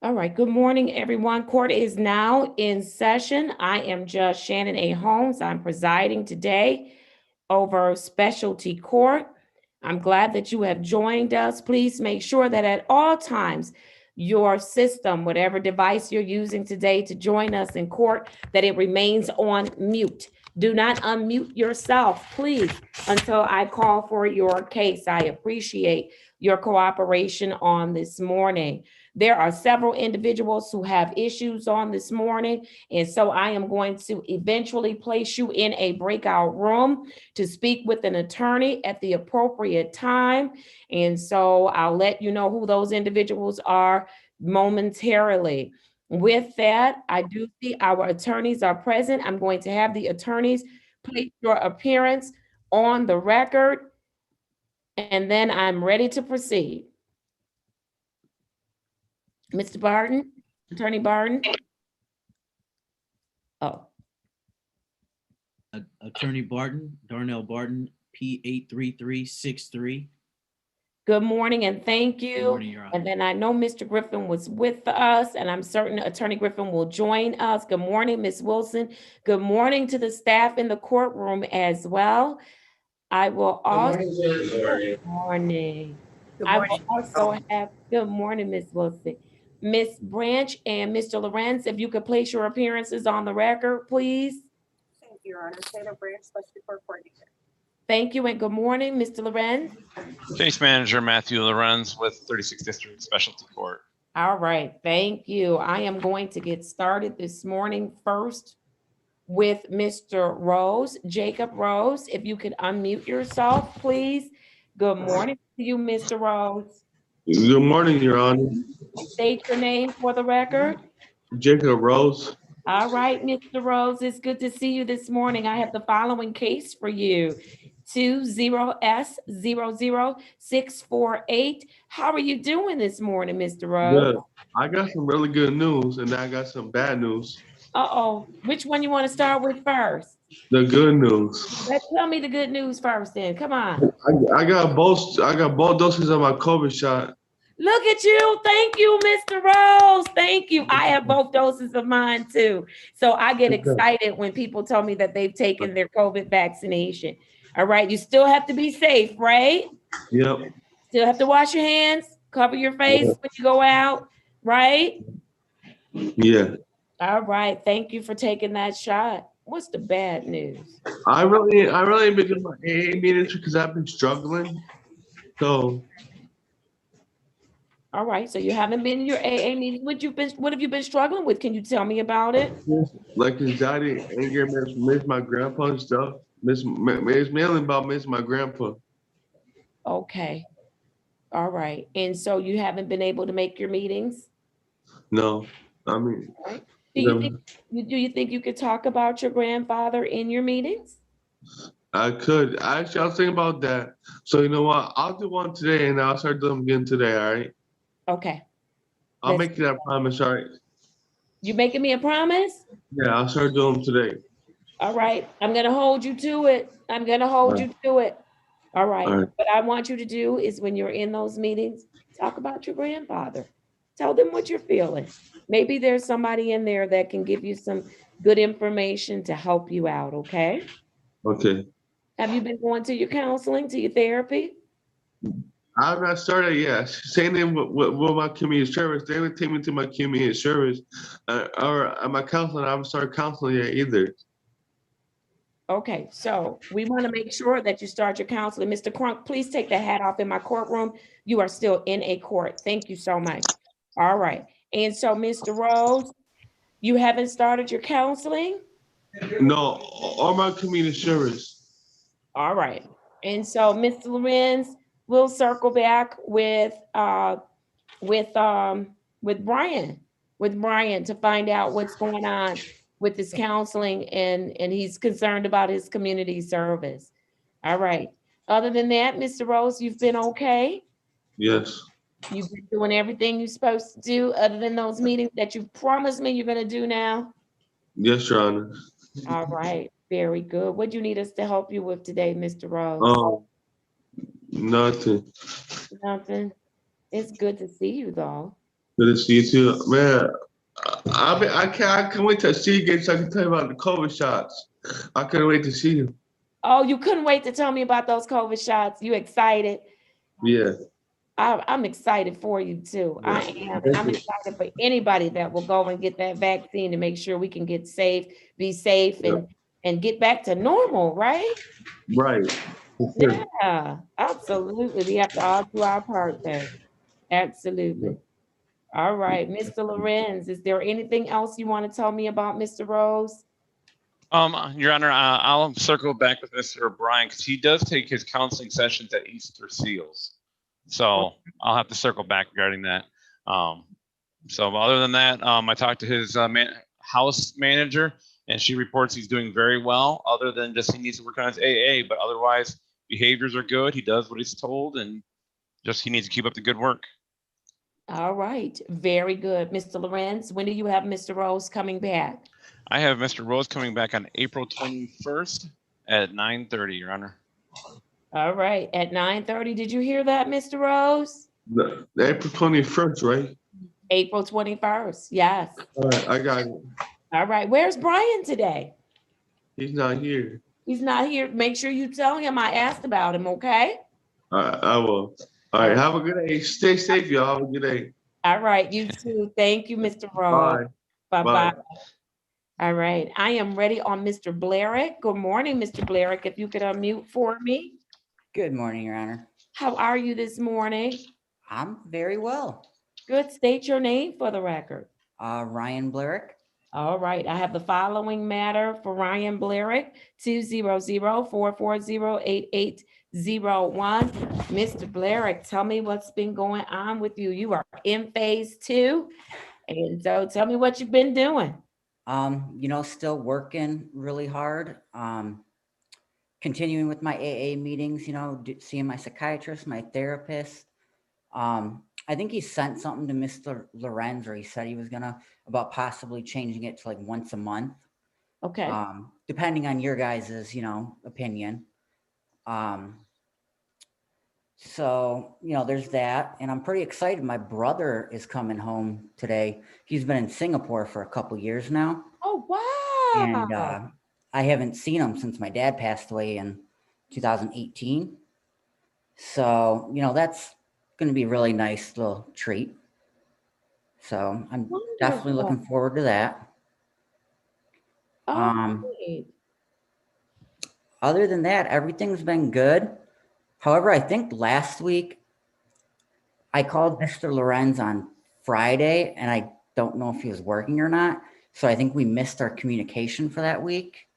All right, good morning, everyone. Court is now in session. I am Judge Shannon A. Holmes. I'm presiding today over specialty court. I'm glad that you have joined us. Please make sure that at all times your system, whatever device you're using today to join us in court, that it remains on mute. Do not unmute yourself, please, until I call for your case. I appreciate your cooperation on this morning. There are several individuals who have issues on this morning, and so I am going to eventually place you in a breakout room to speak with an attorney at the appropriate time. And so I'll let you know who those individuals are momentarily. With that, I do see our attorneys are present. I'm going to have the attorneys place your appearance on the record, and then I'm ready to proceed. Mr. Barton, Attorney Barton. Oh, Attorney Barton, Darnell Barton, P83363. good morning and thank you. Good morning, Your Honor. And then I know Mr. Griffin was with us, and I'm certain Attorney Griffin will join us. Good morning, Ms. Wilson. Good morning to the staff in the courtroom as well. I will also, good morning. I will also have, good morning, Ms. Wilson. Ms. Branch and Mr. Lorenz, if you could place your appearances on the record, please. Thank you, Your Honor. Taylor Branch, Specialty Court Coordinator. Thank you and good morning, Mr. Lorenz. Case Manager Matthew Lorenz with 36th District Specialty Court. All right, thank you. I am going to get started this morning first with Mr. Rose, Jacob Rose. If you could unmute yourself, please. Good morning to you, Mr. Rose. Good morning, Your Honor. State your name for the record. Jacob Rose. All right, Mr. Rose, it's good to see you this morning. I have the following case for you. 20S00648. How are you doing this morning, Mr. Rose? Good. I got some really good news, and I got some bad news. Uh-oh, which one you want to start with first? The good news. Tell me the good news first then, come on. I got both doses of my COVID shot. Look at you, thank you, Mr. Rose, thank you. I have both doses of mine too. So I get excited when people tell me that they've taken their COVID vaccination. All right, you still have to be safe, right? Yep. Still have to wash your hands, cover your face when you go out, right? Yeah. All right, thank you for taking that shot. What's the bad news? I really been doing my AA meetings because I've been struggling. So. All right, so you haven't been in your AA meeting. What have you been struggling with? Can you tell me about it? Like anxiety, anger, miss my grandpa and stuff. It's mainly about missing my grandpa. Okay. All right. And so you haven't been able to make your meetings? No. I mean, right. Do you think you could talk about your grandfather in your meetings? I could. Actually, I was thinking about that. So you know what? I'll do one today and I'll start doing them again today, all right? Okay. I'll make you that promise, all right? You making me a promise? Yeah, I'll start doing them today. All right. I'm going to hold you to it. I'm going to hold you to it. All right. What I want you to do is when you're in those meetings, talk about your grandfather. Tell them what you're feeling. Maybe there's somebody in there that can give you some good information to help you out, okay? Okay. Have you been going to your counseling, to your therapy? I've not started yet. Same thing with my community service. They would take me to my community service or my counseling. I haven't started counseling yet either. Okay, so we want to make sure that you start your counseling. Mr. Crunk, please take the hat off in my courtroom. You are still in a court. Thank you so much. All right. And so, Mr. Rose, you haven't started your counseling? No, or my community service. All right. And so, Mr. Lorenz, we'll circle back with Brian to find out what's going on with his counseling, and he's concerned about his community service. All right. Other than that, Mr. Rose, you've been okay? Yes. You've been doing everything you're supposed to do other than those meetings that you promised me you're going to do now? Yes, Your Honor. All right. Very good. What do you need us to help you with today, Mr. Rose? Nothing. Nothing. It's good to see you, though. Good to see you too, man. I can't wait to see you again so I can tell you about the COVID shots. I couldn't wait to see you. Oh, you couldn't wait to tell me about those COVID shots. You excited? Yeah. I'm excited for you too. I am. And I'm excited for anybody that will go and get that vaccine to make sure we can get safe, be safe, and get back to normal, right? Right. For sure. Yeah, absolutely. We have to all do our part there. Absolutely. All right, Mr. Lorenz, is there anything else you want to tell me about Mr. Rose? Your Honor, I'll circle back with Mr. O'Brien because he does take his counseling sessions at Easter Seals. So I'll have to circle back regarding that. So other than that, I talked to his house manager and she reports he's doing very well, other than just he needs to work on his AA, but otherwise behaviors are good. He does what he's told and just he needs to keep up the good work. All right, very good. Mr. Lorenz, when do you have Mr. Rose coming back? I have Mr. Rose coming back on April 21st at 9:30, Your Honor. All right, at 9:30. Did you hear that, Mr. Rose? April 21st, right? April 21st, yes. All right, I got it. All right, where's Brian today? He's not here. He's not here. Make sure you tell him I asked about him, okay? I will. All right, have a good day. Stay safe, y'all. Have a good day. All right, you too. Thank you, Mr. Rose. Bye. Bye-bye. All right, I am ready on Mr. Blarick. Good morning, Mr. Blarick. If you could unmute for me. Good morning, Your Honor. How are you this morning? I'm very well. Good. State your name for the record. Ryan Blarick. All right, I have the following matter for Ryan Blarick, 200-440-8801. Mr. Blarick, tell me what's been going on with you. You are in phase 2, and so tell me what you've been doing. Still working really hard. Continuing with my AA meetings, seeing my psychiatrist, my therapist. I think he sent something to Mr. Lorenz, or he said he was gonna, about possibly changing it to like once a month. Okay. Depending on your guys's, opinion. So, there's that. And I'm pretty excited. My brother is coming home today. He's been in Singapore for a couple years now. Oh, wow. And I haven't seen him since my dad passed away in 2018. So, that's going to be a really nice little treat. So I'm definitely looking forward to that. Other than that, everything's been good. However, I think last week I called Mr. Lorenz on Friday and I don't know if he was working or not. So I think we missed our communication for that week.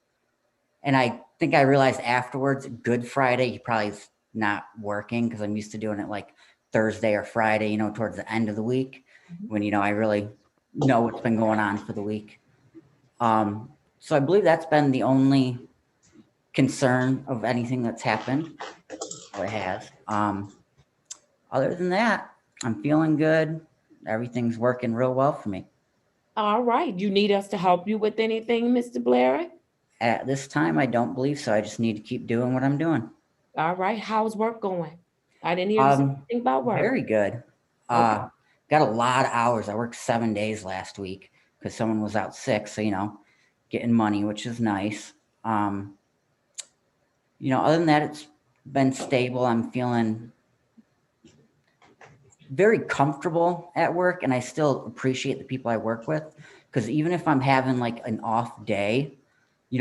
And I think I realized afterwards, Good Friday, he probably is not working because I'm used to doing it like Thursday or Friday, towards the end of the week when, I really know what's been going on for the week. So I believe that's been the only concern of anything that's happened. Or it has. Other than that, I'm feeling good. Everything's working real well for me. All right. You need us to help you with anything, Mr. Blarick? At this time, I don't believe so. I just need to keep doing what I'm doing. All right. How's work going? I didn't hear anything about work. Very good. Got a lot of hours. I worked 7 days last week because someone was out sick. So, getting money, which is nice. Other than that, it's been stable. I'm feeling very comfortable at work, and I still appreciate the people I work with, because even if I'm having like an off day,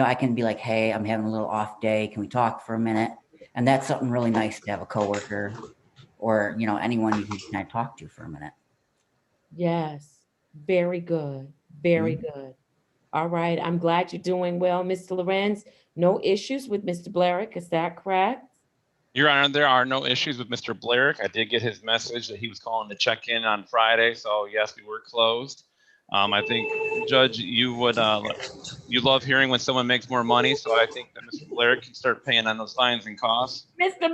I can be like, hey, I'm having a little off day. Can we talk for a minute? And that's something really nice to have a coworker or, anyone you can talk to for a minute. Yes. Very good. Very good. All right. I'm glad you're doing well, Mr. Lorenz. No issues with Mr. Blarick. Is that correct? Your Honor, there are no issues with Mr. Blarick. I did get his message that he was calling to check in on Friday. So yes, we were closed. I think, Judge, you love hearing when someone makes more money. So I think that Mr. Blarick can start paying on those fines and costs. Mr.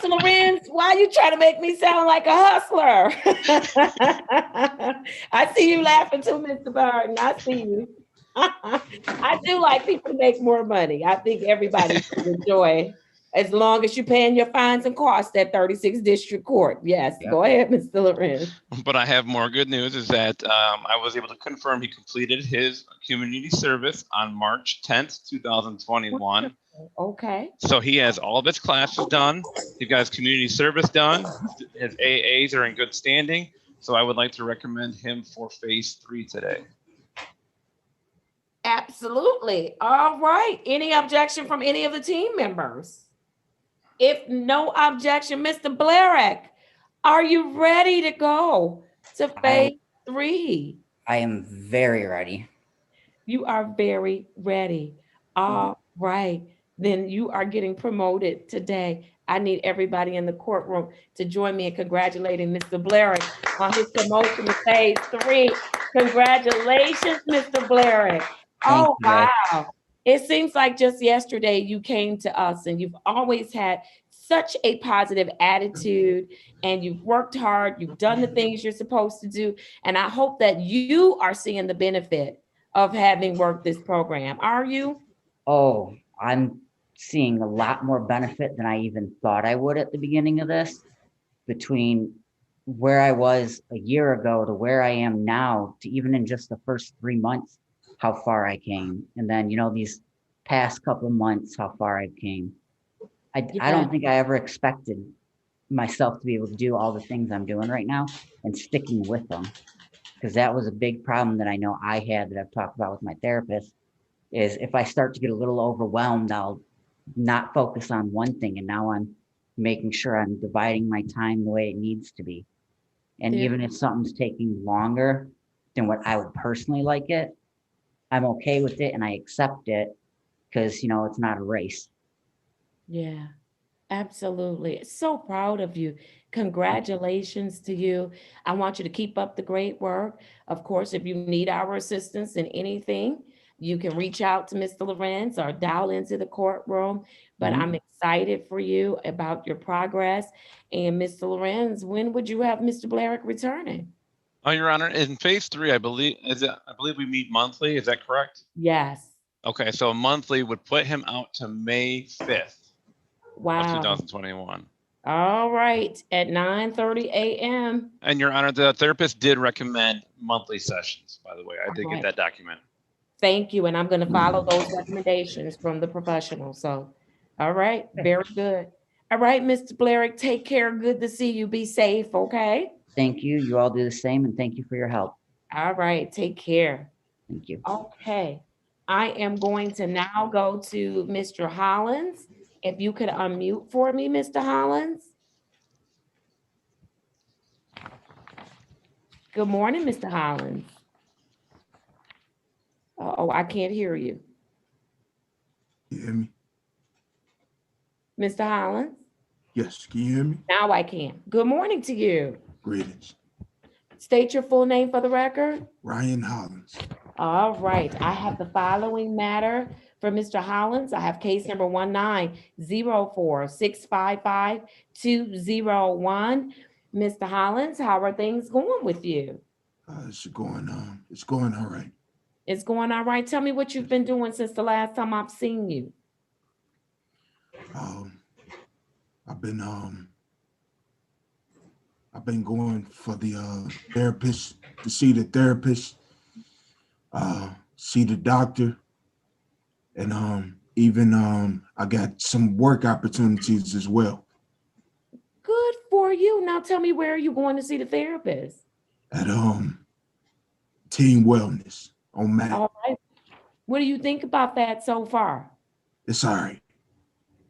Lorenz, why are you trying to make me sound like a hustler? I see you laughing too, Mr. Barton. I see you. I do like people to make more money. I think everybody should enjoy As long as you're paying your fines and costs at 36 District Court. Yes, Yep. go ahead, Mr. Lorenz. But I have more good news is that I was able to confirm he completed his community service on March 10th, 2021. Okay. So he has all of his classes done. He got his community service done. His AAs are in good standing. So I would like to recommend him for phase 3 today. Absolutely. All right. Any objection from any of the team members? If no objection, Mr. Blarick, are you ready to go to phase 3? I am very ready. You are very ready. All right. Then you are getting promoted today. I need everybody in the courtroom to join me in congratulating Mr. Blarick on his promotion to phase 3. Congratulations, Mr. Blarick. Thank Oh, you, guys. wow. It seems like just yesterday you came to us and you've always had such a positive attitude and you've worked hard. You've done the things you're supposed to do. And I hope that you are seeing the benefit of having worked this program. Are you? Oh, I'm seeing a lot more benefit than I even thought I would at the beginning of this. Between where I was a year ago to where I am now, to even in just the first 3 months, how far I came. And then, these past couple months, how far I came. I don't think I ever expected myself to be able to do all the things I'm doing right now and sticking with them. Because that was a big problem that I know I had that I've talked about with my therapist, is if I start to get a little overwhelmed, I'll not focus on one thing. And now I'm making sure I'm dividing my time the way it needs to be. And Yeah. even if something's taking longer than what I would personally like it, I'm okay with it and I accept it because, it's not a race. Yeah, absolutely. So proud of you. Congratulations to you. I want you to keep up the great work. Of course, if you need our assistance in anything, you can reach out to Mr. Lorenz or dial into the courtroom. But Mhm. I'm excited for you about your progress. And Mr. Lorenz, when would you have Mr. Blarick returning? Oh, Your Honor, in phase 3, I believe we meet monthly. Is that correct? Yes. Okay, so monthly would put him out to May 5th of Wow. 2021. All right. At 9:30 a.m. And Your Honor, the therapist did recommend monthly sessions, by the way. I did Right. get that document. Thank you. And I'm going to follow those recommendations from the professional. So, all right. Very good. All right, Mr. Blarick, take care. Good to see you. Be safe. Okay. Thank you. You all do the same. And thank you for your help. All right. Take care. Thank you. Okay. I am going to now go to Mr. Hollins. If you could unmute for me, Mr. Hollins. Good morning, Mr. Hollins. Oh, I can't hear you. You hear me? Mr. Hollins? Yes, can you hear me? Now I can. Good morning to you. Greetings. State your full name for the record. Ryan Hollins. All right. I have the following matter for Mr. Hollins. I have case number 1904655-201. Mr. Hollins, how are things going with you? It's going all right. It's going all right. Tell me what you've been doing since the last time I've seen you. I've been going for the therapist, to see the therapist, see the doctor, and even I got some work opportunities as well Good for you. Now tell me, where are you going to see the therapist? at Team Wellness on Mac. All right. What do you think about that so far? It's all right.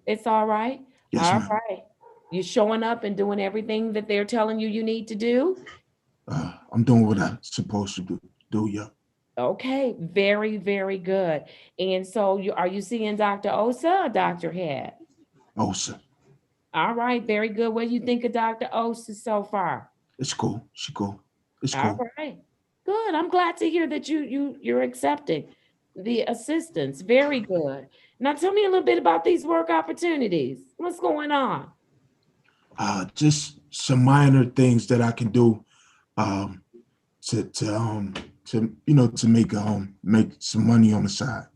It's all right? Yes, All ma'am. right. You showing up and doing everything that they're telling you need to do? I'm doing what I'm supposed to do, yeah. Okay, very, very good. And so are you seeing Dr. Osa or Dr. Head? Oh, sir. All right, very good. What do you think of Dr. Osa so far? It's cool. She cool. It's All cool. right. Good. I'm glad to hear that you're accepting the assistance. Very good. Now tell me a little bit about these work opportunities. What's going on? Just some minor things that I can do to make some money on the side.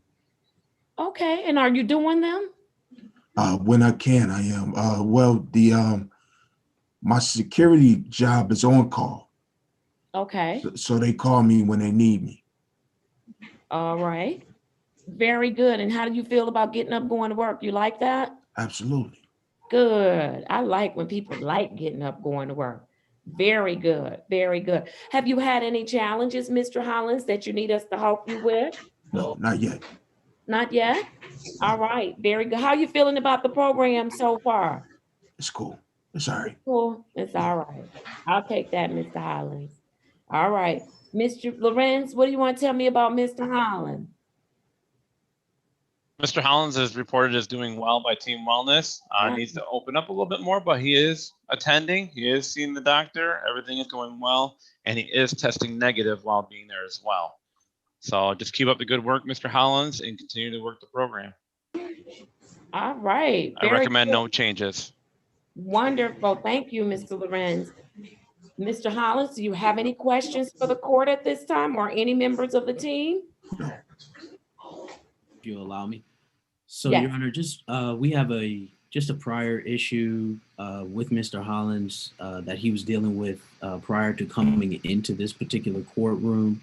Okay, and are you doing them? When I can, I am. Well, my security job is on call, Okay, so they call me when they need me. all right. Very good. And how do you feel about getting up, going to work? You like that? Absolutely. Good. I like when people like getting up, going to work. Very good. Very good. Have you had any challenges, Mr. Hollins, that you need us to help you with? No, not yet. Not yet? All right. Very good. How you feeling about the program so far? It's cool. It's all right. Cool. It's all right. I'll take that, Mr. Hollins. All right. Mr. Lorenz, what do you want to tell me about Mr. Hollins? Mr. Hollins is reported as doing well by Team Wellness. Needs to open up a little bit more, but he is attending. He is seeing the doctor. Everything is going well, and he is testing negative while being there as well. So just keep up the good work, Mr. Hollins, and continue to work the program. All right. I Very recommend good. no changes. Wonderful. Thank you, Mr. Lorenz. Mr. Hollins, do you have any questions for the court at this time or any members of the team? If you allow me. So, Yes. Your Honor, just we have just a prior issue with Mr. Hollins that he was dealing with prior to coming into this particular courtroom.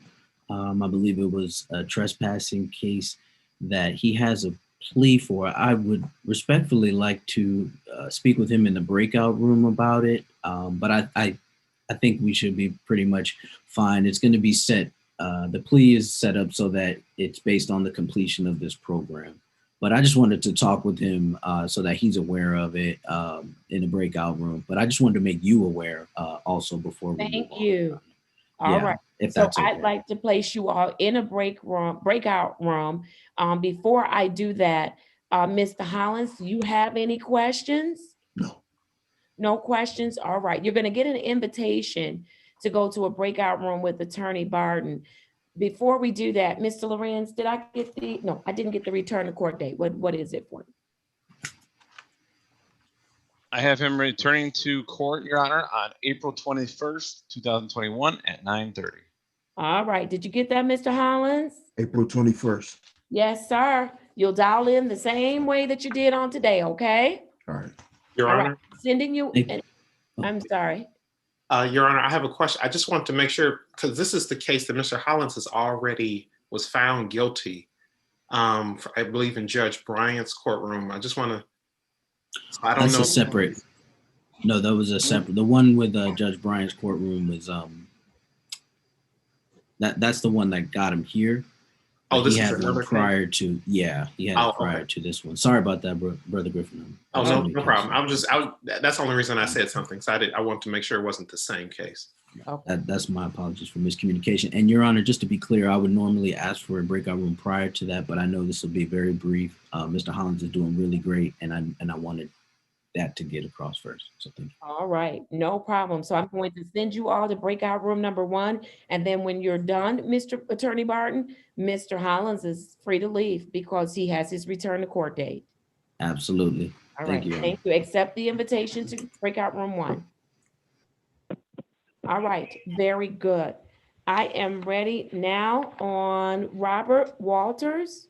I believe it was a trespassing case that he has a plea for. I would respectfully like to speak with him in the breakout room about it, but I think we should be pretty much fine. It's going to be set. The plea is set up so that it's based on the completion of this program. But I just wanted to talk with him so that he's aware of it in the breakout room. But I just wanted to make you aware also before we move on. Thank you. All right. If So that's okay. I'd like to place you all in a breakout room. Before I do that, Mr. Hollins, do you have any questions? No. No questions? All right. You're going to get an invitation to go to a breakout room with Attorney Barton. Before we do that, Mr. Lorenz, did I get no, I didn't get the return to court date. What is it for? I have him returning to court, Your Honor, on April 21st, 2021 at 9:30. All right. Did you get that, Mr. Hollins? April 21st. Yes, sir. You'll dial in the same way that you did on today, okay? All right. Your All right. Honor, Sending you, Thank you. I'm sorry. Your Honor, I have a question. I just want to make sure, because this is the case that Mr. Hollins was found guilty, I believe in Judge Bryant's courtroom. I just want to, I don't That's know. a separate. No, that was a separate. The one with Judge Bryant's courtroom was that's the one that got him here. Oh, this he is had another one prior to, yeah, he had it prior to this one. Sorry about that, Brother Griffin. Oh, no problem. That's the only reason I said something. So I want to make sure it wasn't the same case. Okay. That's my apologies for miscommunication. And Your Honor, just to be clear, I would normally ask for a breakout room prior to that, but I know this will be very brief. Mr. Hollins is doing really great, and I wanted that to get across first. So thank you. All right, no problem. So I'm going to send you all to breakout room number 1. And then when you're done, Mr. Attorney Barton, Mr. Hollins is free to leave because he has his return to court date. Absolutely. All right, thank you. Accept the invitation to breakout room 1. All right, very good. I am ready now on Robert Walters.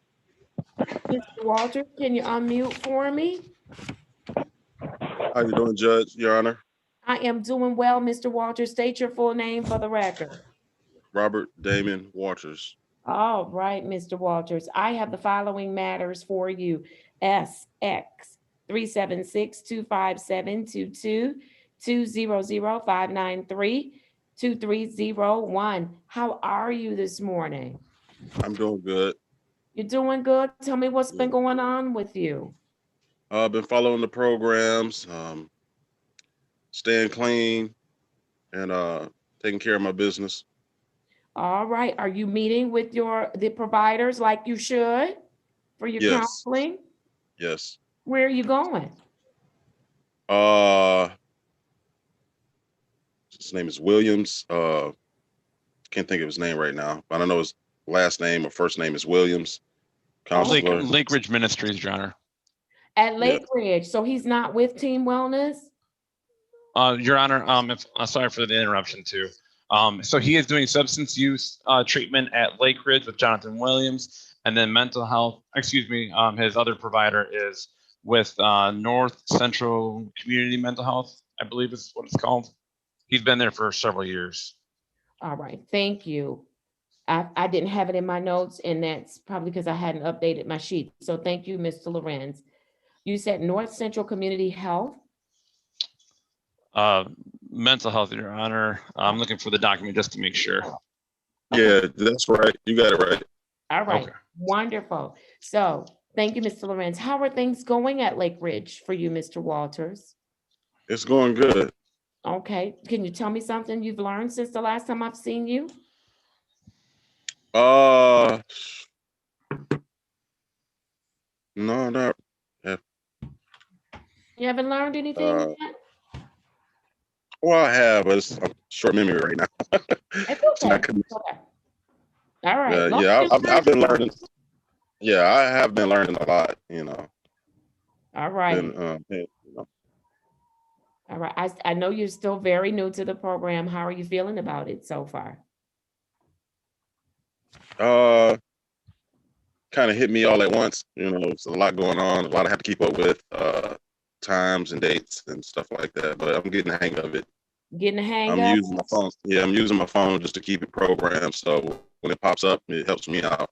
Mr. Walters, can you unmute for me? How you doing, Judge, Your Honor? I am doing well, Mr. Walters. State your full name for the record. Robert Damon Walters. All right, Mr. Walters. I have the following matters for you. SX 376-257-22, 200-593-2301. How are you this morning? I'm doing good. You're doing good? Tell me what's been going on with you. I've been following the programs, staying clean, and taking care of my business. All right. Are you meeting with the providers like you should for your Yes. counseling? Yes. Where are you going? His name is Williams. Can't think of his name right now, but I know his last name or first name is Williams. Counselor. Lake Ridge Ministries, Your Honor. At Lake Ridge. So he's not with Team Wellness? Your Honor, sorry for the interruption too. So he is doing substance use treatment at Lake Ridge with Jonathan Williams, and then mental health, his other provider is with North Central Community Mental Health, I believe is what it's called. He's been there for several years. All right, thank you. I didn't have it in my notes, and that's probably because I hadn't updated my sheet. So thank you, Mr. Lorenz. You said North Central Community Health? Mental health, Your Honor. I'm looking for the document just to make sure. Yeah, that's right. You got it right. All right, Okay. wonderful. So thank you, Mr. Lorenz. How are things going at Lake Ridge for you, Mr. Walters? It's going good. Okay, can you tell me something you've learned since the last time I've seen you? No, not. Yeah. You haven't learned anything Uh, yet? Well, I have, but it's a short memory right now. It's It's okay. not coming. Okay. All right. Long Yeah, as you're I've been learning. learning. Yeah, I have been learning a lot. You know, All right. you know. All right. I know you're still very new to the program. How are you feeling about it so far? Kind of hit me all at once. You know, it's a lot going on. A lot I have to keep up with. Times and dates and stuff like that. But I'm getting the hang of it. Getting the hang I'm of it? using my phone. Yeah, I'm using my phone just to keep it programmed. So when it pops up, it helps me out.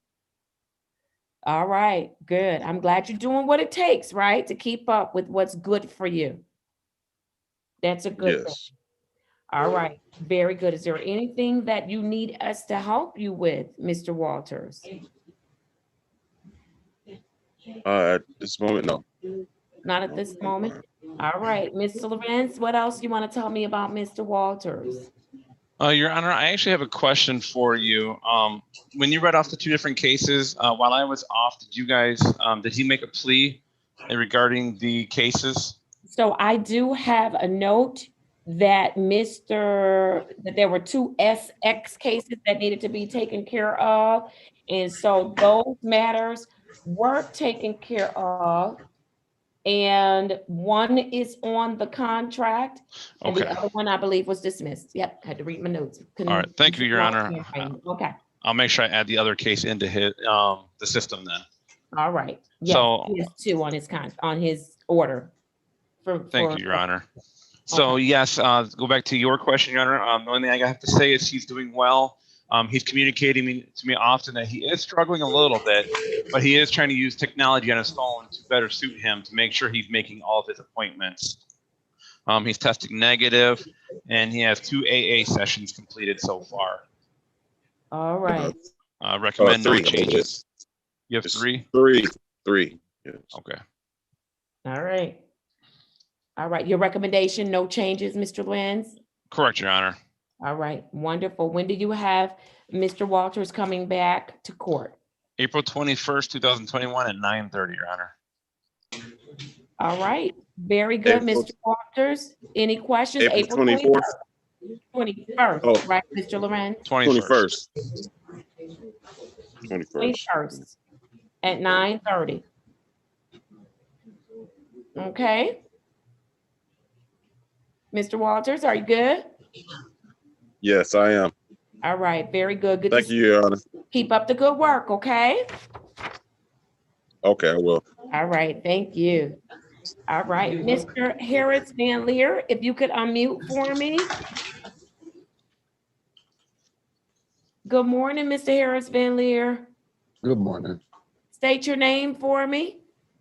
All right, good. I'm glad you're doing what it takes, right? To keep up with what's good for you. That's a good thing. Yes. All right, very good. Is there anything that you need us to help you with, Mr. Walters? At this moment, no. Not at this moment? All right, Mr. Lorenz, what else you want to tell me about Mr. Walters? Your Honor, I actually have a question for you. When you read off the two different cases, while I was off, did you guys, did he make a plea regarding the cases? So I do have a note that that there were two SX cases that needed to be taken care of. And so those matters were taken care of. And one is on the contract and the Okay. other one, I believe, was dismissed. Yep, had to read my notes. All right. Thank you, Your Honor. Okay, I'll make sure I add the other case into the system then. all right. Yes, So- he has two on his order. Thank you, Your Honor. So yes, go back to your question, Your Honor. The only thing I have to say is he's doing well. He's communicating to me often that he is struggling a little bit, but he is trying to use technology on his phone to better suit him to make sure he's making all of his appointments. He's testing negative, and he has 2 AA sessions completed so far. All right. Recommend no 3. changes. You have It's 3? 3. Yes. Okay. All right. All right, your recommendation, no changes, Mr. Lenz? Correct, Your Honor. All right, wonderful. When do you have Mr. Walters coming back to court? April 21st, 2021 at 9:30, Your Honor. All right, very good, April- Mr. Walters. Any questions? April 24th. 21st, Oh. right, Mr. Lorenz? 21st. 21st. 21st at 9:30. Okay. Mr. Walters, are you good? Yes, I am. All right, very good. Good to Thank you, Your Honor. keep up the good work, okay? Okay, I will. All right, thank you. All right, Mr. Harris Van Leer, if you could unmute for me. Good morning, Mr. Harris Van Leer. Good morning. State your name for me.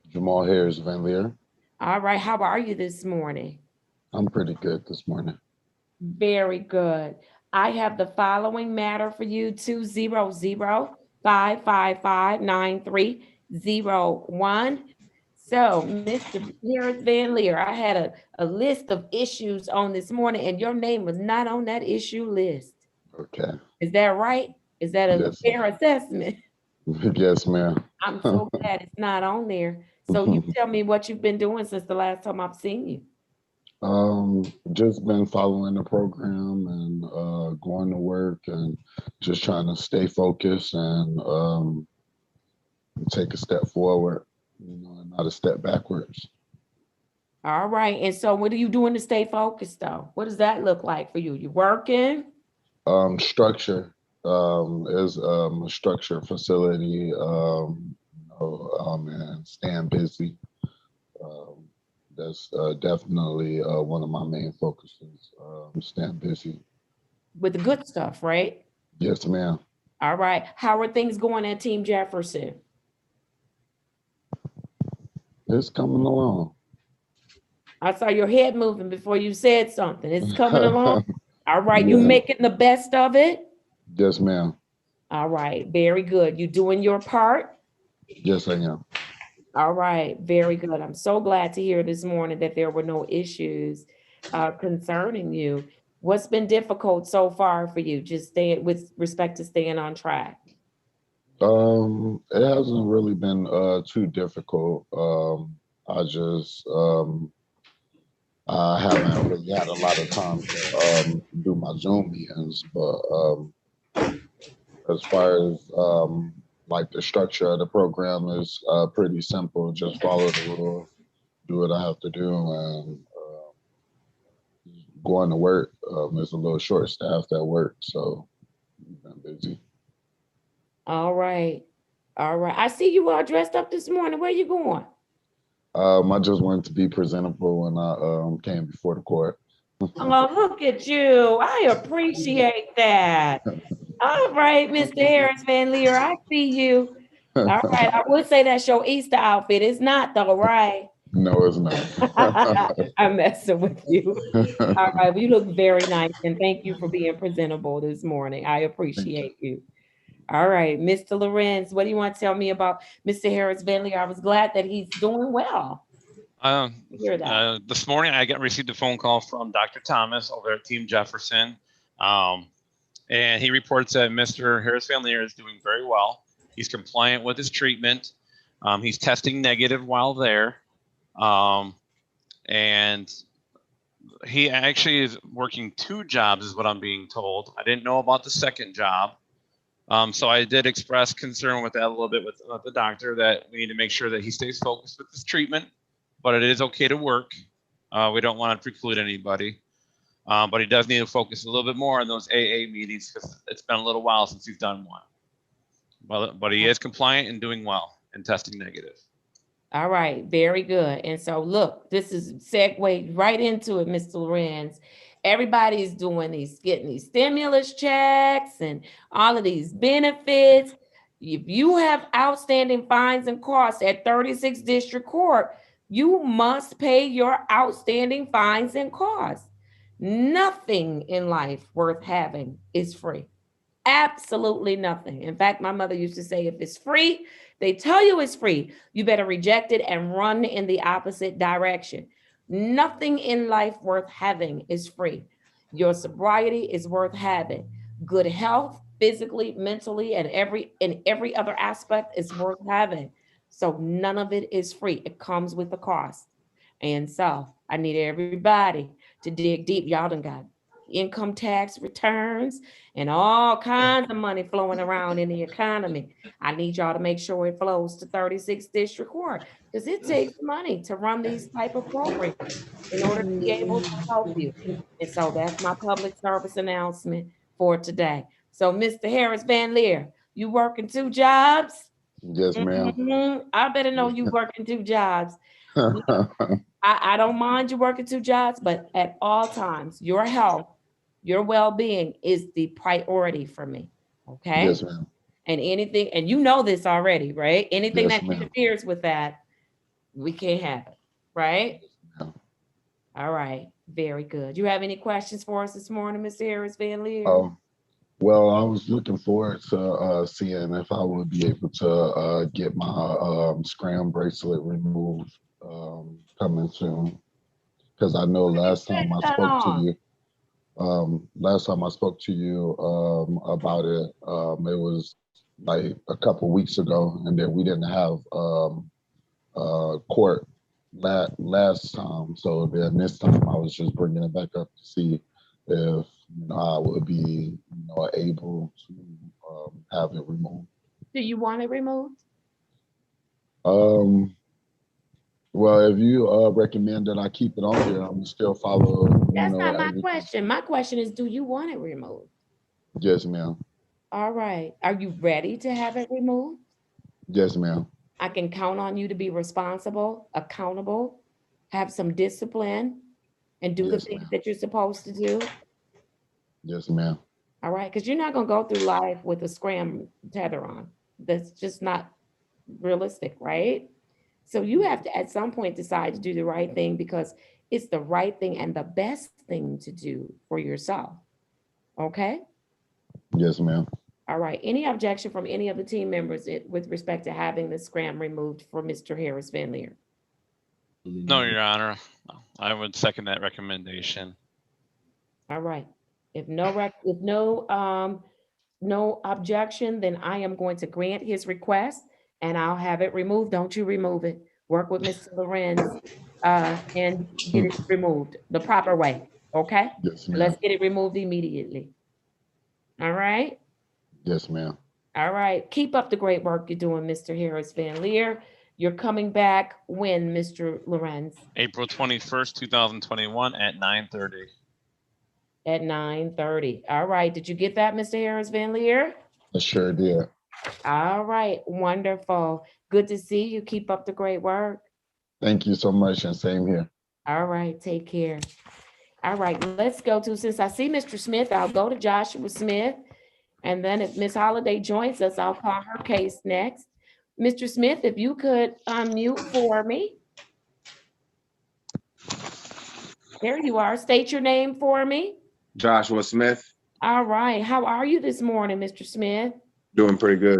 Jamal Harris Van Leer. All right, how are you this morning? I'm pretty good this morning. Very good. I have the following matter for you, 200-555-9301. So, Mr. Harris Van Leer, I had a list of issues on this morning, and your name was not on that issue list. Okay. Is that right? Is that a Yes. fair assessment? Yes, ma'am. I'm so glad it's not on there. So you tell me what you've been doing since the last time I've seen you. Just been following the program and going to work and just trying to stay focused and take a step forward, and not a step backwards. All right. And so what are you doing to stay focused though? What does that look like for you? You working? Structure is a structure facility, and staying busy. That's definitely one of my main focuses. Staying busy. With the good stuff, right? Yes, ma'am. All right. How are things going at Team Jefferson? It's coming along. I saw your head moving before you said something. It's coming along. All right. You Yeah. making the best of it? Yes, ma'am. All right. Very good. You doing your part? Yes, I am. All right. Very good. I'm so glad to hear this morning that there were no issues concerning you. What's been difficult so far for you? Just staying with respect to staying on track. It hasn't really been too difficult. I haven't really had a lot of time to do my Zoom meetings, but as far as like the structure of the program is pretty simple. Just follow the rules, do what I have to do, and going to work. It's a little short staffed at work, so I'm busy. All right. All right. I see you all dressed up this morning. Where you going? I just wanted to be presentable when I came before the court. Oh, look at you. I appreciate that. All right, Mr. Harris Van Leer, I see you. All right. I would say that's your Easter outfit. It's not though, right? No, it's not. I'm messing with you. All right. Well, you look very nice. And thank you for being presentable this morning. I appreciate you. All right, Mr. Lorenz, what do you want to tell me about Mr. Harris Van Leer? I was glad that he's doing well. Hear that. This morning, I received a phone call from Dr. Thomas over at Team Jefferson. And he reports that Mr. Harris Van Leer is doing very well. He's compliant with his treatment. He's testing negative while there. And he actually is working 2 jobs is what I'm being told. I didn't know about the second job. So I did express concern with that a little bit with the doctor that we need to make sure that he stays focused with his treatment, but it is okay to work. We don't want to preclude anybody. But he does need to focus a little bit more on those AA meetings because it's been a little while since he's done one. But he is compliant and doing well and testing negative. All right, very good. And so look, this is segue right into it, Mr. Lorenz. Everybody's getting these stimulus checks and all of these benefits. If you have outstanding fines and costs at 36th District Court, you must pay your outstanding fines and costs. Nothing in life worth having is free. Absolutely nothing. In fact, my mother used to say, if it's free, they tell you it's free, you better reject it and run in the opposite direction. Nothing in life worth having is free. Your sobriety is worth having. Good health, physically, mentally, and every other aspect is worth having. So none of it is free. It comes with a cost. And so I need everybody to dig deep. Y'all done got income tax returns and all kinds of money flowing around in the economy. I need y'all to make sure it flows to 36th District Court because it takes money to run these type of programs in order to be able to help you. And so that's my public service announcement for today. So Mr. Harris Van Leer, you working 2 jobs? Yes, ma'am. I better know you working 2 jobs. I don't mind you working 2 jobs, but at all times, your health, your well-being is the priority for me. Okay. Yes, ma'am. And anything, and you know this already, right? Anything Yes, that ma'am. interferes with that, we can't have it, right? ma'am. All right. Very good. You have any questions for us this morning, Mr. Harris Van Leer? Well, I was looking forward to seeing if I would be able to get my scram bracelet removed coming soon. Because I know last time I spoke to you about it, it was like a couple weeks ago, and then we didn't have court last time. So then this time I was just bringing it back up to see if I would be able to have it removed. Do you want it removed? Well, if you recommend that I keep it on here, I'm gonna still follow. That's not my everything. question. My question is, do you want it removed? Yes, ma'am. All right. Are you ready to have it removed? Yes, ma'am. I can count on you to be responsible, accountable, have some discipline, and do the Yes, things ma'am. that you're supposed to do. Yes, ma'am. All right, because you're not gonna go through life with a scram tether on. That's just not realistic, right? So you have to at some point decide to do the right thing because it's the right thing and the best thing to do for yourself. Okay? Yes, ma'am. All right. Any objection from any of the team members with respect to having the scram removed for Mr. Harris Van Leer? No, Your Honor. I would second that recommendation. All right. If no objection, then I am going to grant his request and I'll have it removed. Don't you remove it. Work with Mr. Lorenz and get it removed the proper way. Okay? Yes, ma'am. Let's get it removed immediately. All right? Yes, ma'am. All right. Keep up the great work you're doing, Mr. Harris Van Leer. You're coming back when, Mr. Lorenz? April 21st, 2021 at 9:30. At 9:30. All right. Did you get that, Mr. Harris Van Leer? I sure did. All right. Wonderful. Good to see you. Keep up the great work. Thank you so much, and same here. All right. Take care. All right. Let's go to, since I see Mr. Smith, I'll go to Joshua Smith. And then if Ms. Holliday joins us, I'll call her case next. Mr. Smith, if you could unmute for me. There you are. State your name for me. Joshua Smith, All right. How are you this morning, Mr. Smith? doing pretty good.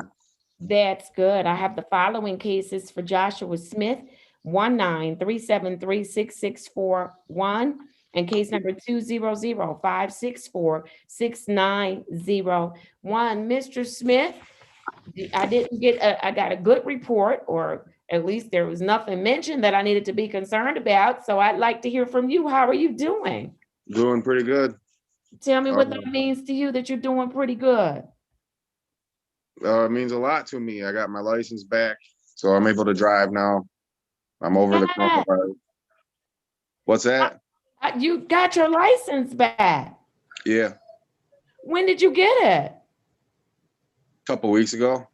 That's good. I have the following cases for Joshua Smith, 193736641 and case number 20056466901. Mr. Smith, I got a good report, or at least there was nothing mentioned that I needed to be concerned about. So I'd like to hear from you. How are you doing? Doing pretty good. Tell me what that means to you, that you're doing pretty good. It means a lot to me. I got my license back, so I'm able to drive now. I'm over the Yeah. coronavirus. What's that? You got your license back. Yeah, When did you get it? a couple weeks ago.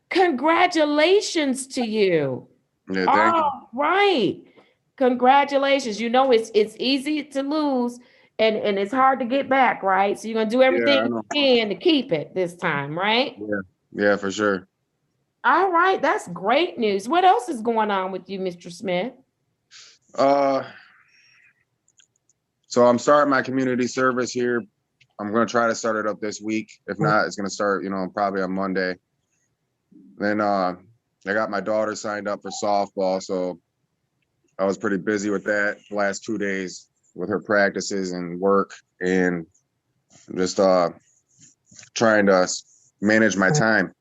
Congratulations to you. Yeah, thank you. All right. Congratulations. You know, it's easy to lose and it's hard to get back, right? So you're gonna do everything I you know. can to keep it this time, right? Yeah, for sure. All right, that's great news. What else is going on with you, Mr. Smith? So I'm starting my community service here. I'm gonna try to start it up this week. If not, it's gonna start, probably on Monday. Then I got my daughter signed up for softball, so I was pretty busy with that the last 2 days with her practices and work, and just trying to manage my time,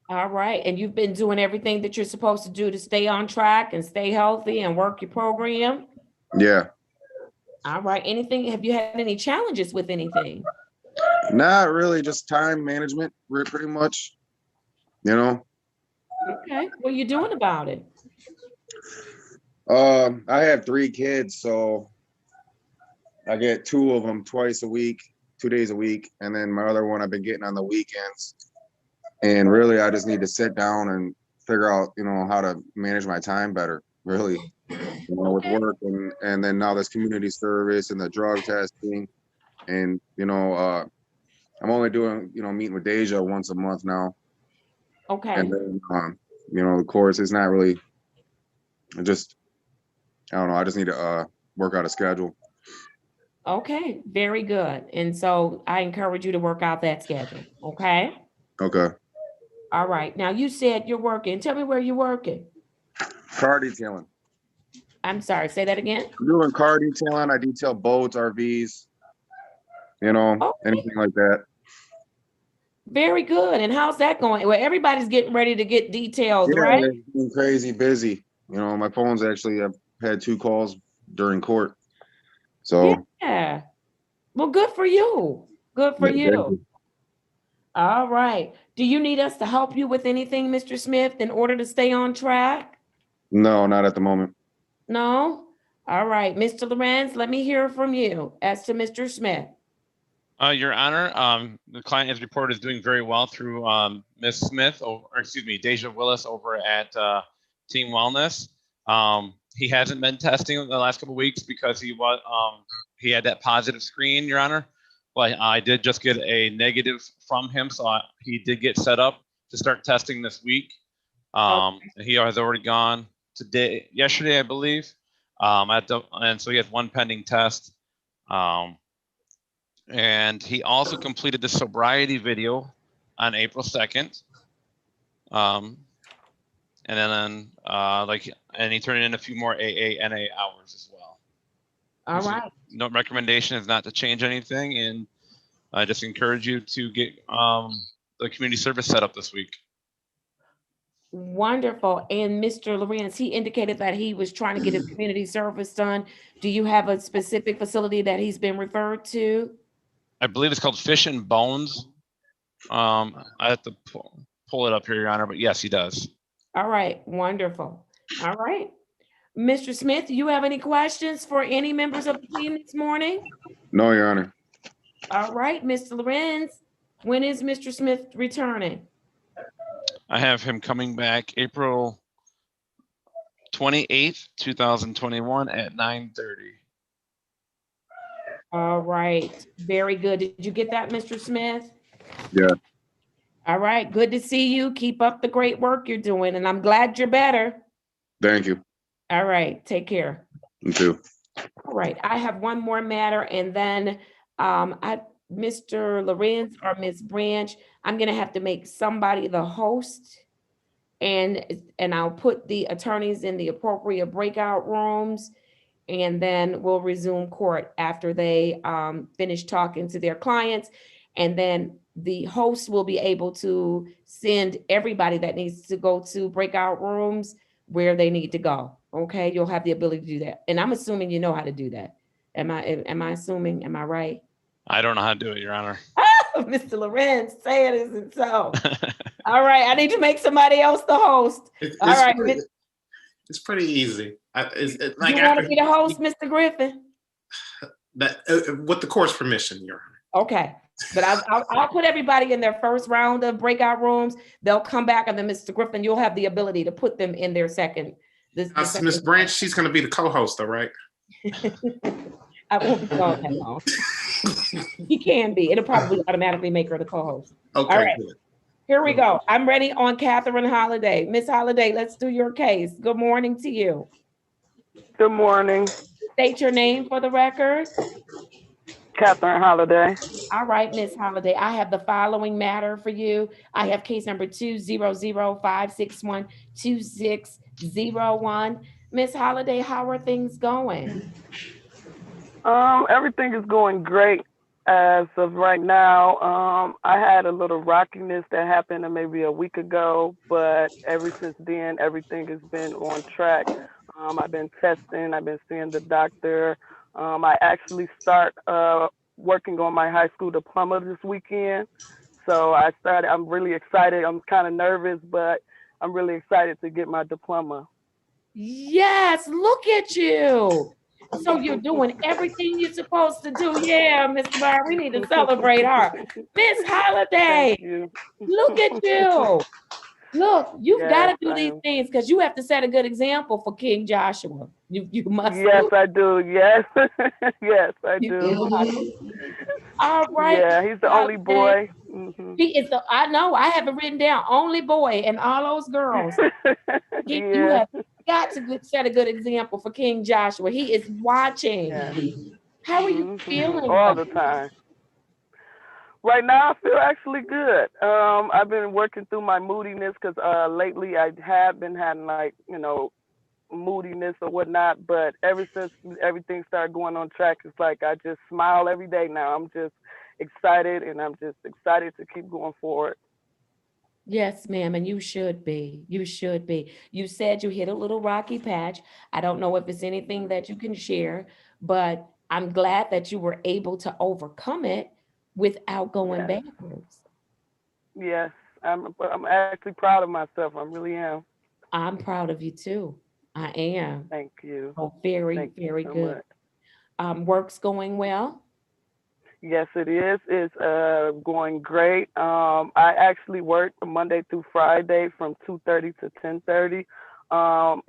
All right, and you've been doing everything that you're supposed to do to stay on track and stay healthy and work your program? Yeah. All right, have you had any challenges with anything? Not really, just time management, pretty much, Okay, what are you doing about it? I have 3 kids, so I get 2 of them twice a week, 2 days a week, and then my other one I've been getting on the weekends. And really, I just need to sit down and figure out, how to manage my time better, really, with work and then now this community service and the drug testing. And, I'm only doing, meeting with Deja once a month now. Okay. And then, the course is not really, I don't know, I just need to work out a schedule. Okay, very good. And so I encourage you to work out that schedule, okay? Okay. All right. Now you said you're working. Tell me where you're working. Car detailing. I'm sorry, say that again. I'm doing car detailing. I detail boats, RVs, anything like that. Very good. And how's that going? Well, everybody's getting ready to get detailed, right? It's been crazy busy. My phone's actually, I've had 2 calls during court. So yeah. Well, good for you. Good for yeah, you. All right. Do you need us to help you with anything, Mr. Smith, in order to stay on track? No, not at the moment. No? All right. Mr. Lorenz, let me hear from you as to Mr. Smith. Your Honor, the client as reported is doing very well through Ms. Smith, or excuse me, Deja Willis over at Team Wellness. He hasn't been testing in the last couple of weeks because he had that positive screen, Your Honor. But I did just get a negative from him, so he did get set up to start testing this week. He has already gone yesterday, I believe. And so he has one pending test. And he also completed the sobriety video on April 2nd. And then and he turned in a few more AA/NA hours as well. All right. No recommendation is not to change anything, and I just encourage you to get the community service set up this week. Wonderful. And Mr. Lorenz, he indicated that he was trying to get his community service done. Do you have a specific facility that he's been referred to? I believe it's called Fish and Bones. I have to pull it up here, Your Honor, but yes, he does. All right, wonderful. All right. Mr. Smith, do you have any questions for any members of the team this morning? No, Your Honor. All right, Mr. Lorenz, when is Mr. Smith returning? I have him coming back April 28th, 2021 at 9:30. All right, very good. Did you get that, Mr. Smith? Yeah. All right, good to see you. Keep up the great work you're doing, and I'm glad you're better. Thank you. All right, take care. You too. All right, I have one more matter, and then Mr. Lorenz or Ms. Branch, I'm gonna have to make somebody the host, and I'll put the attorneys in the appropriate breakout rooms, and then we'll resume court after they finish talking to their clients, and then the host will be able to send everybody that needs to go to breakout rooms where they need to go. Okay, you'll have the ability to do that, and I'm assuming you know how to do that. Am I assuming? Am I right? I don't know how to do it, Your Honor. Mr. Lorenz, say it isn't so. All right, I need to make somebody else the host. All right, It's pretty easy. Like you want to be the host, Mr. Griffin? With the court's permission, Your Honor. Okay, but I'll put everybody in their first round of breakout rooms. They'll come back, and then Mr. Griffin, you'll have the ability to put them in their second. Ms. Branch, she's going to be the co-host, though, right? I won't be gone that long. He can be. It'll probably automatically make her the co-host. Okay. All right. Good. Here we go. I'm ready on Catherine Holiday. Miss Holiday, let's do your case. Good morning to you. Good morning. State your name for the record. Catherine Holiday. All right, Miss Holiday, I have the following matter for you. I have case number 200-561-2601. Miss Holiday, how are things going? Everything is going great as of right now. I had a little rockiness that happened maybe a week ago, but ever since then, everything has been on track. I've been testing, I've been seeing the doctor. I actually start working on my high school diploma this weekend. So I'm really excited. I'm kind of nervous, but I'm really excited to get my diploma. Yes, look at you. So you're doing everything you're supposed to do. Yeah, Mr. Barr, we need to celebrate her. Miss Holiday, look at you. Look, you've got to do these things because you have to set a good example for King Joshua. You must. Yes, I do. Yes, yes, I do. All right. Yeah, he's the only boy. Mm-hmm. He is the. I know. I have it written down. Only boy, and all those girls. You have got to set a good example for King Joshua. He is watching. Yeah. How are you feeling? All the time. Right now, I feel actually good. I've been working through my moodiness because lately I have been having moodiness or whatnot. But ever since everything started going on track, it's like I just smile every day now. I'm just excited, and I'm just excited to keep going forward. Yes, ma'am, and you should be. You should be. You said you hit a little rocky patch. I don't know if it's anything that you can share, but I'm glad that you were able to overcome it without going backwards. Yes, I'm actually proud of myself. I really am. I'm proud of you too. I am. Thank you. Oh, very, very good. Work's going well? Yes, it is. It's going great. I actually work Monday through Friday from 2:30 to 10:30.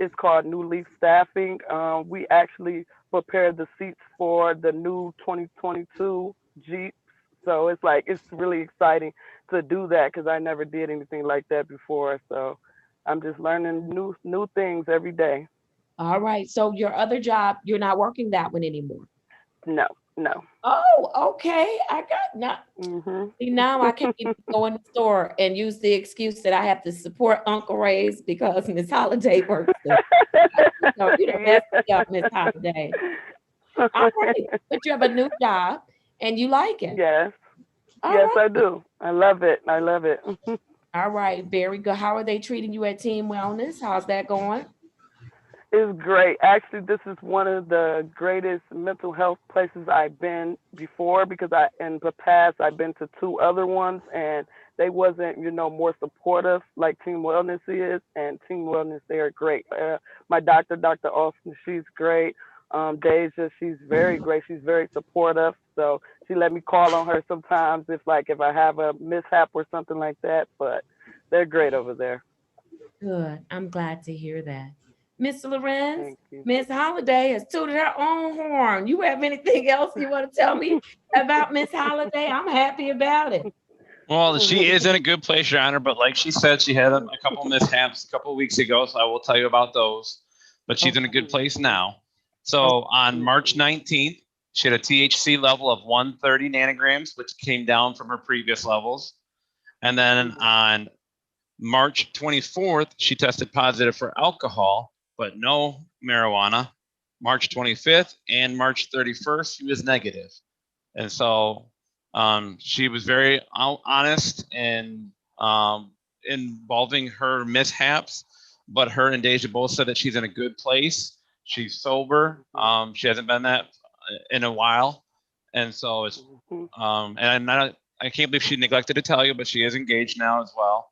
It's called New Leaf Staffing. We actually prepared the seats for the new 2022 Jeeps. So it's like it's really exciting to do that because I never did anything like that before. So I'm just learning new things every day. All right. So your other job, you're not working that one anymore. No, no. Oh, okay. I got now. Hmm. See, now I can't even go in the store and use the excuse that I have to support Uncle Ray's because Miss Holiday works there. No, you don't mess me up, Miss Holiday. All right. But you have a new job and you like it. Yes, All yes, right. I do. I love it. I love it. All right. Very good. How are they treating you at Team Wellness? How's that going? It's great. Actually, this is one of the greatest mental health places I've been before because in the past I've been to two other ones and they wasn't, more supportive like Team Wellness is. And Team Wellness, they are great. My doctor, Dr. Austin, she's great. Deja, she's very great. She's very supportive. So she let me call on her sometimes if I have a mishap or something like that. But they're great over there. Good. I'm glad to hear that. Miss Lorenz, Thank you. Miss Holiday has tooted her own horn. You have anything else you want to tell me about Miss Holiday? I'm happy about it. Well, she is in a good place, Your Honor, but like she said, she had a couple mishaps a couple of weeks ago, so I will tell you about those. But she's in a good place now. So on March 19th, she had a THC level of 130 nanograms, which came down from her previous levels. And then on March 24th, she tested positive for alcohol, but no marijuana. March 25th and March 31st, she was negative. And so she was very honest in involving her mishaps, but her and Deja both said that she's in a good place. She's sober. She hasn't been that in a while. And so it's, and I can't believe she neglected to tell you, but she is engaged now as well.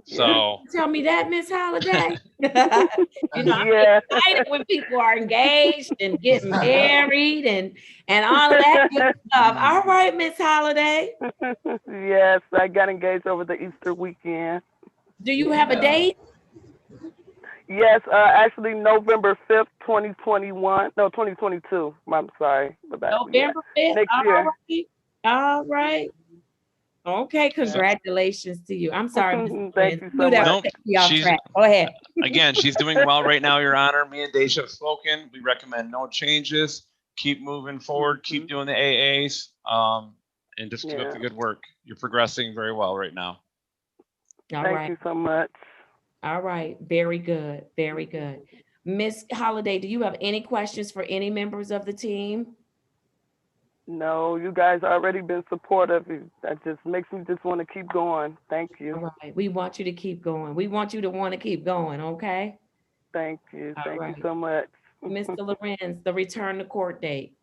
So Tell me that, Miss Holiday. I'm Yeah. excited when people are engaged and getting married and all of that good stuff. All right, Miss Holiday. Yes, I got engaged over the Easter weekend. Do you have a date? Yes, actually November 5th, 2021. No, 2022. I'm sorry. November 5th. Next All year. right. All right. Okay, congratulations to you. I'm sorry, Miss Thank Lorenz. you Knew so that much. was Nope, taking me off she's- track. Go ahead. again, she's doing well right now, Your Honor. Me and Deja have spoken. We recommend no changes. Keep moving forward. Keep doing the AAs. And just keep up the good work. You're progressing very well right now. All Thank right. you so much. All right. Very good. Very good. Miss Holiday, do you have any questions for any members of the team? No, you guys already been supportive. That just makes me just want to keep going. Thank you. All right. We want you to keep going. We want you to want to keep going. Okay. Thank you. All Thank right. you so much. Mr. Lorenz, the return to court date.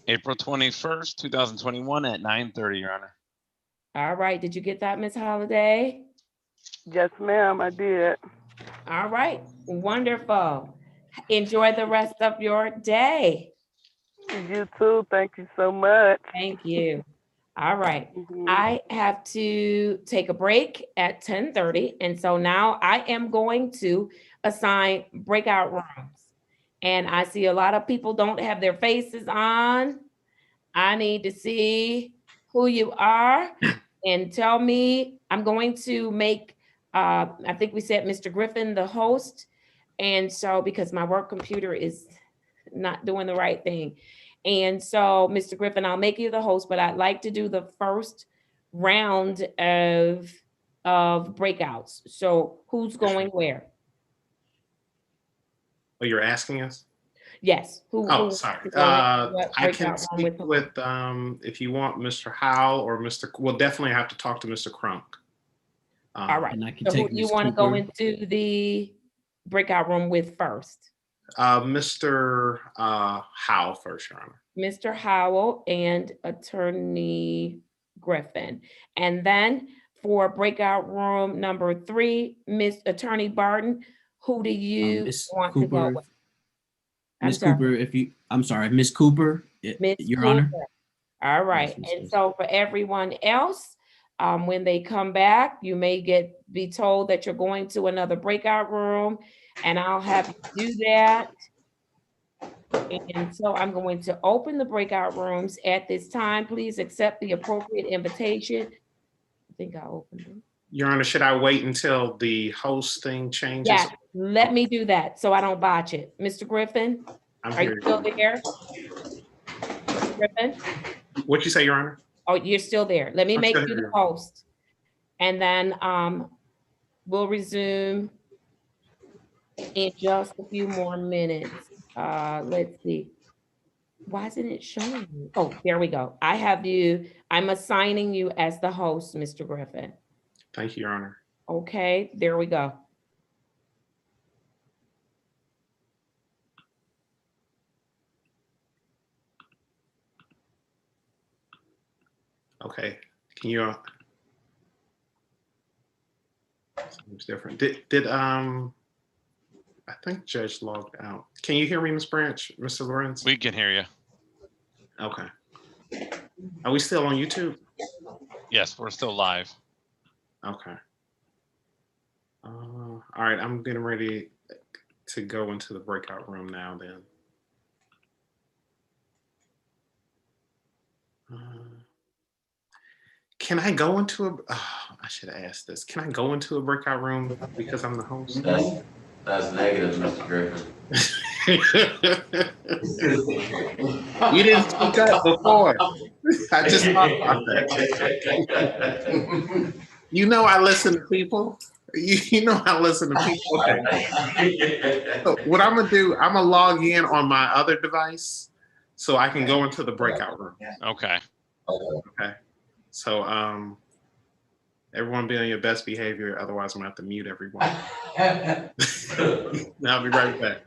April 21st, 2021 at 9:30, Your Honor. All right. Did you get that, Miss Holiday? Yes, ma'am, I did. All right. Wonderful. Enjoy the rest of your day. You too. Thank you so much. Thank you. All right. Mhm. I have to take a break at 10:30. And so now I am going to assign breakout rooms. And I see a lot of people don't have their faces on. I need to see who you are and tell me. I'm going to make, I think we said Mr. Griffin, the host. And so because my work computer is not doing the right thing. And so, Mr. Griffin, I'll make you the host, but I'd like to do the first round of breakouts. So who's going where? Oh, you're asking us? Yes. Oh, sorry. I can speak with, if you want, Mr. Howe or we'll definitely have to talk to Mr. Crunk. All right. And I can So who take do you Ms. want to go Cooper. into the breakout room with first? Mr. Howe first, Your Honor. Mr. Howell and Attorney Griffin. And then for breakout room number 3, Miss Attorney Barton, who do you Ms. want to go Cooper, with? I'm Miss sorry, Cooper, I'm sorry, Miss Cooper, Miss Your Honor. Cooper. All right, Yes, Miss and Cooper. so for everyone else, when they come back, you may be told that you're going to another breakout room, and I'll have you do that. And so I'm going to open the breakout rooms at this time. Please accept the appropriate invitation. I think I opened them. Your Honor, should I wait until the host thing changes? Yeah, let me do that so I don't botch it. Mr. Griffin, I'm are you here. still there? Mr. Griffin? What'd you say, Your Honor? Oh, you're still there. Let me I'm make still you here. the host. And then we'll resume in just a few more minutes. Let's see. Why isn't it showing me? Oh, there we go. I'm assigning you as the host, Mr. Griffin. Thank you, Your Honor. Okay, there we go. Okay. Can you? Seems different. I think Judge logged out. Can you hear me, Ms. Branch, Mr. Lorenz? We can hear you. Okay. Are we still on YouTube? Yes, we're still live. Okay. All right, I'm getting ready to go into the breakout room now then. Can I go into I should have asked this. Can I go into a breakout room because I'm the host? That's negative, Mr. Griffin. You didn't speak up before. I just thought about that. You know I listen to people. You know I listen to people. Okay. So what I'm gonna do, I'm gonna log in on my other device so I can go into the breakout room. Okay. Okay. So everyone be on your best behavior, otherwise I'm gonna have to mute everyone. I'll be right back.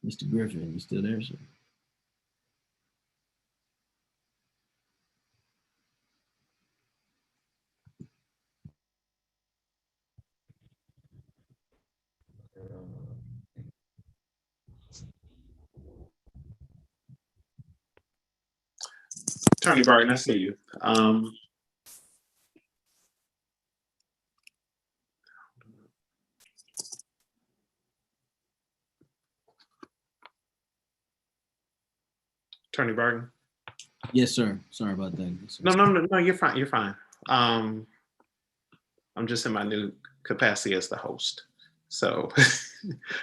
Mr. Griffin, you still there, sir? Attorney Barton, I see you. Attorney Barton. Yes, sir. Sorry about that. Yes, No, you're fine. You're fine. I'm just in my new capacity as the host. So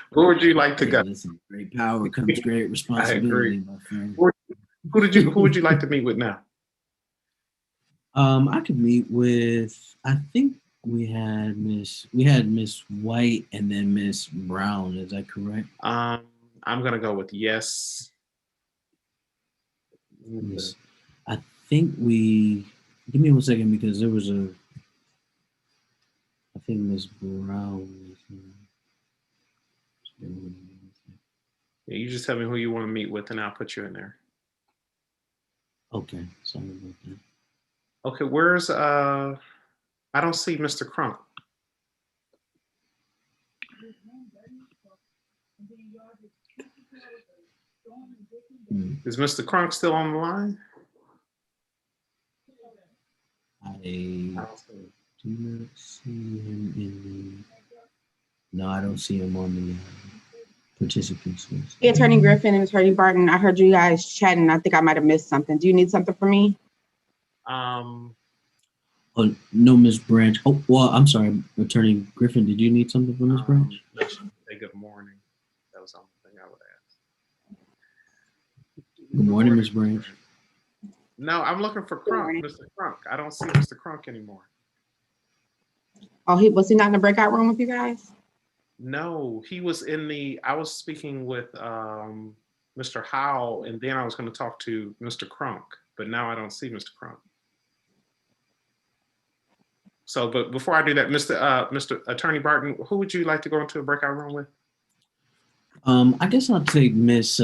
where would you like to go? Listen, great power comes great responsibility, my friend. Who would you like to meet with now? I could meet with, I think we had Miss White and then Miss Brown. Is that correct? I'm gonna go with yes. Miss, I think we, give me 1 second because there was I think Miss Brown was Yeah, you just tell me who you want to meet with and I'll put you in there. Okay, sorry about that. Okay, where's I don't see Mr. Crump. Is Mr. Crunk still on the line? I do not see him in the, no, I don't see him on the participants list. Hey, Attorney Griffin and Attorney Barton, I heard you guys chatting. I think I might have missed something. Do you need something from me? Oh, no, Miss Branch. Oh, well, I'm sorry, Attorney Griffin. Did you need something from Miss Branch? Say good morning. That was the only thing I would ask. Good morning, Miss Branch. No, I'm looking for Crunk, Mr. Crunk. I don't see Mr. Crunk anymore. Oh, was he not in the breakout room with you guys? No, he was in the, I was speaking with Mr. Howell, and then I was going to talk to Mr. Crunk, but now I don't see Mr. Crunk. So, but before I do that, Mr. Attorney Barton, who would you like to go into a breakout room with? I guess I'll take Miss,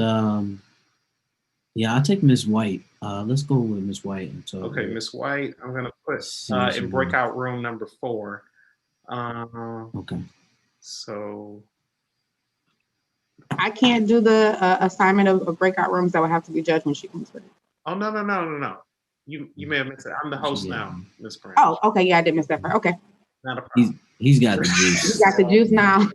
yeah, I'll take Miss White. Let's go with Miss White. Okay, Miss White, I'm going to put in breakout room number 4. Okay. So I can't do the assignment of breakout rooms. That would have to be judged when she comes with it. Oh, no. You may have missed it. I'm the host now, Miss Branch. Oh, okay. Yeah, I did miss that part. Okay. Not a problem. He's got the juice. He's got the juice now.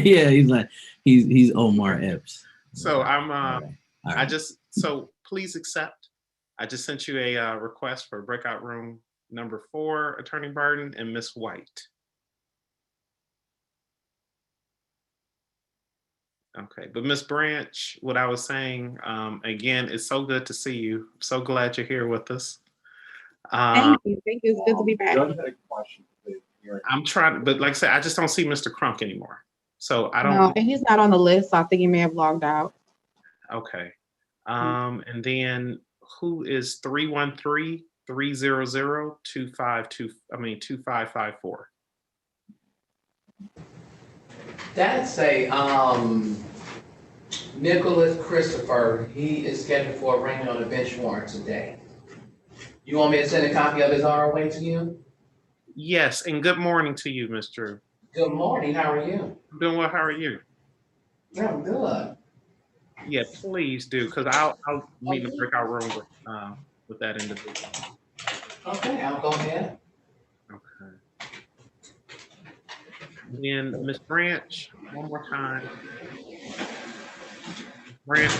Yeah, he's like, he's Omar Epps. So I'm, All right. so please accept. I just sent you a request for breakout room number 4, Attorney Barton and Miss White. Okay, but Miss Branch, what I was saying, again, it's so good to see you. I'm so glad you're here with us. Thank you. It's good to be back. I'm trying, but like I said, I just don't see Mr. Crunk anymore. So I don't. No, and he's not on the list, so I think he may have logged out. Okay. And then who is 313-300-2554? That's a Nicholas Christopher. He is scheduled for arraignment on a bench warrant today. You want me to send a copy of his ROA to you? Yes, and good morning to you, Mr. Good morning. How are you? I'm doing well. How are you? I'm good. Yeah, please do, because I'll meet in the breakout room with that individual. Okay, I'll go ahead. Okay. Then Miss Branch, one more time. Branch.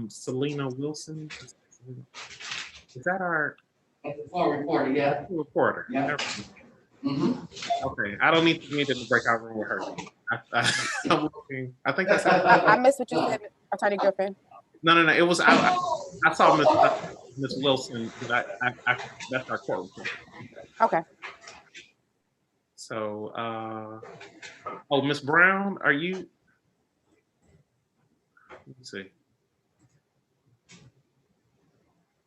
Selena Wilson. Is that our Floor reporter? Yeah. Reporter. Yeah. Okay, I don't need to meet in the breakout room with her. I'm looking. I think that's. I missed what you said, Attorney Griffin. No. It was I saw Miss Wilson. I that's our court reporter. Okay. So, oh, Miss Brown, are you? Let me see.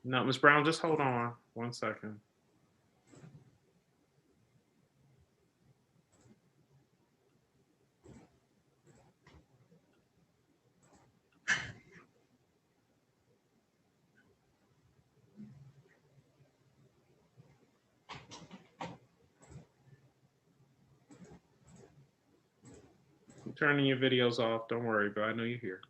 No, Ms. Brown, just hold on 1 second. I'm turning your videos off. Don't worry, but I know you're here.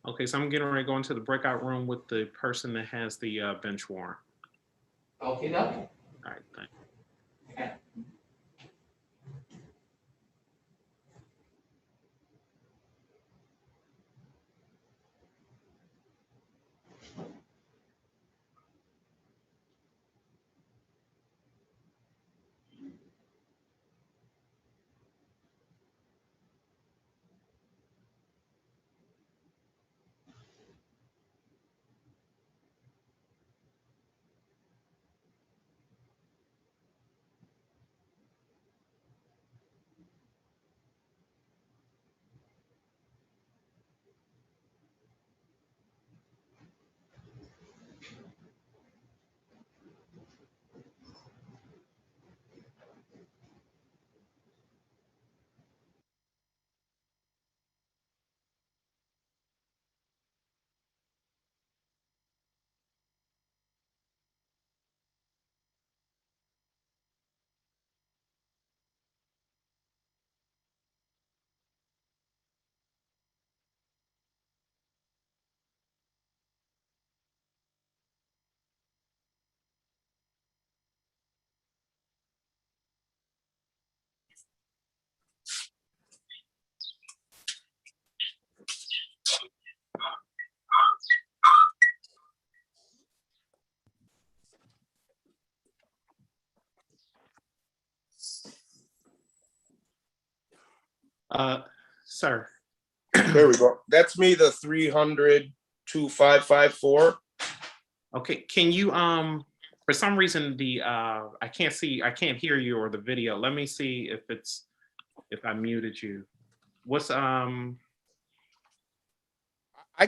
Okay, so I'm getting ready to go into the breakout room with the person that has the bench warrant. Okay, no. All right, thanks. Sir. There we go. That's me, the 300-2554. Okay, can you for some reason the I can't hear you or the video. Let me see if I muted you. What's I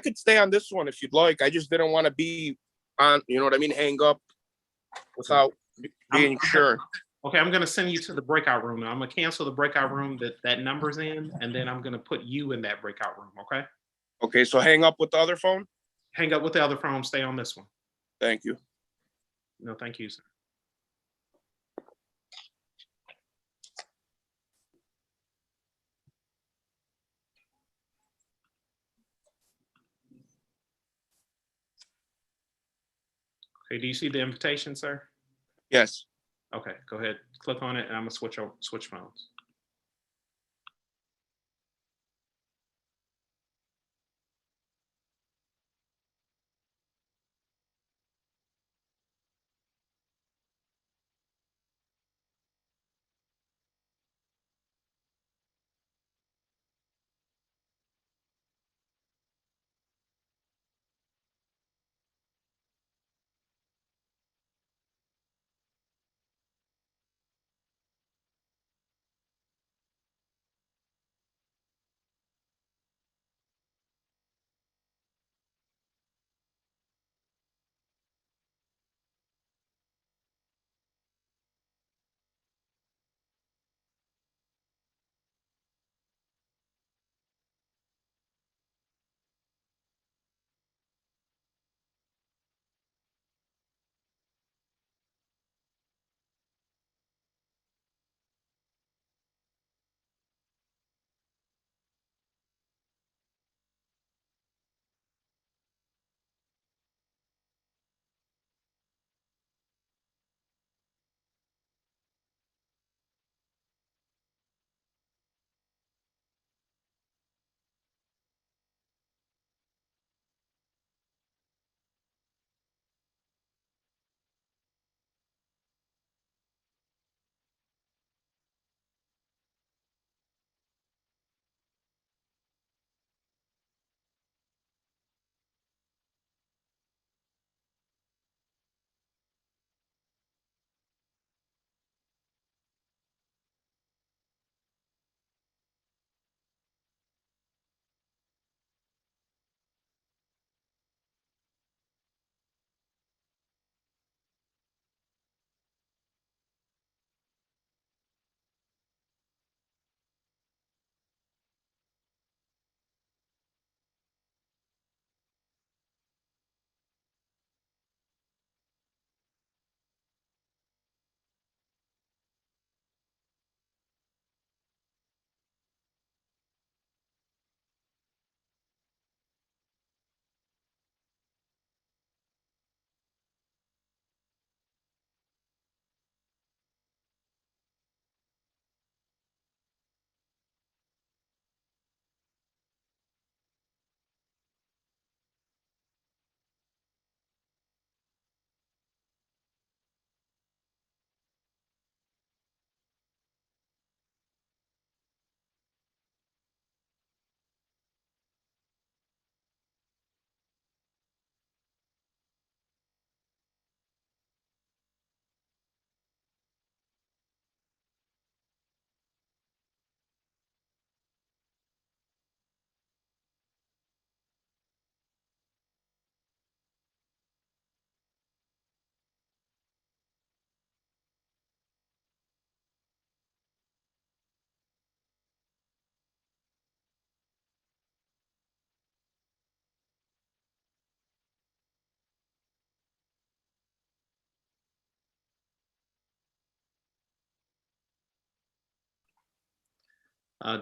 could stay on this one if you'd like. I just didn't want to be on, you know what I mean, hang up without being sure. Okay, I'm gonna send you to the breakout room now. I'm gonna cancel the breakout room that number's in, and then I'm gonna put you in that breakout room, okay? Okay, so hang up with the other phone? Hang up with the other phone, stay on this one. Thank you. No, thank you, sir. Okay, do you see the invitation, sir? Yes. Okay, go ahead, click on it, and I'm gonna switch phones.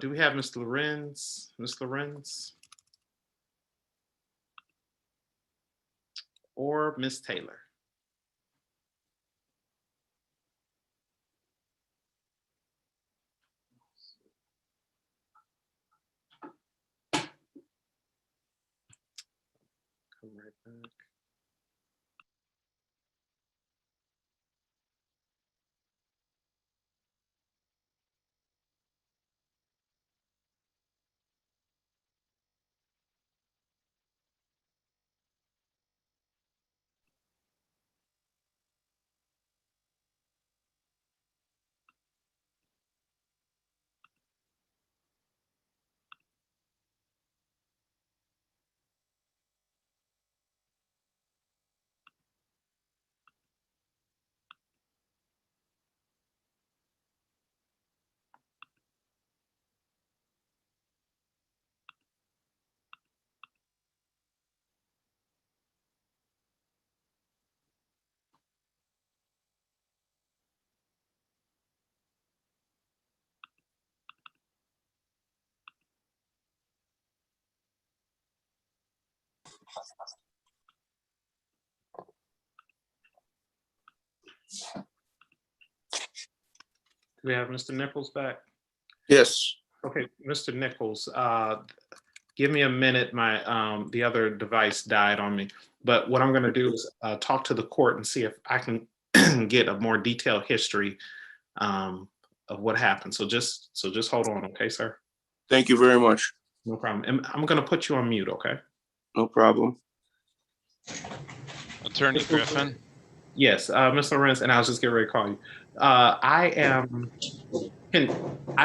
Do we have Mr. Lorenz? Ms. Lorenz? Or Ms. Taylor? Come right back. Do we have Mr. Nichols back? Yes. Okay, Mr. Nichols, give me a minute. My the other device died on me. But what I'm going to do is talk to the court and see if I can get a more detailed history of what happened. So just hold on, okay, sir? Thank you very much. No problem. And I'm going to put you on mute, okay? No problem. Attorney Griffin. Yes, Ms. Lorenz, and I was just getting ready to call you. I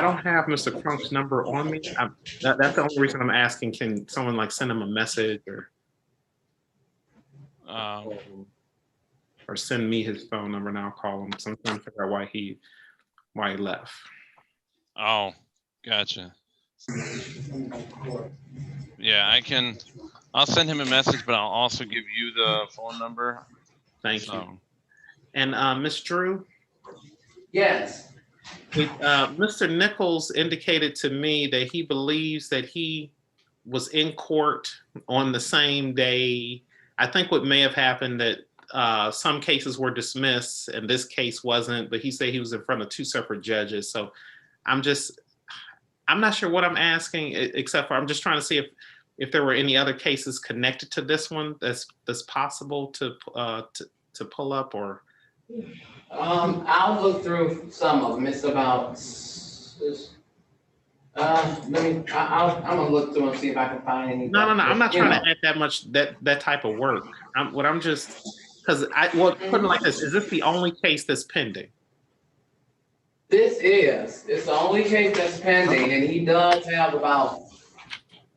don't have Mr. Crunk's number on me. That's the only reason I'm asking. Can someone like send him a message or send me his phone number and I'll call him? So I'm trying to figure out why he left. Oh, gotcha. Yeah, I'll send him a message, but I'll also give you the phone number. Thank you. And Ms. Drew? Yes. Mr. Nichols indicated to me that he believes that he was in court on the same day. I think what may have happened that some cases were dismissed and this case wasn't, but he said he was in front of two separate judges. So I'm not sure what I'm asking, except for I'm just trying to see if there were any other cases connected to this one that's possible to pull up or. I'll look through some of them. It's about. I'm gonna look through and see if I can find any. No. I'm not trying to add that much that type of work. I'm just because put it like this: is this the only case that's pending? It's the only case that's pending, and he does have about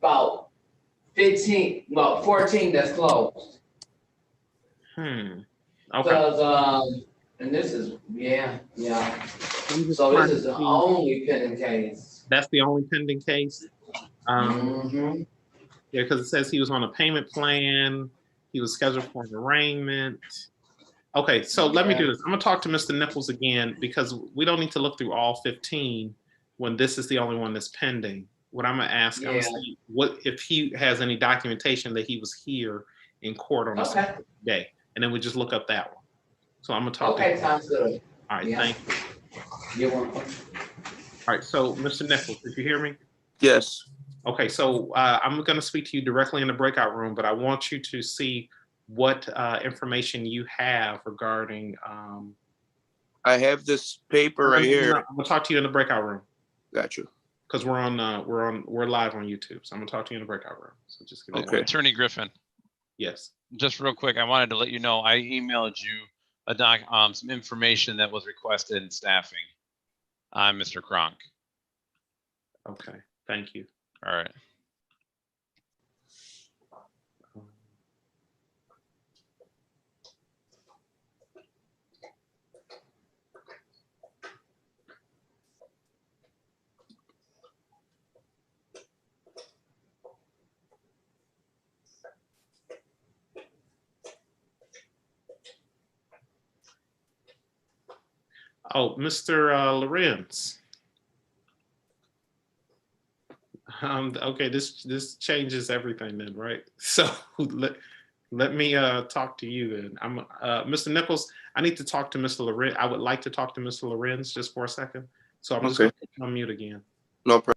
14 that's closed. Okay. Because and this is So this is the only pending case. That's the only pending case. Yeah, because it says he was on a payment plan. He was scheduled for an arraignment. Okay, so let me do this. I'm gonna talk to Mr. Nichols again because we don't need to look through all 15 when this is the only one that's pending. What I'm gonna ask, I'm gonna see what if he has any documentation that he was here in court on the day, and then we just look up that one. So I'm gonna talk. Okay, sounds good. All right, thank you. You're welcome. All right, so Mr. Nichols, did you hear me? Yes. Okay, so I'm going to speak to you directly in the breakout room, but I want you to see what information you have regarding. I have this paper right here. I'm going to talk to you in the breakout room. Got you. Because we're live on YouTube, so I'm going to talk to you in the breakout room. So just give me Okay, Attorney Griffin. Yes. Just real quick, I wanted to let you know I emailed you some information that was requested in staffing on Mr. Kronk. Okay, thank you. All right. Oh, Mr. Lorenz. Okay, this changes everything then, right? So let me talk to you then. I'm Mr. Nichols. I need to talk to Mr. Lorenz. I would like to talk to Mr. Lorenz just for a second. So I'm just Okay. going to unmute again. No problem.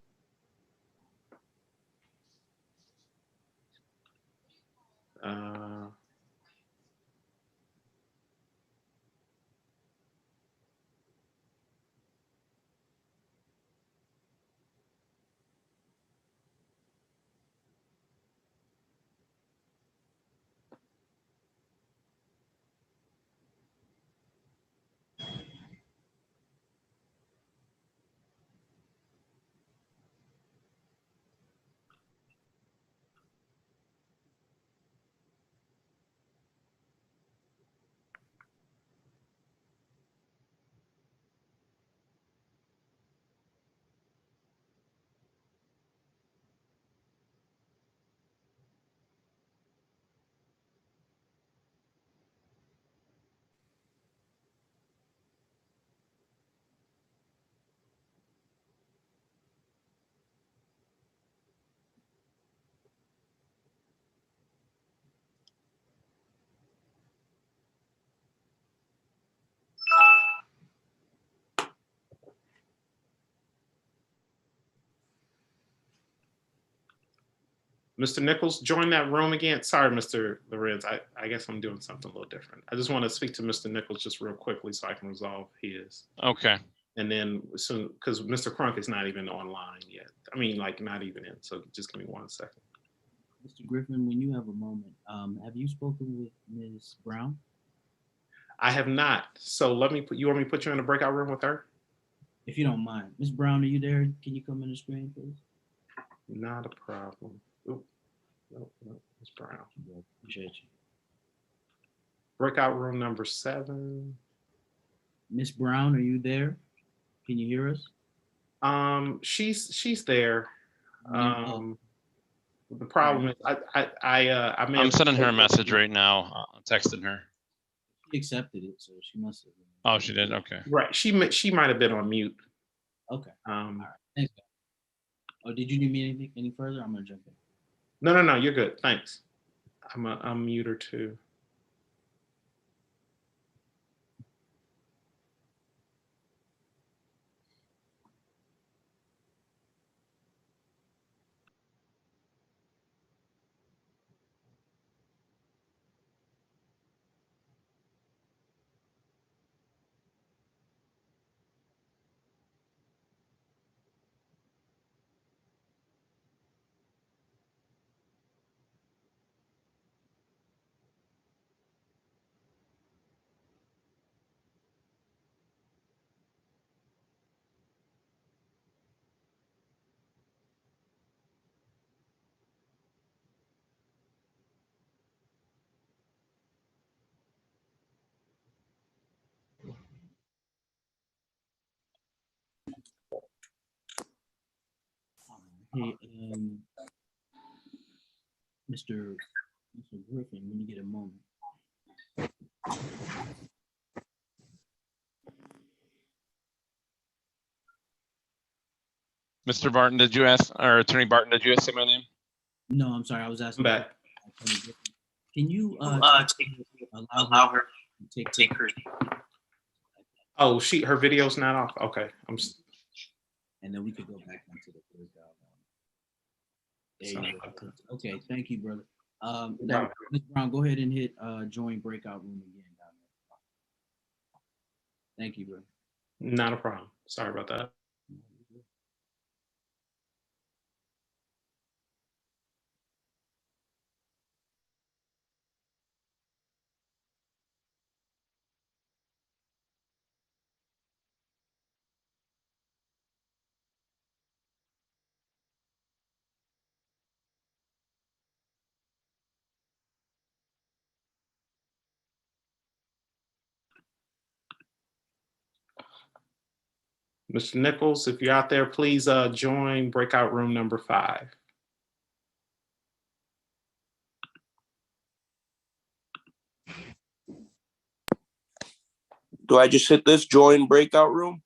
Mr. Nichols, join that room again. Sorry, Mr. Lorenz. I guess I'm doing something a little different. I just want to speak to Mr. Nichols just real quickly so I can resolve his. Okay. And then soon, because Mr. Crunk is not even online yet. I mean, like not even in. So just give me 1 second. Mr. Griffin, when you have a moment, have you spoken with Ms. Brown? I have not. So let me put. You want me to put you in the breakout room with her? If you don't mind. Ms. Brown, are you there? Can you come in the screen, please? Not a problem. Oop. Nope, Ms. Brown. Appreciate you. Breakout room number 7. Miss Brown, are you there? Can you hear us? She's there. The problem is I may I'm have sending her a message right now. I'm texting her. She accepted it, so she must have. Oh, she did. Okay. Right. She might have been on mute. Okay. All right. Thanks. Oh, did you need me anything any further? I'm gonna jump in. No. You're good. Thanks. I'm a unmute her too. Hey, Mr. Griffin, when you get a moment. Mr. Barton, did you ask, or Attorney Barton, did you ask my name? No, I'm sorry. I was asking. Back. Can you allow her to take her? Oh, her video's not off. Okay, and then we could go back into the breakout. There you go. Okay, thank you, brother. Ms. Brown, go ahead and hit join breakout room again down there. Thank you, brother. Not a problem. Sorry about that. Mr. Nichols, if you're out there, please join breakout room number 5. Do I just hit this join breakout room?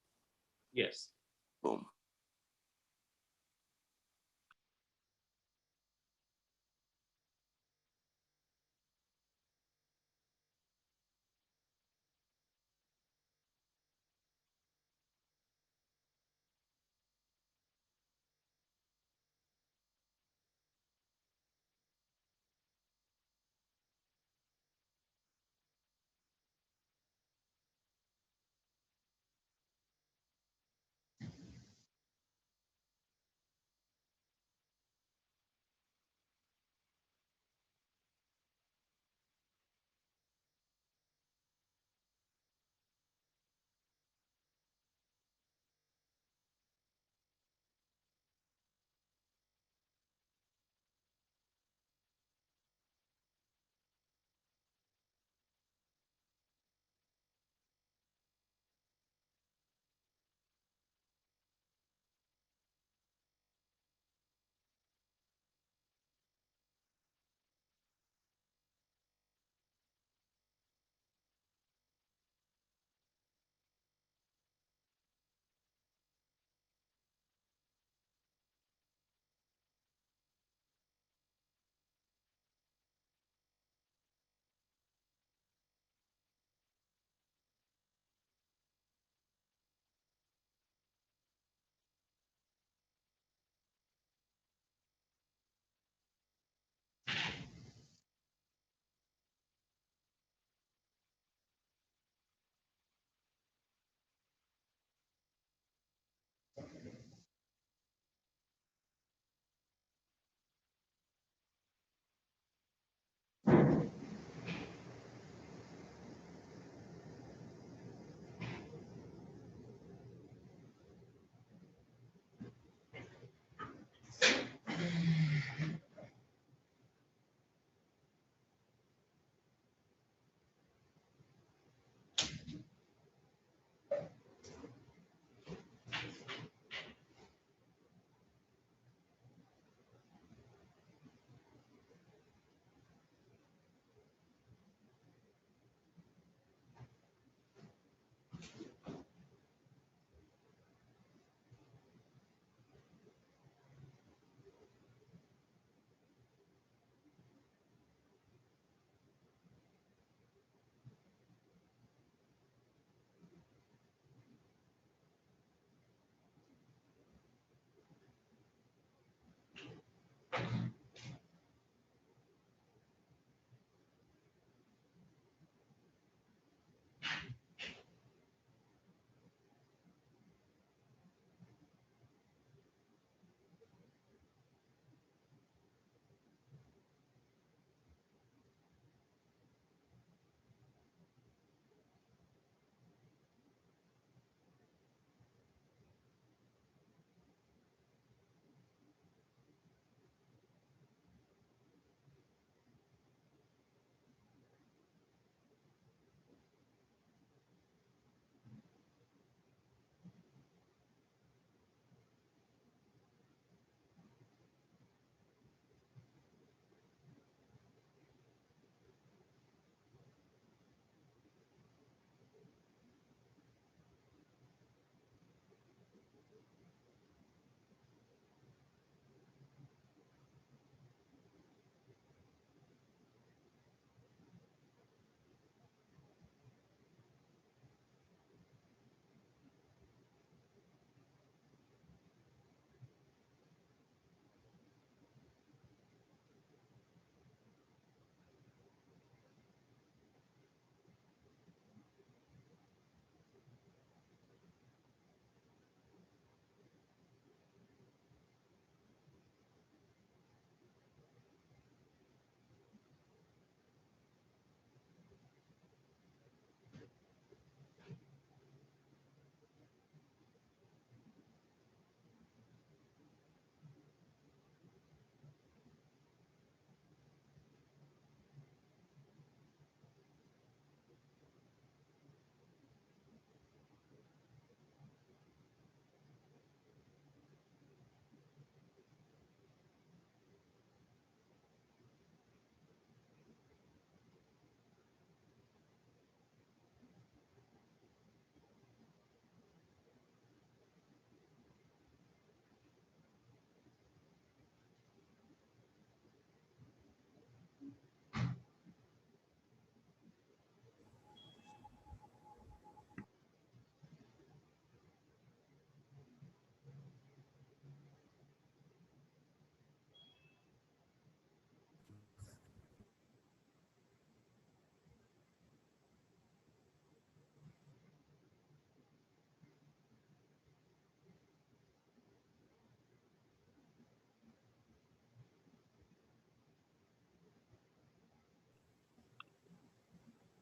Yes. Boom.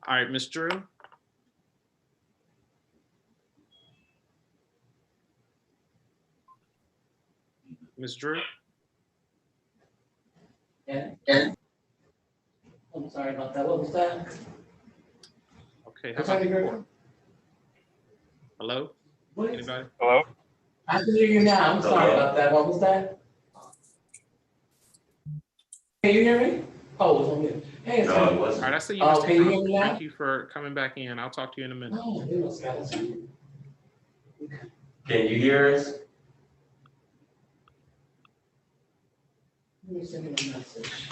All right, Ms. Drew. Ms. Drew. Yeah. I'm sorry about that. What was that? Okay, how about Attorney the Griffin? court? Hello? What? Anybody? Hello? I can hear you now. I'm sorry about that. What was that? Can you hear me? Oh, it's on mute. Hey, Attorney. All right, I see you, Oh, Mr. can you hear Trump. me now? Thank you for coming back in. I'll talk to you in a minute. Oh, you must got us. Can you hear us? Let me send you a message.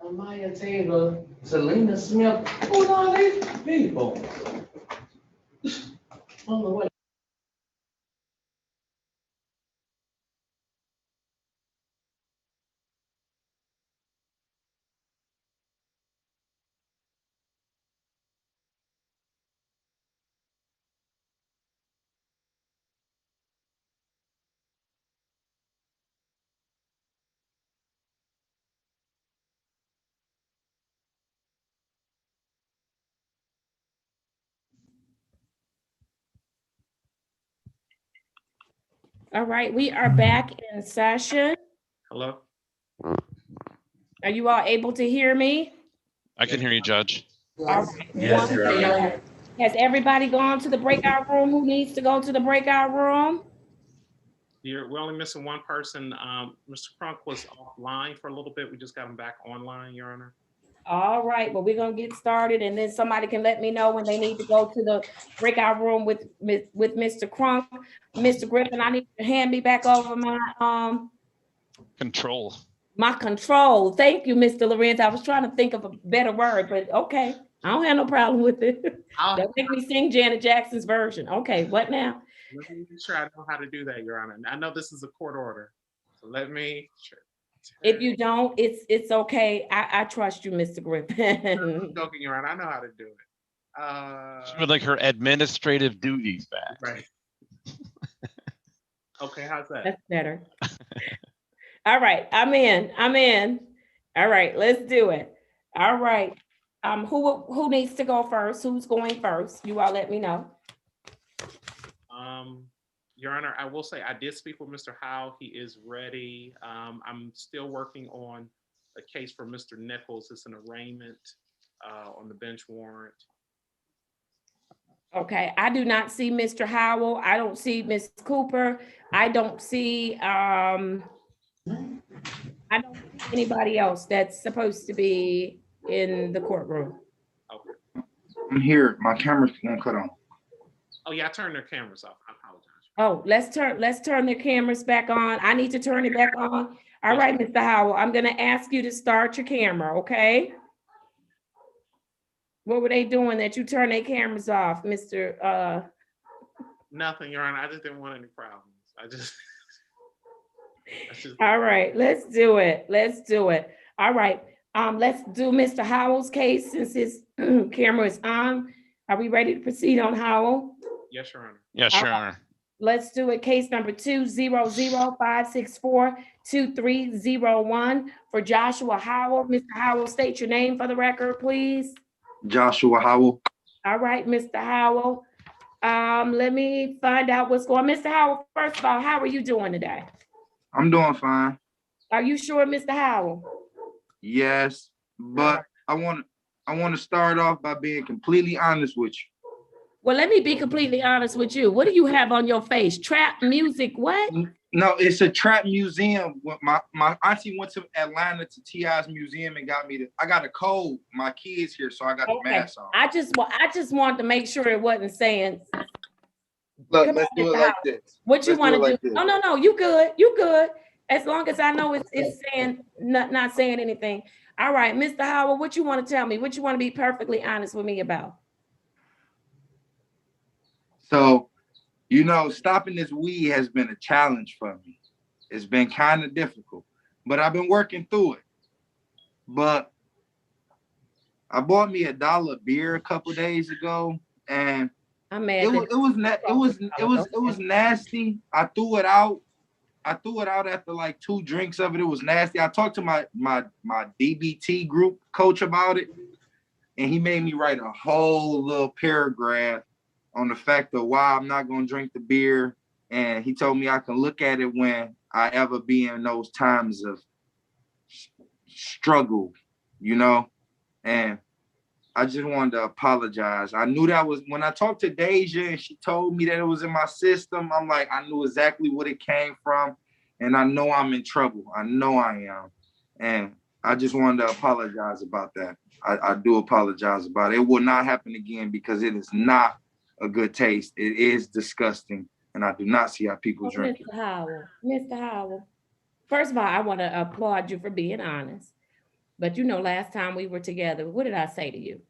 Amaya Taylor, Selena Smith, who are these people? I don't know what. All right, we are back in session. Hello? Are you all able to hear me? I can hear you, Judge. All right. Wonderful. Has everybody gone to the breakout room? Who needs to go to the breakout room? We're only missing one person. Mr. Crunk was offline for a little bit. We just got him back online, Your Honor. All right, well, we're gonna get started and then somebody can let me know when they need to go to the breakout room with Mr. Crunk. Mr. Griffin, I need you to hand me back over my Control. my control. Thank you, Mr. Lorenz. I was trying to think of a better word, but okay. I don't have no problem with it. That make me sing Janet Jackson's version. Okay, what now? Let me make sure I know how to do that, Your Honor. I know this is a court order, so let me. If you don't, it's okay. I trust you, Mr. Griffin. I'm joking, Your Honor. I know how to do it. She would like her administrative duties back. Right. Okay, how's that? That's better. All right, I'm in. All right, let's do it. All right. Who needs to go first? Who's going first? You all let me know. Your Honor, I will say I did speak with Mr. Howe. He is ready. I'm still working on a case for Mr. Nichols. It's an arraignment on the bench warrant. Okay, I do not see Mr. Howell. I don't see Ms. Cooper. I don't see anybody else that's supposed to be in the courtroom. Okay. I'm here. My camera's gonna cut on. Oh yeah, I turned their cameras off. I apologize. Oh, let's turn the cameras back on. I need to turn it back on. All right, Mr. Howell, I'm gonna ask you to start your camera, okay? What were they doing that you turn their cameras off, Mr. Nothing, Your Honor. I just didn't want any problems. I just All right, let's do it. Let's do it. All right, let's do Mr. Howell's case since his camera is on. Are we ready to proceed on Howell? Yes, Your Honor. Yes, Your Honor. Let's do it. Case number 200-564-2301 for Joshua Howell. Mr. Howell, state your name for the record, please. Joshua Howell. All right, Mr. Howell. Let me find out what's going on. Mr. Howell, first of all, how are you doing today? I'm doing fine. Are you sure, Mr. Howell? Yes, but I want to start off by being completely honest with you. Well, let me be completely honest with you. What do you have on your face? Trap music, what? No, it's a trap museum. My auntie went to Atlanta to T.I.'s museum and got me I got a cold. My kids here, so I got the mask on. I just wanted to make sure it wasn't saying. Look, let's do it like this. What you want to do? Like No, you good. You good. As long as I know it's saying not saying anything. All right, Mr. Howard, what you want to tell me? What you want to be perfectly honest with me about? So, you know, stopping this weed has been a challenge for me. It's been kind of difficult, but I've been working through it. But I bought me $1 beer a couple days ago, and it was nasty. I threw it out. After like 2 drinks of it. It was nasty. I talked to my DBT group coach about it, and he made me write a whole little paragraph on the fact of why I'm not going to drink the beer. And he told me I can look at it when I ever be in those times of struggle, you know? And I just wanted to apologize. I knew that was, when I talked to Deja and she told me that it was in my system, I'm like, I knew exactly what it came from. And I know I'm in trouble. I know I am. And I just wanted to apologize about that. I do apologize about it. It will not happen again because it is not a good taste. It is disgusting. And I do not see how people drink it. Mr. Howard, first of all, I want to applaud you for being honest. But you know, last time we were together, what did I say to you?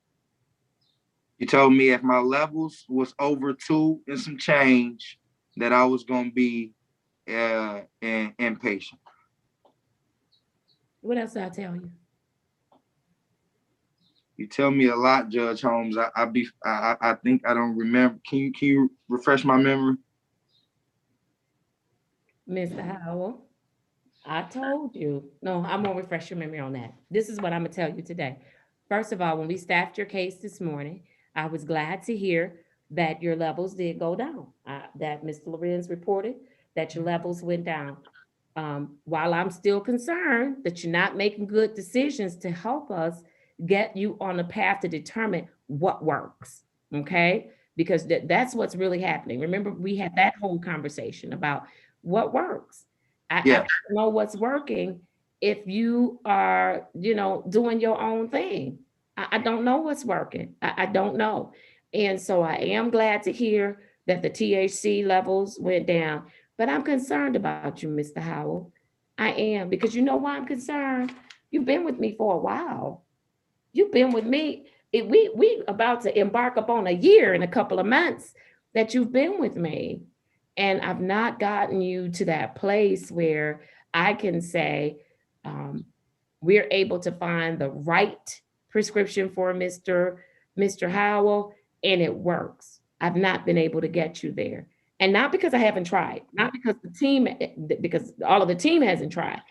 You told me if my levels was over 2 and some change, that I was going to be inpatient. What else did I tell you? You tell me a lot, Judge Holmes. I think I don't remember. Can you refresh my memory? Mr. Howell, I told you. No, I'm gonna refresh your memory on that. This is what I'm gonna tell you today. First of all, when we staffed your case this morning, I was glad to hear that your levels did go down. That Mr. Lorenz reported that your levels went down. While I'm still concerned that you're not making good decisions to help us get you on a path to determine what works, okay? Because that's what's really happening. Remember, we had that whole conversation about what works. I don't know what's working if you are, doing your own thing. I don't know what's working. I don't know. And so I am glad to hear that the THC levels went down, but I'm concerned about you, Mr. Howell. I am, because you know why I'm concerned? You've been with me for a while. You've been with me. We about to embark upon a year in a couple of months that you've been with me. And I've not gotten you to that place where I can say, we're able to find the right prescription for Mr. Howell, and it works. I've not been able to get you there. And not because I haven't tried, not because because all of the team hasn't tried.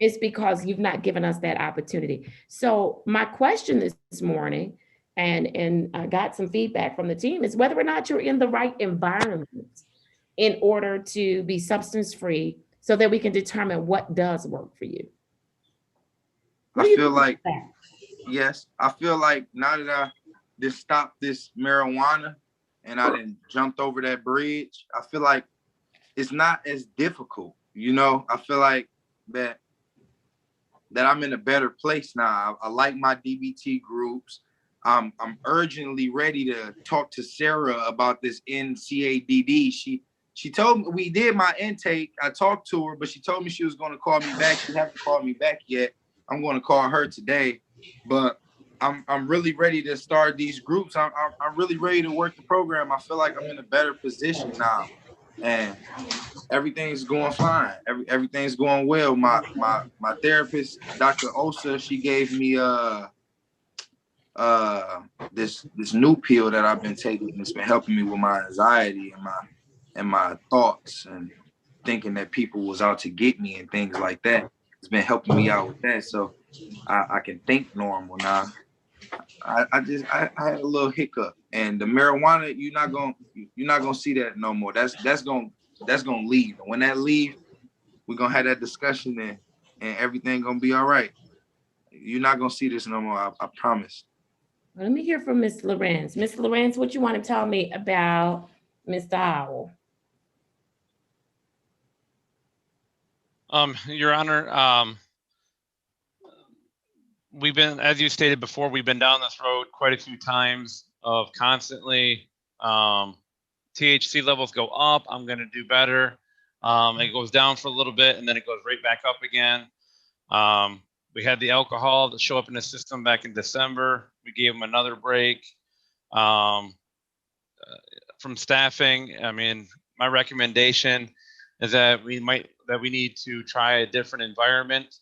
It's because you've not given us that opportunity. So my question this morning, and I got some feedback from the team, is whether or not you're in the right environment in order to be substance-free so that we can determine what does work for you. I feel like, yes, I feel like now that I just stopped this marijuana and I done jumped over that bridge, I feel like it's not as difficult, I feel like that I'm in a better place now. I like my DBT groups. I'm urgently ready to talk to Sarah about this NCADD. She told me, we did my intake. I talked to her, but she told me she was going to call me back. She hasn't called me back yet. I'm going to call her today, but I'm really ready to start these groups. I'm really ready to work the program. I feel like I'm in a better position now, and everything's going fine. Everything's going well. My therapist, Dr. Osa, she gave me this new pill that I've been taking. It's been helping me with my anxiety and my thoughts and thinking that people was out to get me and things like that. It's been helping me out with that, so I can think normal now. I had a little hiccup, and the marijuana, you're not gonna see that no more. That's gonna leave. And when that leave, we're gonna have that discussion and everything gonna be all right. You're not gonna see this no more. I promise. Let me hear from Ms. Lorenz. Ms. Lorenz, what you want to tell me about Mr. Howell? Your Honor, we've been, as you stated before, we've been down this road quite a few times of constantly THC levels go up. I'm going to do better. It goes down for a little bit and then it goes right back up again. We had the alcohol that show up in the system back in December. We gave him another break. From staffing, I mean, my recommendation is that we need to try a different environment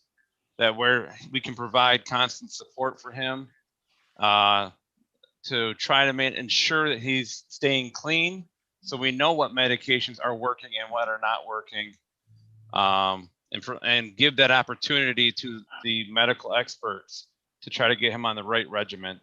that where we can provide constant support for him to try to ensure that he's staying clean, so we know what medications are working and what are not working, and give that opportunity to the medical experts to try to get him on the right regimen.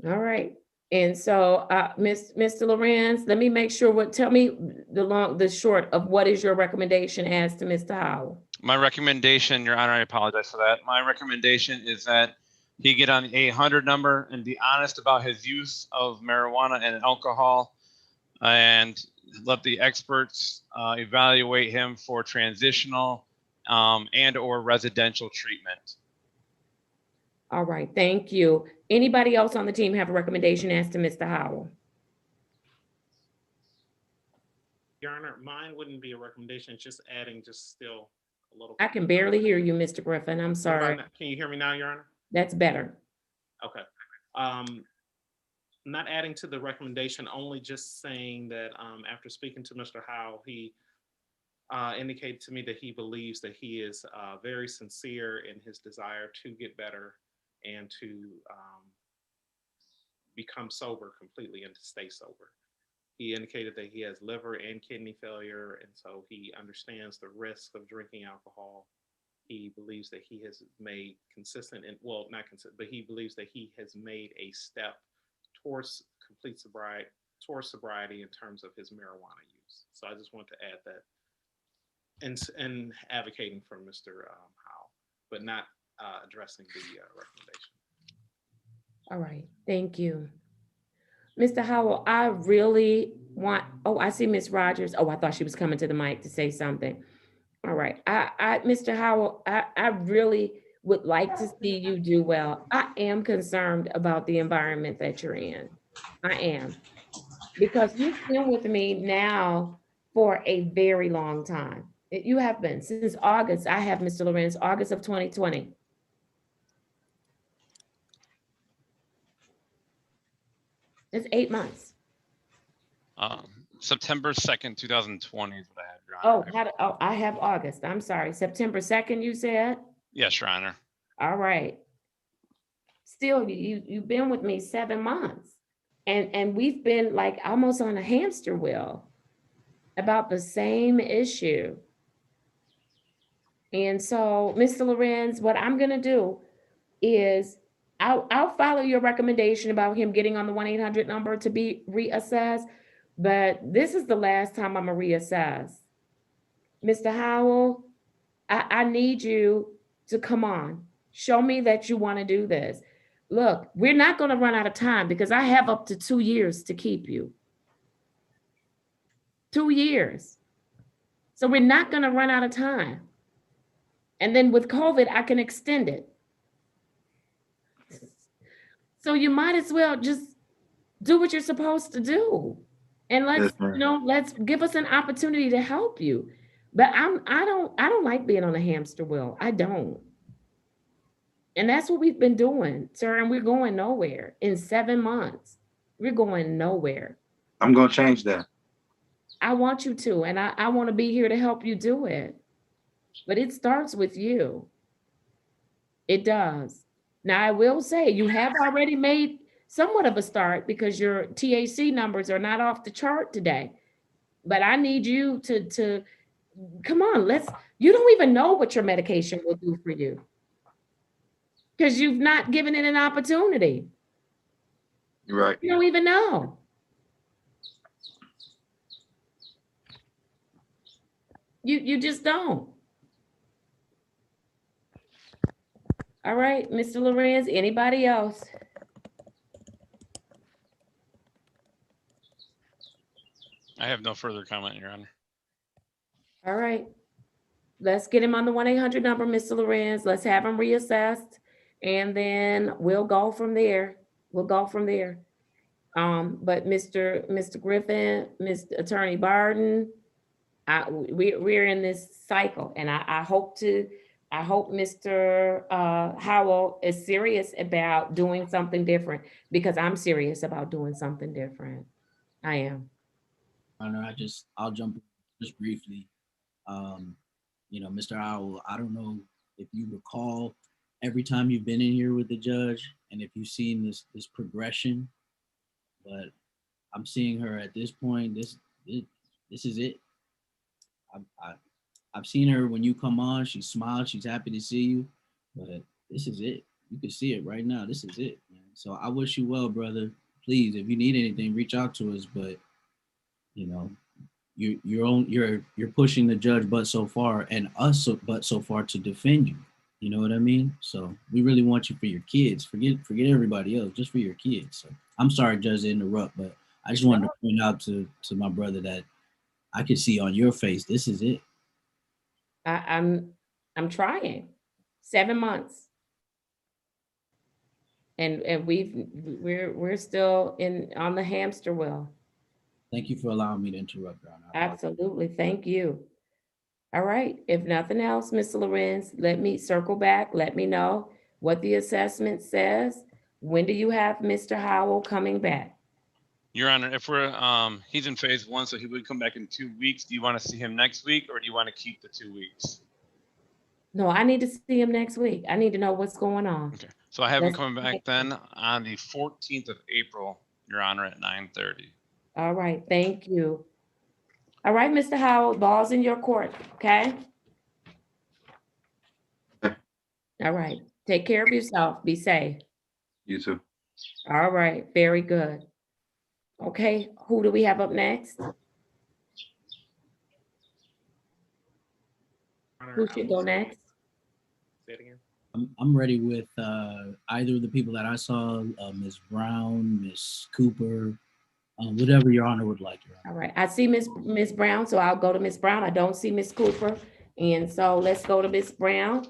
All right. And so, Mr. Lorenz, let me make sure tell me the short of what is your recommendation as to Mr. Howell? My recommendation, Your Honor, I apologize for that. My recommendation is that he get on the 800 number and be honest about his use of marijuana and alcohol, and let the experts evaluate him for transitional and or residential treatment. All right, thank you. Anybody else on the team have a recommendation as to Mr. Howell? Your Honor, mine wouldn't be a recommendation, just adding still a little. I can barely hear you, Mr. Griffin. I'm sorry. Can you hear me now, Your Honor? That's better. Okay. Not adding to the recommendation, only just saying that after speaking to Mr. Howell, he indicated to me that he believes that he is very sincere in his desire to get better and to become sober completely and to stay sober. He indicated that he has liver and kidney failure, and so he understands the risk of drinking alcohol. He believes that he has made consistent, and well, not consistent, but he believes that he has made a step towards complete sobriety, in terms of his marijuana use. So I just want to add that, and advocating for Mr. Howell, but not addressing the recommendation. All right, thank you. Mr. Howell, I really want, I see Ms. Rogers. Oh, I thought she was coming to the mic to say something. All right, Mr. Howell, I really would like to see you do well. I am concerned about the environment that you're in. I am, because you've been with me now for a very long time. You have been since August. I have, Mr. Lorenz, August of 2020. It's 8 months. September 2nd, 2020 is what I have, Your Honor. I have August. I'm sorry. September 2nd, you said? Yes, Your Honor. All right. Still, you've been with me 7 months. And we've been like almost on a hamster wheel about the same issue. And so, Mr. Lorenz, what I'm gonna do is I'll follow your recommendation about him getting on the 1-800 number to be reassessed, but this is the last time I'm gonna reassess. Mr. Howell, I need you to come on. Show me that you wanna do this. Look, we're not gonna run out of time because I have up to 2 years to keep you. 2 years. So we're not gonna run out of time. And then with COVID, I can extend it. So you might as well just do what you're supposed to do. And let's give us an opportunity to help you. But I don't like being on a hamster wheel. I don't. And that's what we've been doing, sir. And we're going nowhere. In 7 months, we're going nowhere. I'm gonna change that. I want you to, and I want to be here to help you do it. But it starts with you. It does. Now, I will say you have already made somewhat of a start because your THC numbers are not off the chart today. But I need you to come on, you don't even know what your medication will do for you because you've not given it an opportunity. You're right. You don't even know. You just don't. All right, Mr. Lorenz, anybody else? I have no further comment, Your Honor. All right. Let's get him on the 1-800 number, Mr. Lorenz. Let's have him reassessed. And then we'll go from there. We'll go from there. But Mr. Griffin, Mr. Attorney Barden, we're in this cycle, and I hope Mr. Howell is serious about doing something different, because I'm serious about doing something different. I am. Honor, I'll jump in just briefly. Mr. Howell, I don't know if you recall every time you've been in here with the judge and if you've seen this progression, but I'm seeing her at this point. This is it. I've seen her when you come on. She smiles. She's happy to see you, but this is it. You can see it right now. This is it, man. So I wish you well, brother. Please, if you need anything, reach out to us. But you're pushing the judge but so far, and us but so far, to defend you. You know what I mean? So we really want you for your kids. Forget everybody else, just for your kids. So I'm sorry, Judge, to interrupt, but I just wanted to point out to my brother that I could see on your face, this is it. I'm trying. 7 months. And we're still on the hamster wheel. Thank you for allowing me to interrupt, Your Honor. Absolutely. Thank you. All right. If nothing else, Mr. Lorenz, let me circle back. Let me know what the assessment says. When do you have Mr. Howell coming back? Your Honor, if we're he's in phase 1, so he would come back in 2 weeks. Do you want to see him next week, or do you want to keep the 2 weeks? No, I need to see him next week. I need to know what's going on. Okay. So I have him coming back then on the 14th of April, Your Honor, at 9:30. All right. Thank you. All right, Mr. Howell, ball's in your court, okay? All right. Take care of yourself. Be safe. You too. All right. Very good. Okay. Who do we have up next? Who should go next? Say it again. I'm ready with either of the people that I saw, Ms. Brown, Ms. Cooper, whatever Your Honor would like, Your Honor. All right. I see Ms. Brown, so I'll go to Ms. Brown. I don't see Ms. Cooper. And so let's go to Ms. Brown.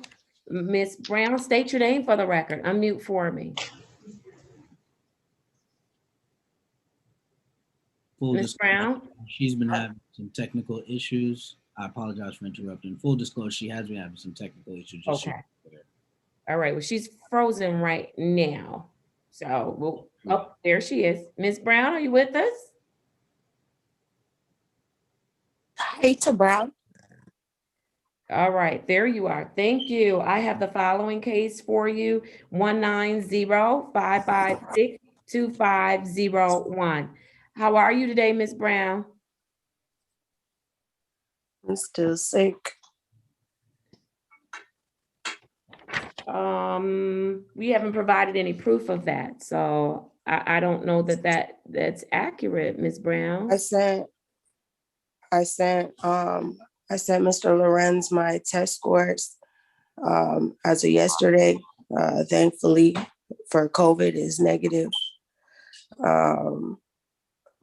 Ms. Brown, state your name for the record. Unmute for me. Ms. Brown? She's been having some technical issues. I apologize for interrupting. Full disclosure, she has been having some technical issues. Okay. All right. Well, she's frozen right now. So oh, there she is. Ms. Brown, are you with us? Hey, to Brown. All right, there you are. Thank you. I have the following case for you, 190-556-2501. How are you today, Ms. Brown? I'm still sick. We haven't provided any proof of that, so I don't know that's accurate, Ms. Brown. I sent Mr. Lorenz my test scores as of yesterday. Thankfully, for COVID is negative.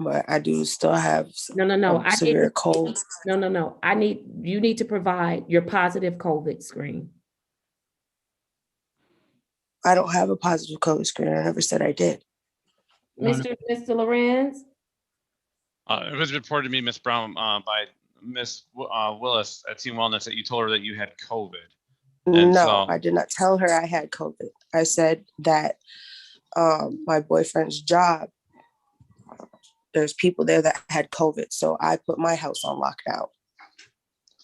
But I do still have severe cold. No. You need to provide your positive COVID screen. I don't have a positive COVID screen. I never said I did. Mr. Lorenz? It was reported to me, Ms. Brown, by Ms. Willis at Team Wellness, that you told her that you had COVID. No, I did not tell her I had COVID. I said that my boyfriend's job, there's people there that had COVID. So I put my house on lockdown.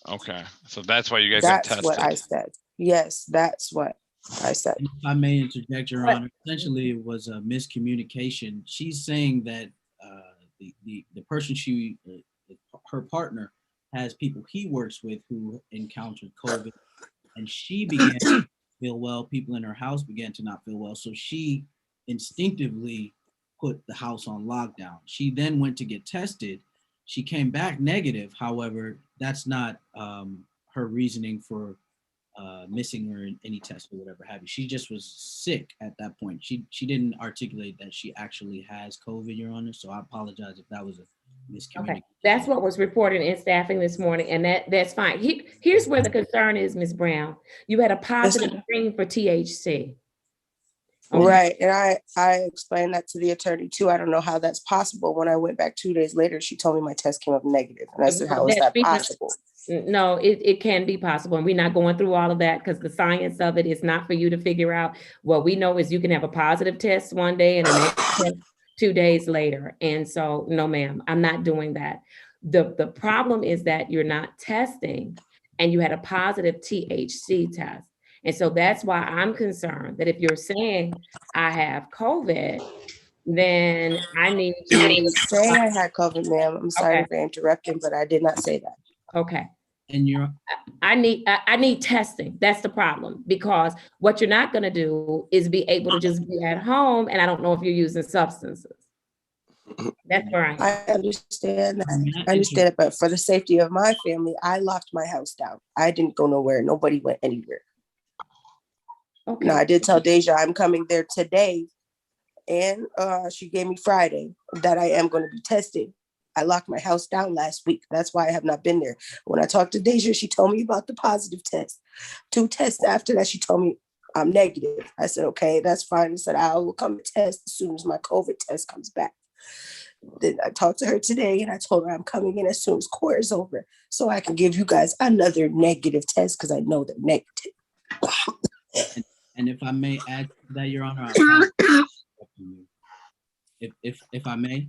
Okay. So that's why you guys got tested. That's what I said. Yes, that's what I said. If I may interject, Your Honor, essentially it was a miscommunication. She's saying that the person her partner has people he works with who encountered COVID, and she began to feel well. People in her house began to not feel well. So she instinctively put the house on lockdown. She then went to get tested. She came back negative. However, that's not her reasoning for missing or in any test or whatever have you. She just was sick at that point. She didn't articulate that she actually has COVID, Your Honor. So I apologize if that was a miscommunication. Okay, that's what was reported in staffing this morning, and that's fine. Here's where the concern is, Ms. Brown. You had a positive screen for THC. Okay. Right. And I explained that to the attorney too. I don't know how that's possible. When I went back 2 days later, she told me my test came up negative. And I said, how is that possible? No, it can be possible. And we're not going through all of that because the science of it is not for you to figure out. What we know is you can have a positive test one day and a negative test 2 days later. And so, no, ma'am, I'm not doing that. The problem is that you're not testing and you had a positive THC test. And so that's why I'm concerned that if you're saying I have COVID, then I need to. I didn't say I had COVID, ma'am. I'm sorry for interrupting, but I did not say that. Okay. And I need testing. That's the problem, because what you're not going to do is be able to just be at home, and I don't know if you're using substances. That's where I am. I understand that. I understand it, but for the safety of my family, I locked my house down. I didn't go nowhere. Nobody went anywhere. Okay. Now, I did tell Deja I'm coming there today, and she gave me Friday that I am going to be tested. I locked my house down last week. That's why I have not been there. When I talked to Deja, she told me about the positive test. 2 tests after that, she told me I'm negative. I said, okay, that's fine. I said, I will come and test as soon as my COVID test comes back. Then I talked to her today and I told her I'm coming in as soon as court is over so I can give you guys another negative test because I know they're negative. And if I may add to that, Your Honor, if I may.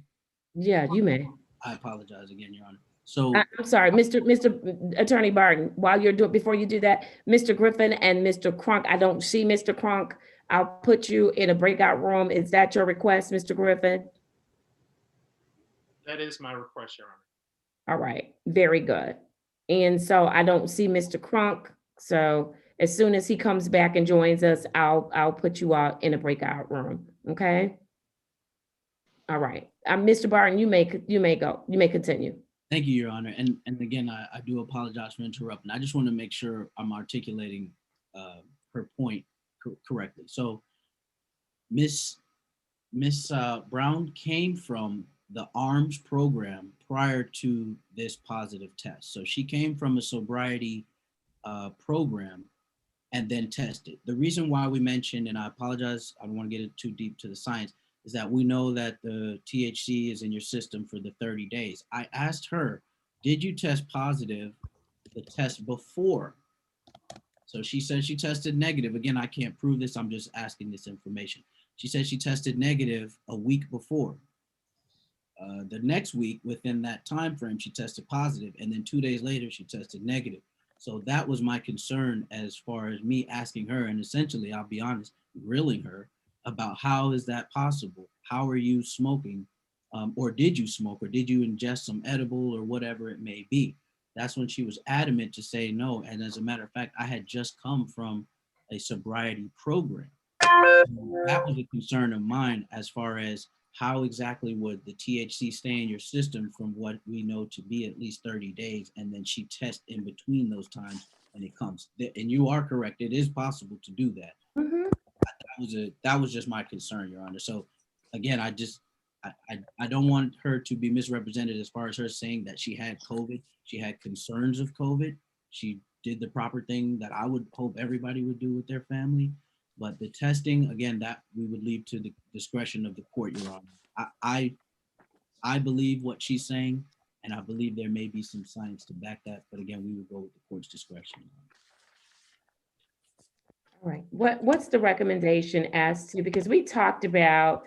Yeah, you may. I apologize again, Your Honor. So I'm sorry, Mr. Attorney Barton, while you're doing, before you do that, Mr. Griffin and Mr. Crunk, I don't see Mr. Crunk. I'll put you in a breakout room. Is that your request, Mr. Griffin? That is my request, Your Honor. All right, very good. And so I don't see Mr. Crunk. So as soon as he comes back and joins us, I'll put you out in a breakout room. Okay. All right, Mr. Barton, you may go. You may continue. Thank you, Your Honor. And again, I do apologize for interrupting. I just want to make sure I'm articulating her point correctly. So Miss Brown came from the ARMS program prior to this positive test. So she came from a sobriety program and then tested. The reason why we mentioned, and I apologize, I don't want to get it too deep to the science, is that we know that the THC is in your system for the 30 days. I asked her, did you test positive the test before? So she said she tested negative. Again, I can't prove this. I'm just asking this information. She said she tested negative a week before. The next week, within that time frame, she tested positive, and then 2 days later, she tested negative. So that was my concern as far as me asking her, and essentially, I'll be honest, grilling her about how is that possible? How are you smoking? Or did you smoke? Or did you ingest some edible or whatever it may be? That's when she was adamant to say no. And as a matter of fact, I had just come from a sobriety program. That was a concern of mine as far as how exactly would the THC stay in your system from what we know to be at least 30 days. And then she tests in between those times and it comes. And you are correct. It is possible to do that. Mm-hmm. That was just my concern, Your Honor. So again, I don't want her to be misrepresented as far as her saying that she had COVID. She had concerns of COVID. She did the proper thing that I would hope everybody would do with their family. But the testing, again, that we would leave to the discretion of the court, Your Honor. I believe what she's saying, and I believe there may be some science to back that. But again, we would go with the court's discretion. All right. What's the recommendation as to, because we talked about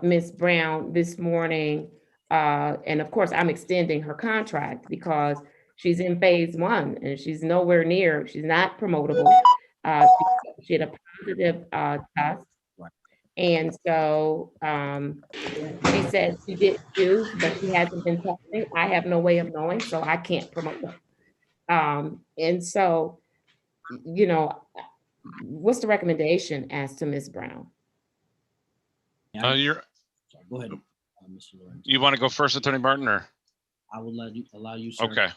Ms. Brown this morning, and of course I'm extending her contract because she's in phase 1 and she's nowhere near, she's not promotable. She had a positive test. And so she said she did choose, but she hasn't been testing. I have no way of knowing, so I can't promote her. And so, you know, what's the recommendation as to Ms. Brown? Go ahead, Mr. Lawrence. You want to go first, Attorney Barton, or? I will allow you, sir. Okay.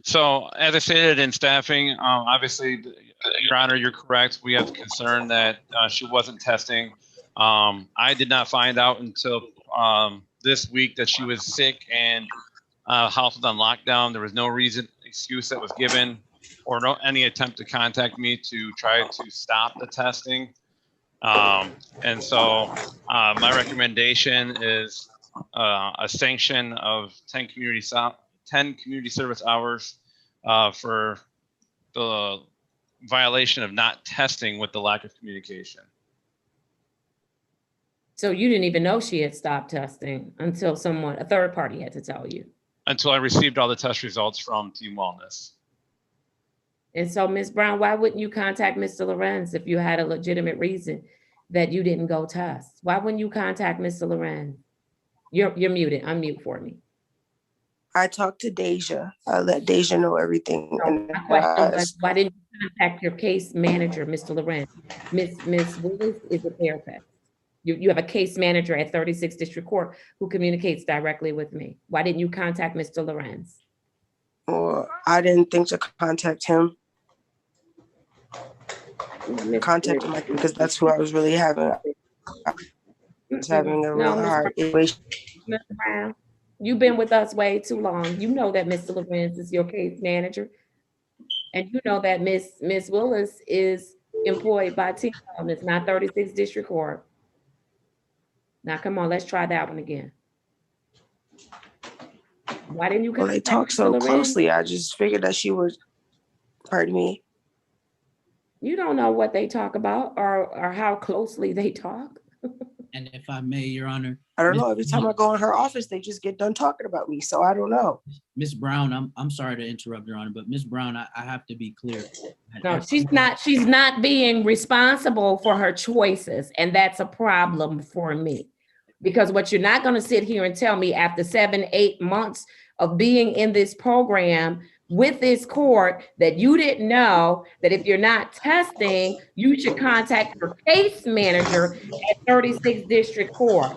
So as I stated in staffing, obviously, Your Honor, you're correct. We have concern that she wasn't testing. I did not find out until this week that she was sick and house was on lockdown. There was no excuse that was given or any attempt to contact me to try to stop the testing. And so my recommendation is a sanction of 10 community service hours for the violation of not testing with the lack of communication. So you didn't even know she had stopped testing until a third party had to tell you. Until I received all the test results from Team Wellness. And so, Ms. Brown, why wouldn't you contact Mr. Lorenz if you had a legitimate reason that you didn't go test? Why wouldn't you contact Mr. Lorenz? You're muted. Unmute for me. I talked to Deja. I let Deja know everything. And My question was, why didn't you contact your case manager, Mr. Lorenz? Ms. Willis is a therapist. You have a case manager at 36th District Court who communicates directly with me. Why didn't you contact Mr. Lorenz? Well, I didn't think to contact him. Contact him because that's who I was really having. I was having a real hard situation. Ms. Brown, you've been with us way too long. You know that Mr. Lorenz is your case manager. And you know that Ms. Willis is employed by Team Wellness, not 36th District Court. Now, come on, let's try that one again. Why didn't you? Well, they talk so closely. I just figured that she would, pardon me. You don't know what they talk about or how closely they talk. And if I may, Your Honor. I don't know. Every time I go in her office, they just get done talking about me. So I don't know. Ms. Brown, I'm sorry to interrupt, Your Honor, but Ms. Brown, I have to be clear. No, she's not being responsible for her choices. And that's a problem for me. Because what you're not going to sit here and tell me after 7-8 months of being in this program with this court that you didn't know that if you're not testing, you should contact your case manager at 36th District Court.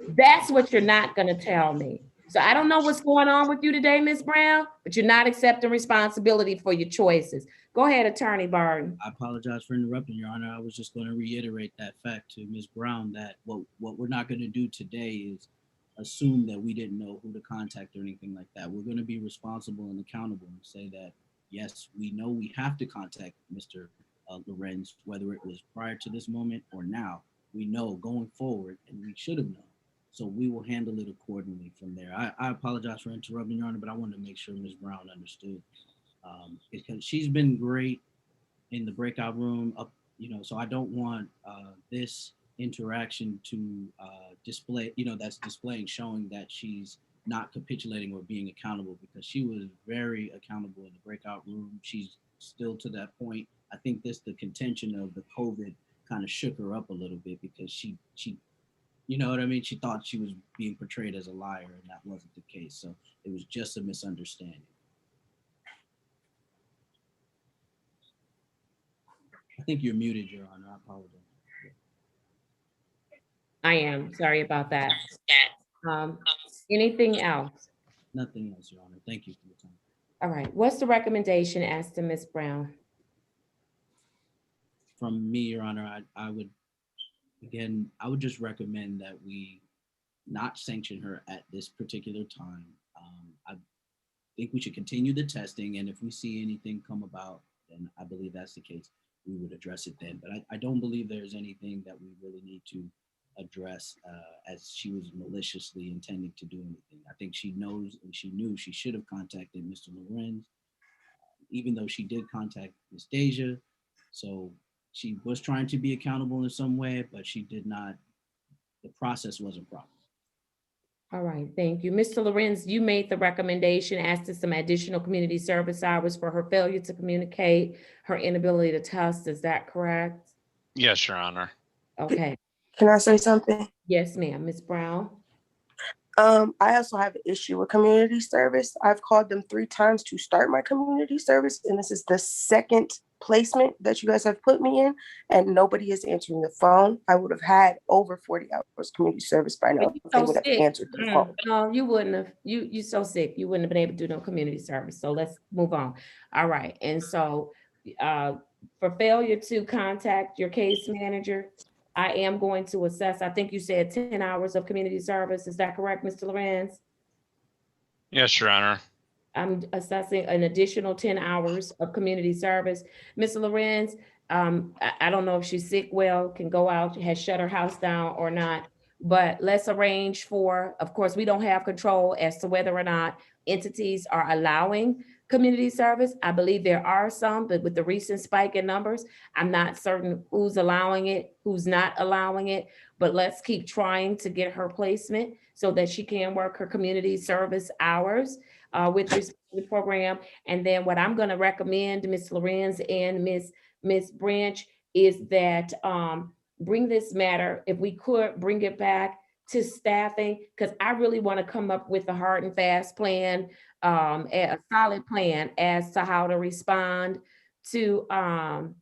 That's what you're not going to tell me. So I don't know what's going on with you today, Ms. Brown, but you're not accepting responsibility for your choices. Go ahead, Attorney Barton. I apologize for interrupting, Your Honor. I was just going to reiterate that fact to Ms. Brown that what we're not going to do today is assume that we didn't know who to contact or anything like that. We're going to be responsible and accountable and say that, yes, we know we have to contact Mr. Lorenz, whether it was prior to this moment or now. We know going forward, and we should have known. So we will handle it accordingly from there. I apologize for interrupting, Your Honor, but I wanted to make sure Ms. Brown understood. Because she's been great in the breakout room, so I don't want this interaction to display, that's showing that she's not capitulating or being accountable, because she was very accountable in the breakout room. She's still to that point. I think the contention of the COVID kind of shook her up a little bit, because she you know what I mean? She thought she was being portrayed as a liar, and that wasn't the case. So it was just a misunderstanding. I think you're muted, Your Honor. I apologize. I am. Sorry about that. Anything else? Nothing else, Your Honor. Thank you for your time. All right. What's the recommendation as to Ms. Brown? From me, Your Honor, I would just recommend that we not sanction her at this particular time. I think we should continue the testing, and if we see anything come about, then I believe that's the case. We would address it then. But I don't believe there's anything that we really need to address as she was maliciously intending to do anything. I think she knows and she knew she should have contacted Mr. Lorenz, even though she did contact Ms. Deja. So she was trying to be accountable in some way, but she did not, the process wasn't proper. All right, thank you. Mr. Lorenz, you made the recommendation as to some additional community service hours for her failure to communicate, her inability to test. Is that correct? Yes, Your Honor. Okay. Can I say something? Yes, ma'am. Ms. Brown. I also have an issue with community service. I've called them 3 times to start my community service, and this is the second placement that you guys have put me in, and nobody is answering the phone. I would have had over 40 hours community service by now if they So would have sick. answered the phone. No, you wouldn't have. You so sick. You wouldn't have been able to do no community service. So let's move on. All right. And so for failure to contact your case manager, I am going to assess, I think you said 10 hours of community service. Is that correct, Mr. Lorenz? Yes, Your Honor. I'm assessing an additional 10 hours of community service. Ms. Lorenz, I don't know if she's sick, well, can go out, has shut her house down or not, but let's arrange for, of course, we don't have control as to whether or not entities are allowing community service. I believe there are some, but with the recent spike in numbers, I'm not certain who's allowing it, who's not allowing it, but let's keep trying to get her placement so that she can work her community service hours with respect to the program. And then what I'm going to recommend, Ms. Lorenz and Ms. Branch, is that bring this matter, if we could bring it back to staffing, because I really want to come up with a hard and fast plan, a solid plan as to how to respond to, not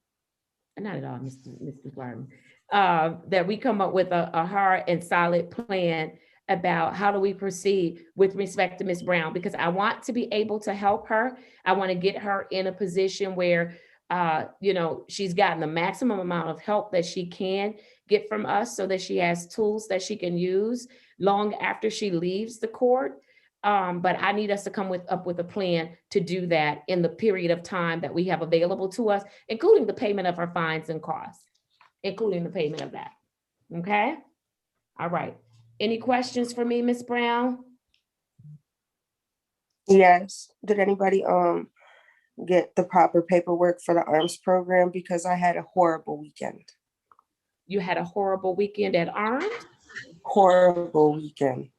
at all, Mr. Barton, that we come up with a hard and solid plan about how do we proceed with respect to Ms. Brown, because I want to be able to help her. I want to get her in a position where, you know, she's gotten the maximum amount of help that she can get from us so that she has tools that she can use long after she leaves the court. But I need us to come up with a plan to do that in the period of time that we have available to us, including the payment of her fines and costs, including the payment of that. Okay? All right. Any questions for me, Ms. Brown? Yes. Did anybody get the proper paperwork for the ARMS program? Because I had a horrible weekend. You had a horrible weekend at ARMS? Horrible weekend.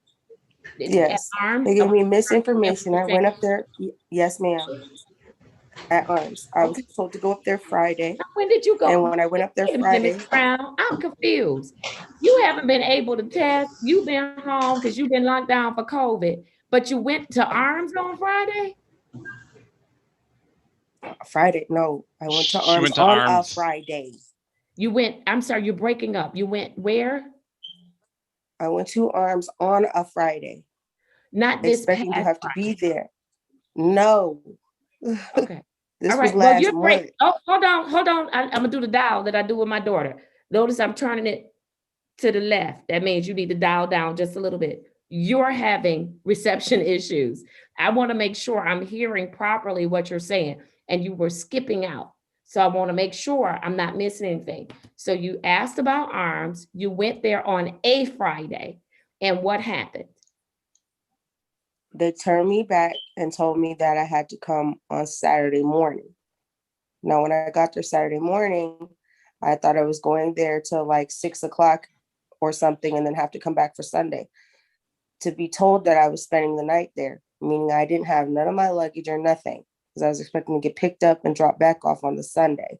Yes. At ARMS? They gave me misinformation. I went up there. Yes, ma'am. At ARMS. I was told to go up there Friday. When did you go? And when I went up there Wait a minute, Friday. Ms. Brown, I'm confused. You haven't been able to test. You've been home because you've been locked down for COVID, but you went to ARMS on Friday? Friday, no. I went to ARMS went to on ARMS. a Friday. You went, I'm sorry, you're breaking up. You went where? I went to ARMS on a Friday. Not this expecting to past have to be there. No. Okay. This All right. was last you're month. Oh, hold on. I'm gonna do the dial that I do with my daughter. Notice I'm turning it to the left. That means you need to dial down just a little bit. You're having reception issues. I want to make sure I'm hearing properly what you're saying, and you were skipping out. So I want to make sure I'm not missing anything. So you asked about ARMS. You went there on a Friday, and what happened? They turned me back and told me that I had to come on Saturday morning. Now, when I got there Saturday morning, I thought I was going there till like 6 o'clock or something and then have to come back for Sunday. To be told that I was spending the night there, meaning I didn't have none of my luggage or nothing, because I was expecting to get picked up and dropped back off on the Sunday.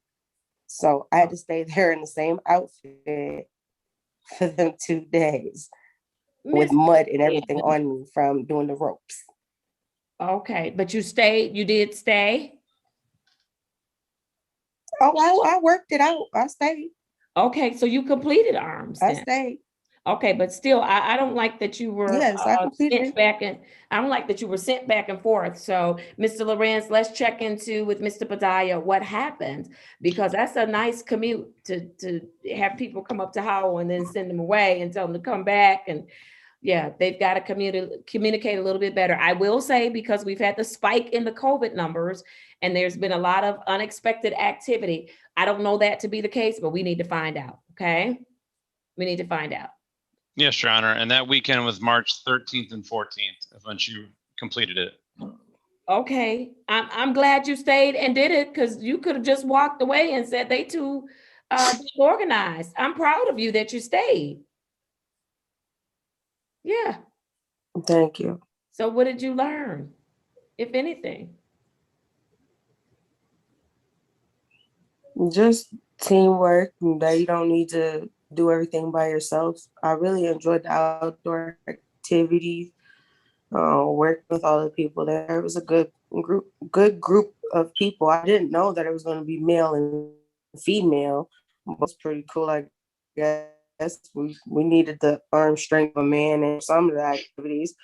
So I had to stay there in the same outfit for them 2 days with mud and everything on me from doing the ropes. Okay, but you did stay? Oh, I worked it out. I stayed. Okay, so you completed ARMS then. I stayed. Okay, but still, I don't like that you were I completed sent back and I don't like that you were sent back and forth. So, Mr. Lorenz, let's check into with Mr. Padilla what happened, because that's a nice commute to have people come up to Howell and then send them away and tell them to come back. And yeah, they've got to communicate a little bit better. I will say, because we've had the spike in the COVID numbers and there's been a lot of unexpected activity. I don't know that to be the case, but we need to find out. Okay, we need to find out. Yes, Your Honor. And that weekend was March 13th and 14th when you completed it. Okay, I'm glad you stayed and did it, because you could have just walked away and said they too disorganized. I'm proud of you that you stayed. Yeah. Thank you. So what did you learn, if anything? Just teamwork, that you don't need to do everything by yourself. I really enjoyed the outdoor activities, worked with all the people there. It was a good group of people. I didn't know that it was going to be male and female. It was pretty cool, I guess. We needed the arm strength of a man in some of the activities.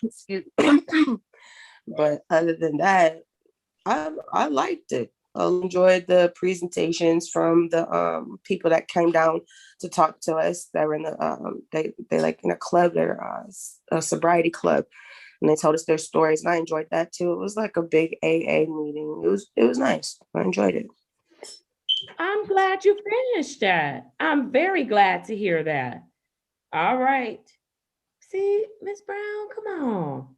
Excuse me. But other than that, I liked it. I enjoyed the presentations from the people that came down to talk to us that were in the they like in a club, they're a sobriety club, and they told us their stories, and I enjoyed that too. It was like a big AA meeting. It was nice. I enjoyed it. I'm glad you finished that. I'm very glad to hear that. All right. See, Miss Brown, come on.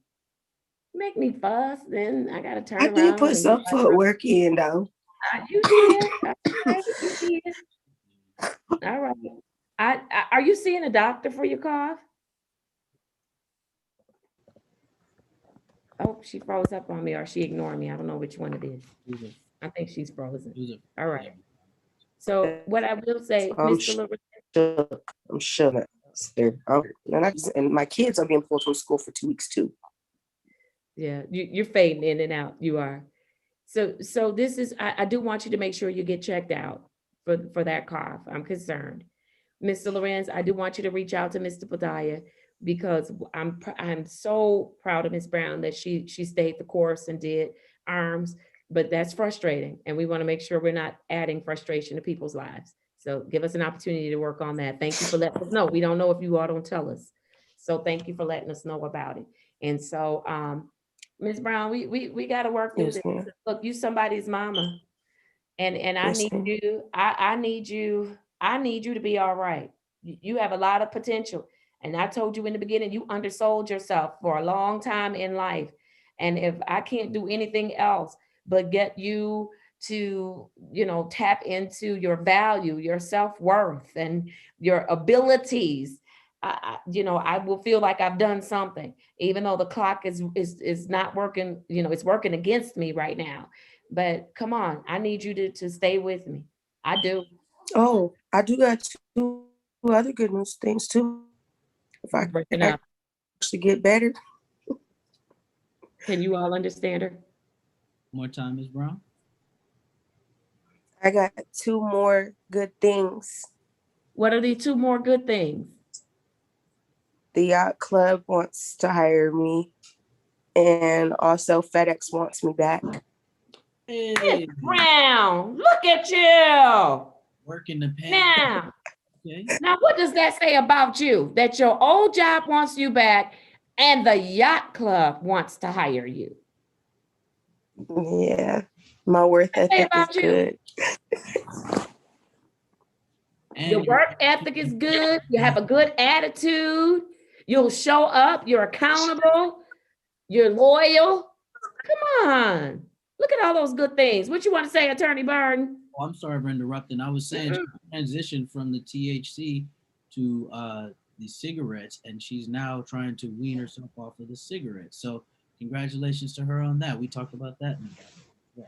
Make me fuss, then I gotta turn I around. did put some footwork in though. You did. Okay, you did. All right. Are you seeing a doctor for your cough? Oh, she froze up on me, or she ignored me. I don't know which one it is. I think she's frozen. All right. So what I will say, Mr. I'm shook. And my kids are being pulled from school for 2 weeks too. Yeah, you're fading in and out. You are. So this is, I do want you to make sure you get checked out for that cough. I'm concerned. Mr. Lorenz, I do want you to reach out to Mr. Padaya, because I'm so proud of Ms. Brown that she stayed the course and did arms, but that's frustrating. And we want to make sure we're not adding frustration to people's lives. So give us an opportunity to work on that. Thank you for letting us know. We don't know if you all don't tell us. So thank you for letting us know about it. And so, Ms. Brown, we got to work through this. Look, you somebody's mama. And I need you, I need you to be all right. You have a lot of potential. And I told you in the beginning, you undersold yourself for a long time in life. And if I can't do anything else but get you to, tap into your value, your self-worth, and your abilities, I will feel like I've done something, even though the clock is not working, it's working against me right now. But come on, I need you to stay with me. I do. Oh, I do got 2 other good news things too. If I can actually get better. Can you all understand her? More time, Ms. Brown. I got 2 more good things. What are the 2 more good things? The yacht club wants to hire me, and also FedEx wants me back. Hey, Brown, look at you. Working the pen. Now, okay. Now, what does that say about you? That your old job wants you back and the yacht club wants to hire you? Yeah, my work ethic is good. Your work ethic is good. You have a good attitude. You'll show up. You're accountable. You're loyal. Come on. Look at all those good things. What you want to say, Attorney Burton? Oh, I'm sorry for interrupting. I was saying she transitioned from the THC to the cigarettes, and she's now trying to wean herself off of the cigarettes. So congratulations to her on that. We talked about that. Yeah.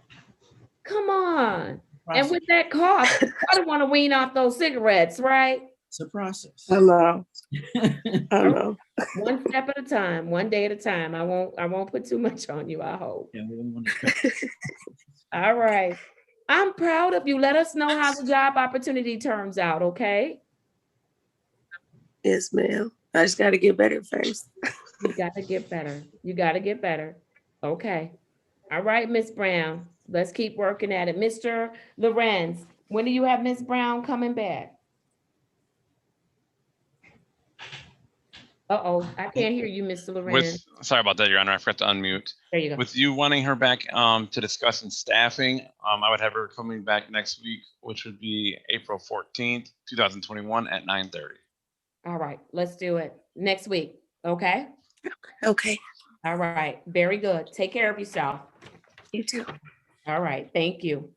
Come on. And with that cough, I don't want to wean off those cigarettes, right? It's a process. I know. I know. One step at a time, one day at a time. I won't put too much on you, I hope. Yeah, we don't want to. All right. I'm proud of you. Let us know how the job opportunity turns out, okay? Yes, ma'am. I just got to get better first. You got to get better. You got to get better. Okay. All right, Miss Brown. Let's keep working at it. Mr. Lorenz, when do you have Miss Brown coming back? Uh-oh, I can't hear you, Mr. Lorenz. Sorry about that, Your Honor. I forgot to unmute. There you go. With you wanting her back to discuss in staffing, I would have her coming back next week, which would be April 14th, 2021 at 9:30. All right, let's do it next week. Okay? Okay. All right, very good. Take care of yourself. You too. All right, thank you.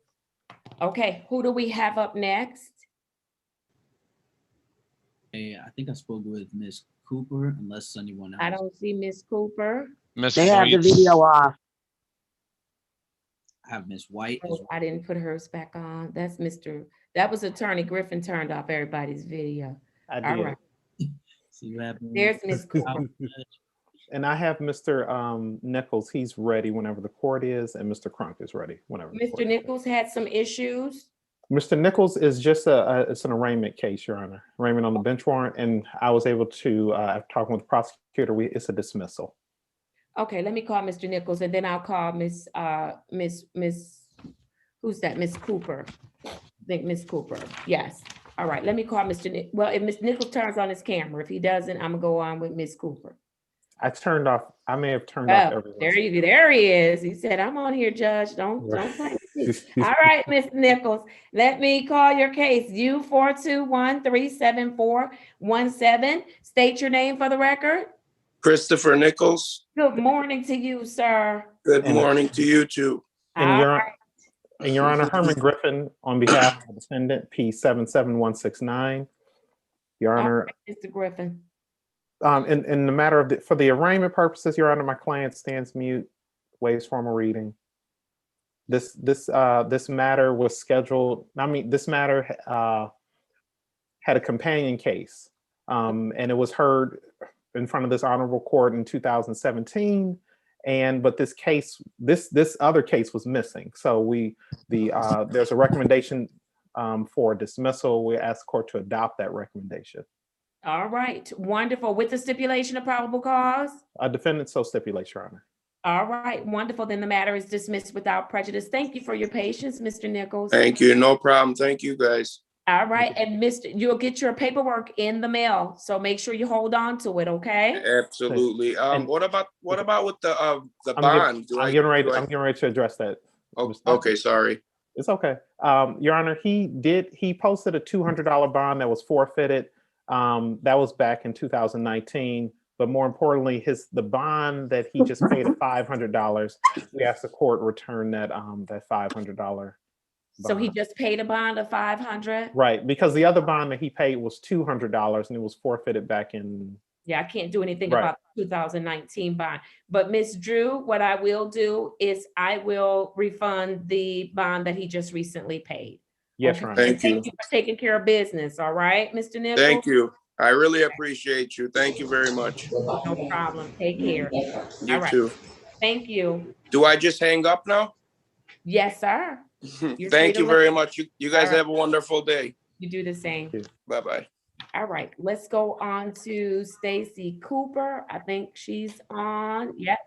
Okay, who do we have up next? Hey, I think I spoke with Miss Cooper, unless anyone else. I don't see Miss Cooper. They have the video off. I have Miss White. Oh, I didn't put hers back on. That was Attorney Griffin turned off everybody's video. I All did. right. See what happens. There's Miss Cooper. And I have Mr. Nichols. He's ready whenever the court is, and Mr. Crunk is ready whenever. The court Mr. Nichols had some issues. Mr. Nichols is just it's an arraignment case, Your Honor. Arraignment on the bench warrant, and I was able to, after talking with the prosecutor, it's a dismissal. Okay, let me call Mr. Nichols, and then I'll call Miss who's that? Miss Cooper. I think Miss Cooper. Yes. All right. Let me call Mr. Well, if Mr. Nichols turns on his camera, if he doesn't, I'm gonna go on with Miss Cooper. I may have turned off everyone. There he is. He said, "I'm on here, Judge. Don't play with me." All right, Mr. Nichols. Let me call your case. U421-374-17. State your name for the record. Christopher Nichols. Good morning to you, sir. Good morning to you too. And Your Honor, Herman Griffin, on behalf of the defendant, P77169. Your Honor, Mr. Griffin. in the matter of for the arraignment purposes, Your Honor, my client stands mute, waives formal reading. This matter was scheduled. This matter had a companion case, and it was heard in front of this honorable court in 2017. But this other case was missing. So there's a recommendation for dismissal. We asked the court to adopt that recommendation. All right, wonderful. With the stipulation of probable cause? A defendant so stipulates, Your Honor. All right, wonderful. Then the matter is dismissed without prejudice. Thank you for your patience, Mr. Nichols. Thank you. No problem. Thank you, guys. All right, and you'll get your paperwork in the mail, so make sure you hold on to it, okay? Absolutely. What about with the bond? I'm getting ready to address that. Oh, okay, sorry. It's okay. Your Honor, he posted a $200 bond that was forfeited. That was back in 2019. But more importantly, the bond that he just paid at $500, we asked the court return that $500. So he just paid a bond of $500? Right, because the other bond that he paid was $200 and it was forfeited back in. Yeah, I can't do anything about the 2019 bond. But Ms. Drew, what I will do is I will refund the bond that he just recently paid. Yes, okay? Ron. Thank you. Thank you for taking care of business, all right, Mr. Nichols? Thank you. I really appreciate you. Thank you very much. No problem. Take care. You too. Thank you. Do I just hang up now? Yes, sir. Thank you very much. You guys have a wonderful day. You do the same. Bye-bye. All right, let's go on to Stacy Cooper. I think she's on. Yes.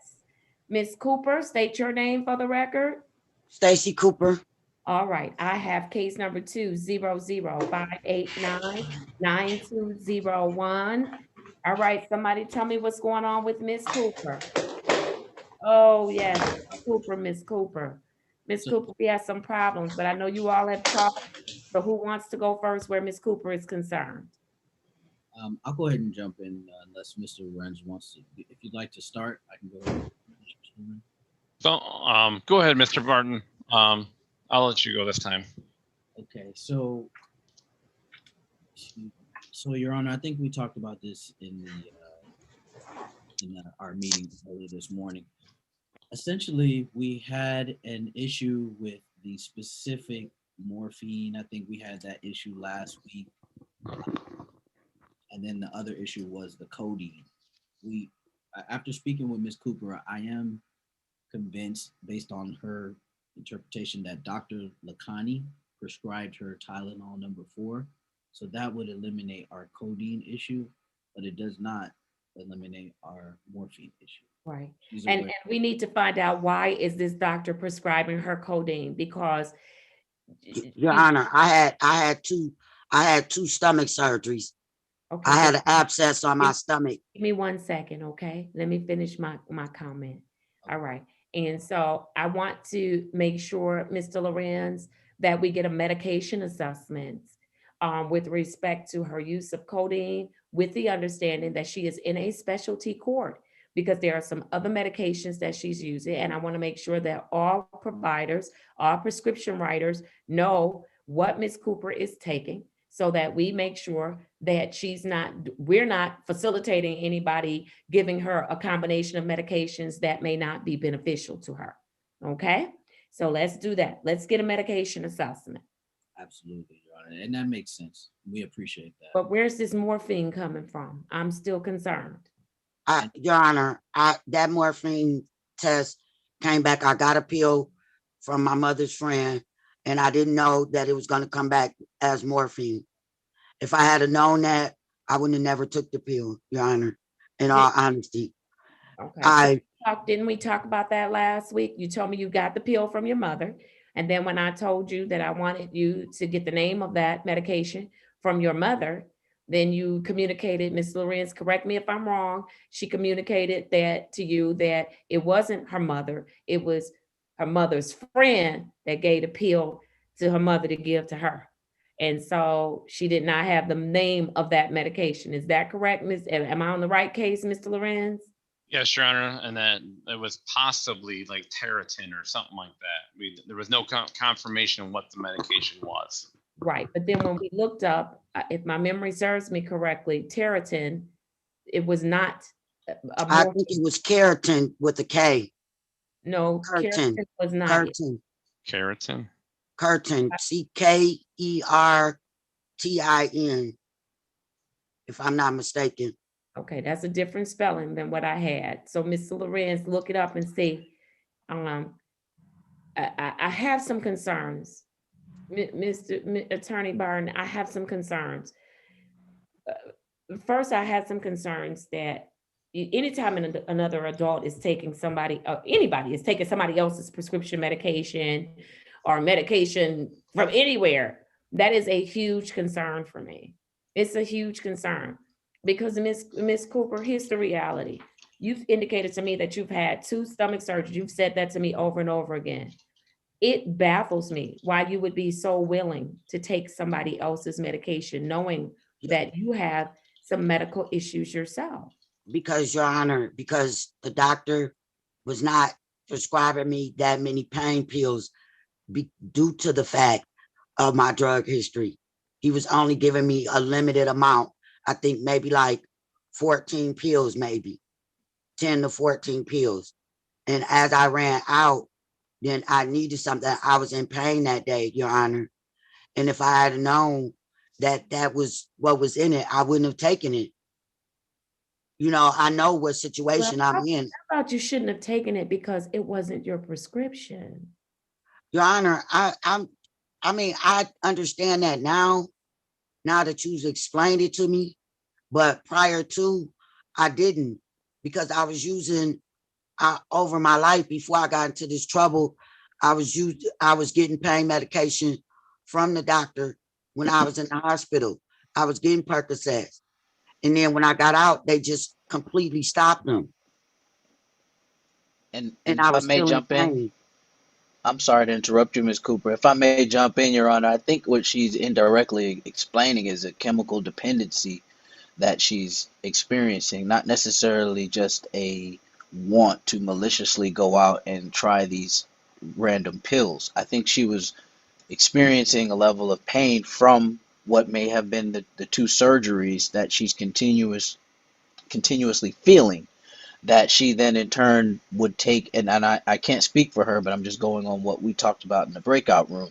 Miss Cooper, state your name for the record. Stacy Cooper. All right, I have case number 200-589-9201. All right, somebody tell me what's going on with Miss Cooper. Oh, yes, Miss Cooper. Miss Cooper, we have some problems, but I know you all have talked. So who wants to go first where Miss Cooper is concerned? I'll go ahead and jump in unless Mr. Renz wants to. If you'd like to start, I can go ahead. So go ahead, Mr. Martin. I'll let you go this time. Okay, so Your Honor, I think we talked about this in our meeting earlier this morning. Essentially, we had an issue with the specific morphine. I think we had that issue last week. And then the other issue was the codeine. After speaking with Ms. Cooper, I am convinced, based on her interpretation, that Dr. Lakhani prescribed her Tylenol #4. So that would eliminate our codeine issue, but it does not eliminate our morphine issue. Right. And we need to find out, why is this doctor prescribing her codeine? Because Your Honor, I had two stomach surgeries. Okay. I had an abscess on my stomach. Give me 1 second, okay? Let me finish my comment. All right. And so I want to make sure, Mr. Lorenz, that we get a medication assessment with respect to her use of codeine, with the understanding that she is in a specialty court, because there are some other medications that she's using. And I want to make sure that all providers, all prescription writers know what Ms. Cooper is taking, so that we make sure that we're not facilitating anybody giving her a combination of medications that may not be beneficial to her. Okay, so let's do that. Let's get a medication assessment. Absolutely, Your Honor. And that makes sense. We appreciate that. But where's this morphine coming from? I'm still concerned. Your Honor, that morphine test came back. I got a pill from my mother's friend, and I didn't know that it was going to come back as morphine. If I had known that, I wouldn't have never took the pill, Your Honor, in all honesty. Okay. Didn't we talk about that last week? You told me you got the pill from your mother. And then when I told you that I wanted you to get the name of that medication from your mother, then you communicated, Ms. Lorenz, correct me if I'm wrong, she communicated that to you that it wasn't her mother, it was her mother's friend that gave the pill to her mother to give to her. And so she did not have the name of that medication. Is that correct, Ms.? Am I on the right case, Mr. Lorenz? Yes, Your Honor, and that it was possibly like Territin or something like that. There was no confirmation of what the medication was. Right, but then when we looked up, if my memory serves me correctly, Territin, it was not. I think it was keratin with a K. No, Keratin was not. Keratin. Keratin. Keratin. Kertin. If I'm not mistaken. Okay, that's a different spelling than what I had. So, Mr. Lorenz, look it up and see. I have some concerns. Mr. Attorney Barton, I have some concerns. First, I had some concerns that anytime another adult is taking anybody is taking somebody else's prescription medication or medication from anywhere, that is a huge concern for me. It's a huge concern because Ms. Cooper, here's the reality. You've indicated to me that you've had 2 stomach surgeries. You've said that to me over and over again. It baffles me why you would be so willing to take somebody else's medication, knowing that you have some medical issues yourself. Because, Your Honor, because the doctor was not prescribing me that many pain pills due to the fact of my drug history. He was only giving me a limited amount. I think maybe like 14 pills, maybe 10 to 14 pills. And as I ran out, then I needed something. I was in pain that day, Your Honor. And if I had known that that was what was in it, I wouldn't have taken it. You know, I know what situation I'm in. How about you shouldn't have taken it because it wasn't your prescription? Your Honor, I mean, I understand that now that you've explained it to me, but prior to, I didn't, because I was using over my life before I got into this trouble. I was getting pain medication from the doctor when I was in the hospital. I was getting Percocets. And then when I got out, they just completely stopped them. And I was if I may jump in. pain. I'm sorry to interrupt you, Ms. Cooper. If I may jump in, Your Honor, I think what she's indirectly explaining is a chemical dependency that she's experiencing, not necessarily just a want to maliciously go out and try these random pills. I think she was experiencing a level of pain from what may have been the 2 surgeries that she's continuously feeling, that she then in turn would take, and I can't speak for her, but I'm just going on what we talked about in the breakout room.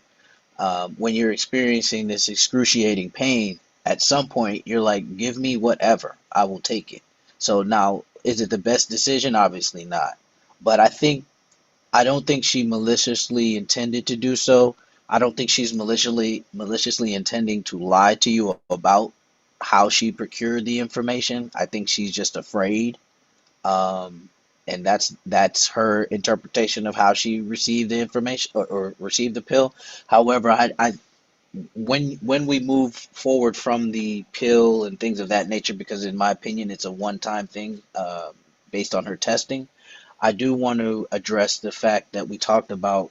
When you're experiencing this excruciating pain, at some point you're like, give me whatever, I will take it. So now, is it the best decision? Obviously not. But I don't think she maliciously intended to do so. I don't think she's maliciously intending to lie to you about how she procured the information. I think she's just afraid. And that's her interpretation of how she received the information or received the pill. However, when we move forward from the pill and things of that nature, because in my opinion it's a one-time thing based on her testing, I do want to address the fact that we talked about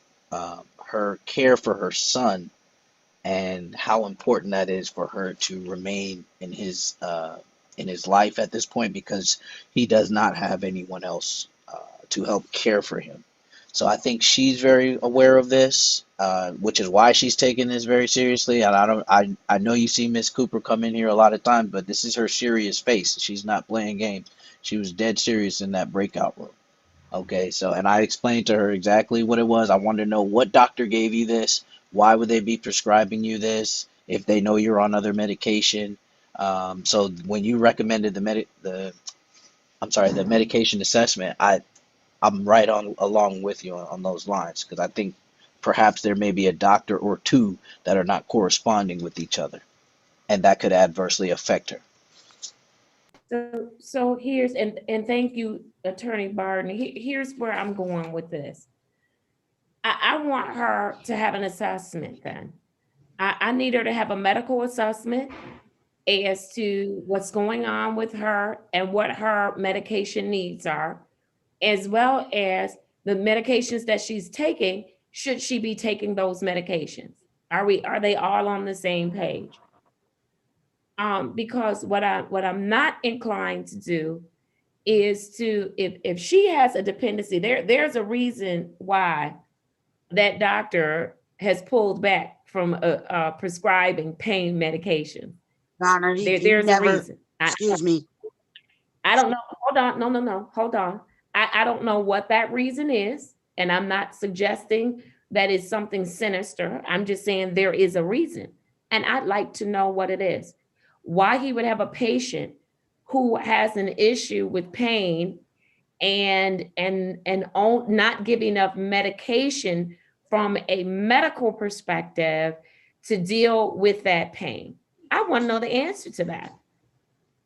her care for her son and how important that is for her to remain in his life at this point, because he does not have anyone else to help care for him. So I think she's very aware of this, which is why she's taking this very seriously. And I know you see Miss Cooper come in here a lot of times, but this is her serious face. She's not playing games. She was dead serious in that breakout room. Okay, so, and I explained to her exactly what it was. I wanted to know what doctor gave you this, Why would they be prescribing you this if they know you're on other medication? So when you recommended the medication assessment, I'm right on along with you on those lines, because I think perhaps there may be a doctor or two that are not corresponding with each other, and that could adversely affect her. So here's, and thank you, Attorney Barton. Here's where I'm going with this. I want her to have an assessment then. I need her to have a medical assessment as to what's going on with her and what her medication needs are, as well as the medications that she's taking. Should she be taking those medications? Are they all on the same page? Because what I'm not inclined to do is to, if she has a dependency, there's a reason why that doctor has pulled back from prescribing pain medication. Honor, There's never, a reason. excuse me. I don't know. Hold on. No. Hold on. I don't know what that reason is. And I'm not suggesting that it's something sinister. I'm just saying there is a reason. And I'd like to know what it is. Why he would have a patient who has an issue with pain and not giving enough medication from a medical perspective to deal with that pain. I want to know the answer to that.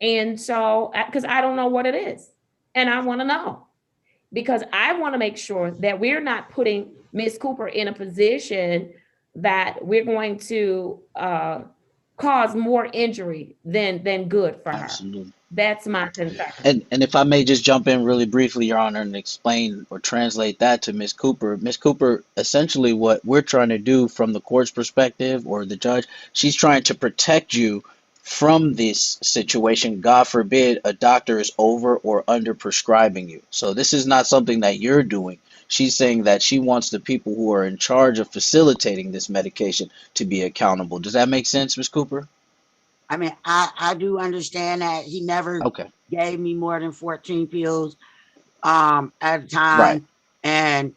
And so, because I don't know what it is, and I want to know, because I want to make sure that we're not putting Ms. Cooper in a position that we're going to cause more injury than good for her. Absolutely. That's my concern. And if I may just jump in really briefly, Your Honor, and explain or translate that to Ms. Cooper. Ms. Cooper, essentially what we're trying to do from the court's perspective, or the judge, she's trying to protect you from this situation. God forbid a doctor is over or under prescribing you. So this is not something that you're doing. She's saying that she wants the people who are in charge of facilitating this medication to be accountable. Does that make sense, Ms. Cooper? I mean, I do understand that he never gave me more than 14 pills at a time, Right. and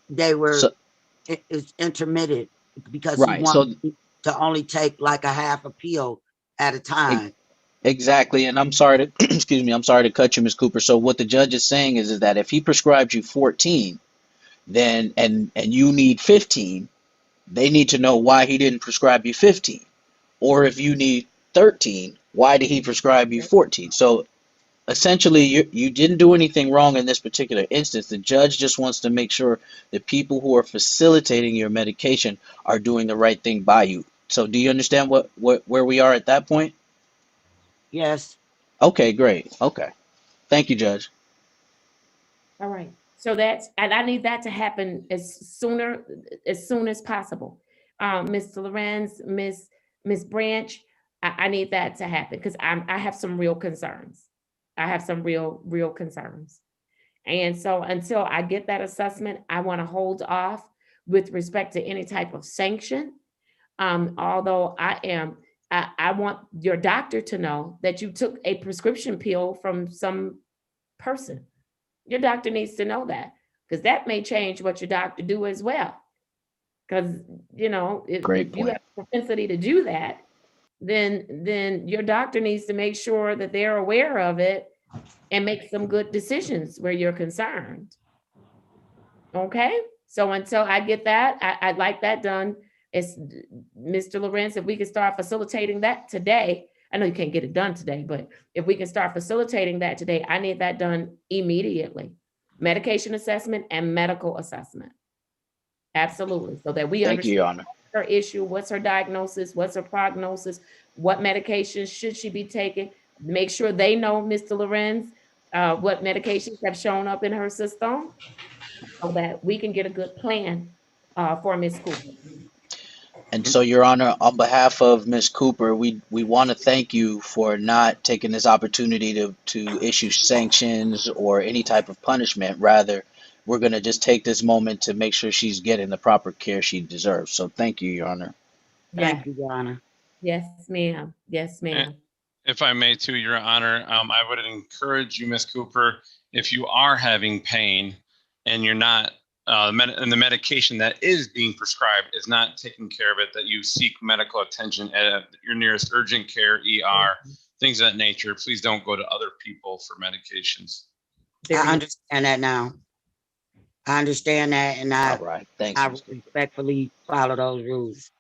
they were it's intermittent because he Right. So wanted me to only take like a half a pill at a time. exactly. And I'm sorry to excuse me, I'm sorry to cut you, Ms. Cooper. So what the judge is saying is that if he prescribed you 14, then and you need 15, they need to know why he didn't prescribe you 15. Or if you need 13, why did he prescribe you 14? So essentially, you didn't do anything wrong in this particular instance. The judge just wants to make sure the people who are facilitating your medication are doing the right thing by you. So do you understand where we are at that point? Yes. Okay, great. Okay. Thank you, Judge. All right. So and I need that to happen as soon as possible. Mr. Lorenz, Miss Branch, I need that to happen, because I have some real concerns. I have some real concerns. And so until I get that assessment, I want to hold off with respect to any type of sanction. Although I want your doctor to know that you took a prescription pill from some person. Your doctor needs to know that, because that may change what your doctor do as well. Because, if you have a propensity to do that, then your doctor needs to make sure that they're aware of it and make some good decisions where you're concerned. Okay? So until I get that, I'd like that done. It's Mr. Lorenz, if we can start facilitating that today. I know you can't get it done today, but if we can start facilitating that today, I need that done immediately. Medication assessment and medical assessment. Absolutely. So that we Thank you, Your understand Honor. her issue, what's her diagnosis, what's her prognosis, what medications should she be taking. Make sure they know, Mr. Lorenz, what medications have shown up in her system, so that we can get a good plan for Ms. Cooper. And so, Your Honor, on behalf of Ms. Cooper, we want to thank you for not taking this opportunity to issue sanctions or any type of punishment. Rather, we're going to just take this moment to make sure she's getting the proper care she deserves. So thank you, Your Honor. Thank you, Your Honor. Yes, ma'am. Yes, ma'am. If I may, too, Your Honor, I would encourage you, Ms. Cooper, if you are having pain and you're not and the medication that is being prescribed is not taking care of it, that you seek medical attention at your nearest urgent care, ER, things of that nature. Please don't go to other people for medications. I understand that now. I understand that, and All right. Thanks, I Ms. Cooper. respectfully follow those rules.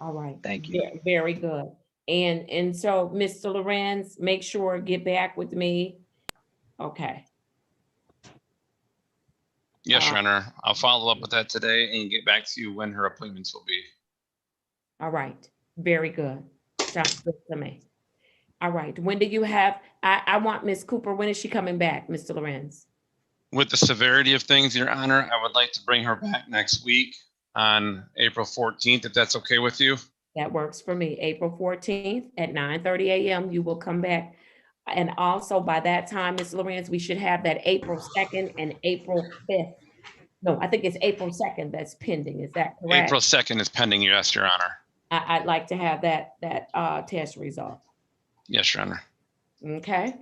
All right. Thank you. Very good. And so, Mr. Lorenz, make sure, get back with me. Okay. Yes, Your Honor. I'll follow up with that today and get back to you when her appointments will be. All right. Very good. Sounds good to me. All right. When do you have, I want Miss Cooper, when is she coming back, Mr. Lorenz? With the severity of things, Your Honor, I would like to bring her back next week on April 14th, if that's okay with you. That works for me. April 14th at 9:30 a.m. You will come back. And also by that time, Ms. Lorenz, we should have that April 2nd and April 5th. No, I think it's April 2nd that's pending. Is that correct? April 2nd is pending, yes, Your Honor. I'd like to have that test result. Yes, Your Honor. Okay.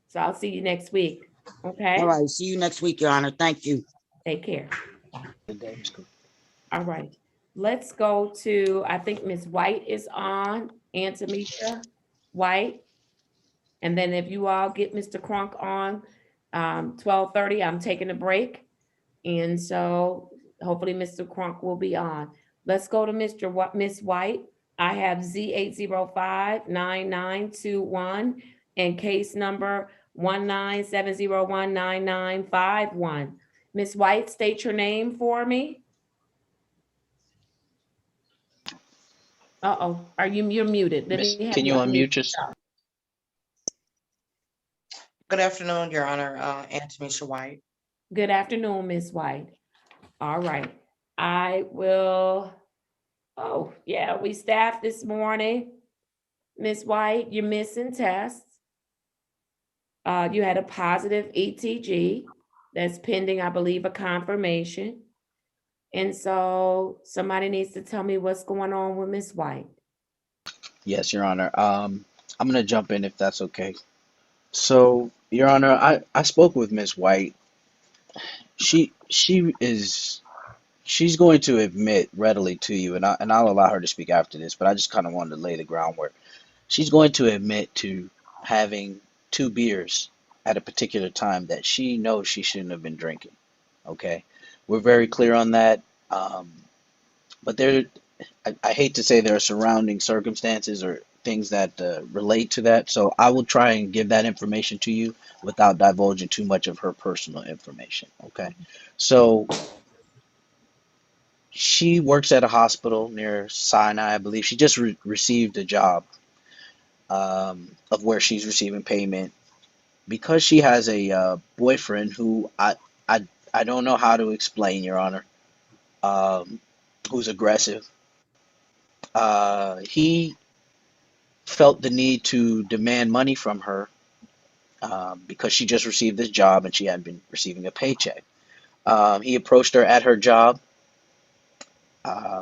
So I'll see you next week. Okay. All right. See you next week, Your Honor. Thank you. Take care. Good day, Ms. Cooper. All right. Let's go to, I think Ms. White is on, Antamisha White. And then if you all get Mr. Crunk on 12:30, I'm taking a break. And so hopefully Mr. Crunk will be on. Let's go to Miss White. I have Z805-9921 and case number 197019951. Miss White, state your name for me. Uh-oh, you're muted. Miss, can you unmute yourself? Good afternoon, Your Honor. Antamisha White. Good afternoon, Miss White. All right. I will, oh, yeah, we staffed this morning. Miss White, you're missing tests. You had a positive ETG that's pending, I believe, a confirmation. And so somebody needs to tell me what's going on with Miss White. Yes, Your Honor. I'm going to jump in if that's okay. So, Your Honor, I spoke with Miss White. She's going to admit readily to you, and I'll allow her to speak after this, but I just kind of wanted to lay the groundwork. She's going to admit to having 2 beers at a particular time that she knows she shouldn't have been drinking. Okay, we're very clear on that. But I hate to say there are surrounding circumstances or things that relate to that. So I will try and give that information to you without divulging too much of her personal information. Okay, so she works at a hospital near Sinai, I believe. She just received a job of where she's receiving payment because she has a boyfriend who I don't know how to explain, Your Honor, who's aggressive. He felt the need to demand money from her because she just received this job and she hadn't been receiving a paycheck. He approached her at her job.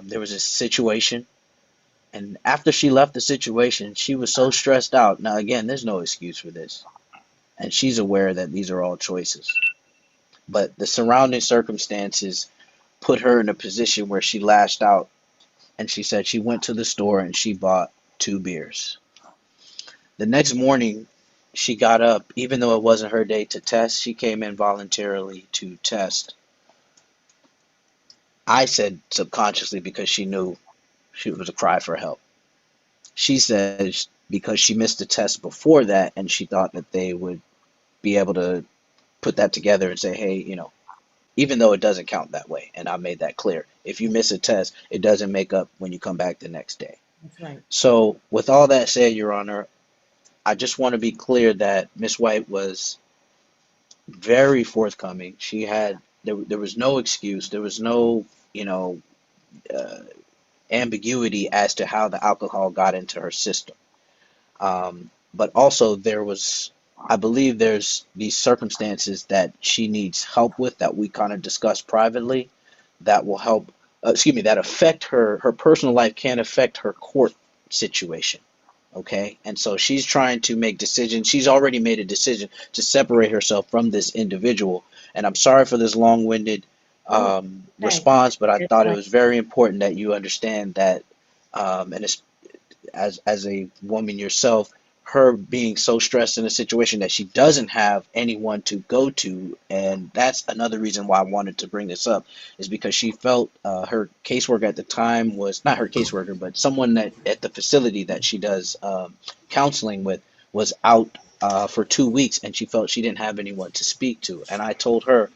There was a situation, and after she left the situation, she was so stressed out. Now, again, there's no excuse for this, and she's aware that these are all choices. But the surrounding circumstances put her in a position where she lashed out, and she said she went to the store and she bought 2 beers. The next morning, she got up, even though it wasn't her day to test, she came in voluntarily to test. I said subconsciously because she knew she was a cry for help. She said because she missed the test before that and she thought that they would be able to put that together and say, hey, you know, even though it doesn't count that way. And I made that clear. If you miss a test, it doesn't make up when you come back the next day. That's right. So with all that said, Your Honor, I just want to be clear that Miss White was very forthcoming. She had, there was no excuse. There was no, ambiguity as to how the alcohol got into her system. But also there was, I believe there's these circumstances that she needs help with that we kind of discussed privately that will help, that affect her personal life, can affect her court situation. Okay. And so she's trying to make decisions. She's already made a decision to separate herself from this individual. And I'm sorry for this long-winded response, but I That's thought it right. was very important that you understand that, and it's, as a woman yourself, her being so stressed in a situation that she doesn't have anyone to go to, and that's another reason why I wanted to bring this up, is because she felt her caseworker at the time was not her caseworker, but someone that at the facility that she does counseling with was out for 2 weeks, and she felt she didn't have anyone to speak to. And I told her,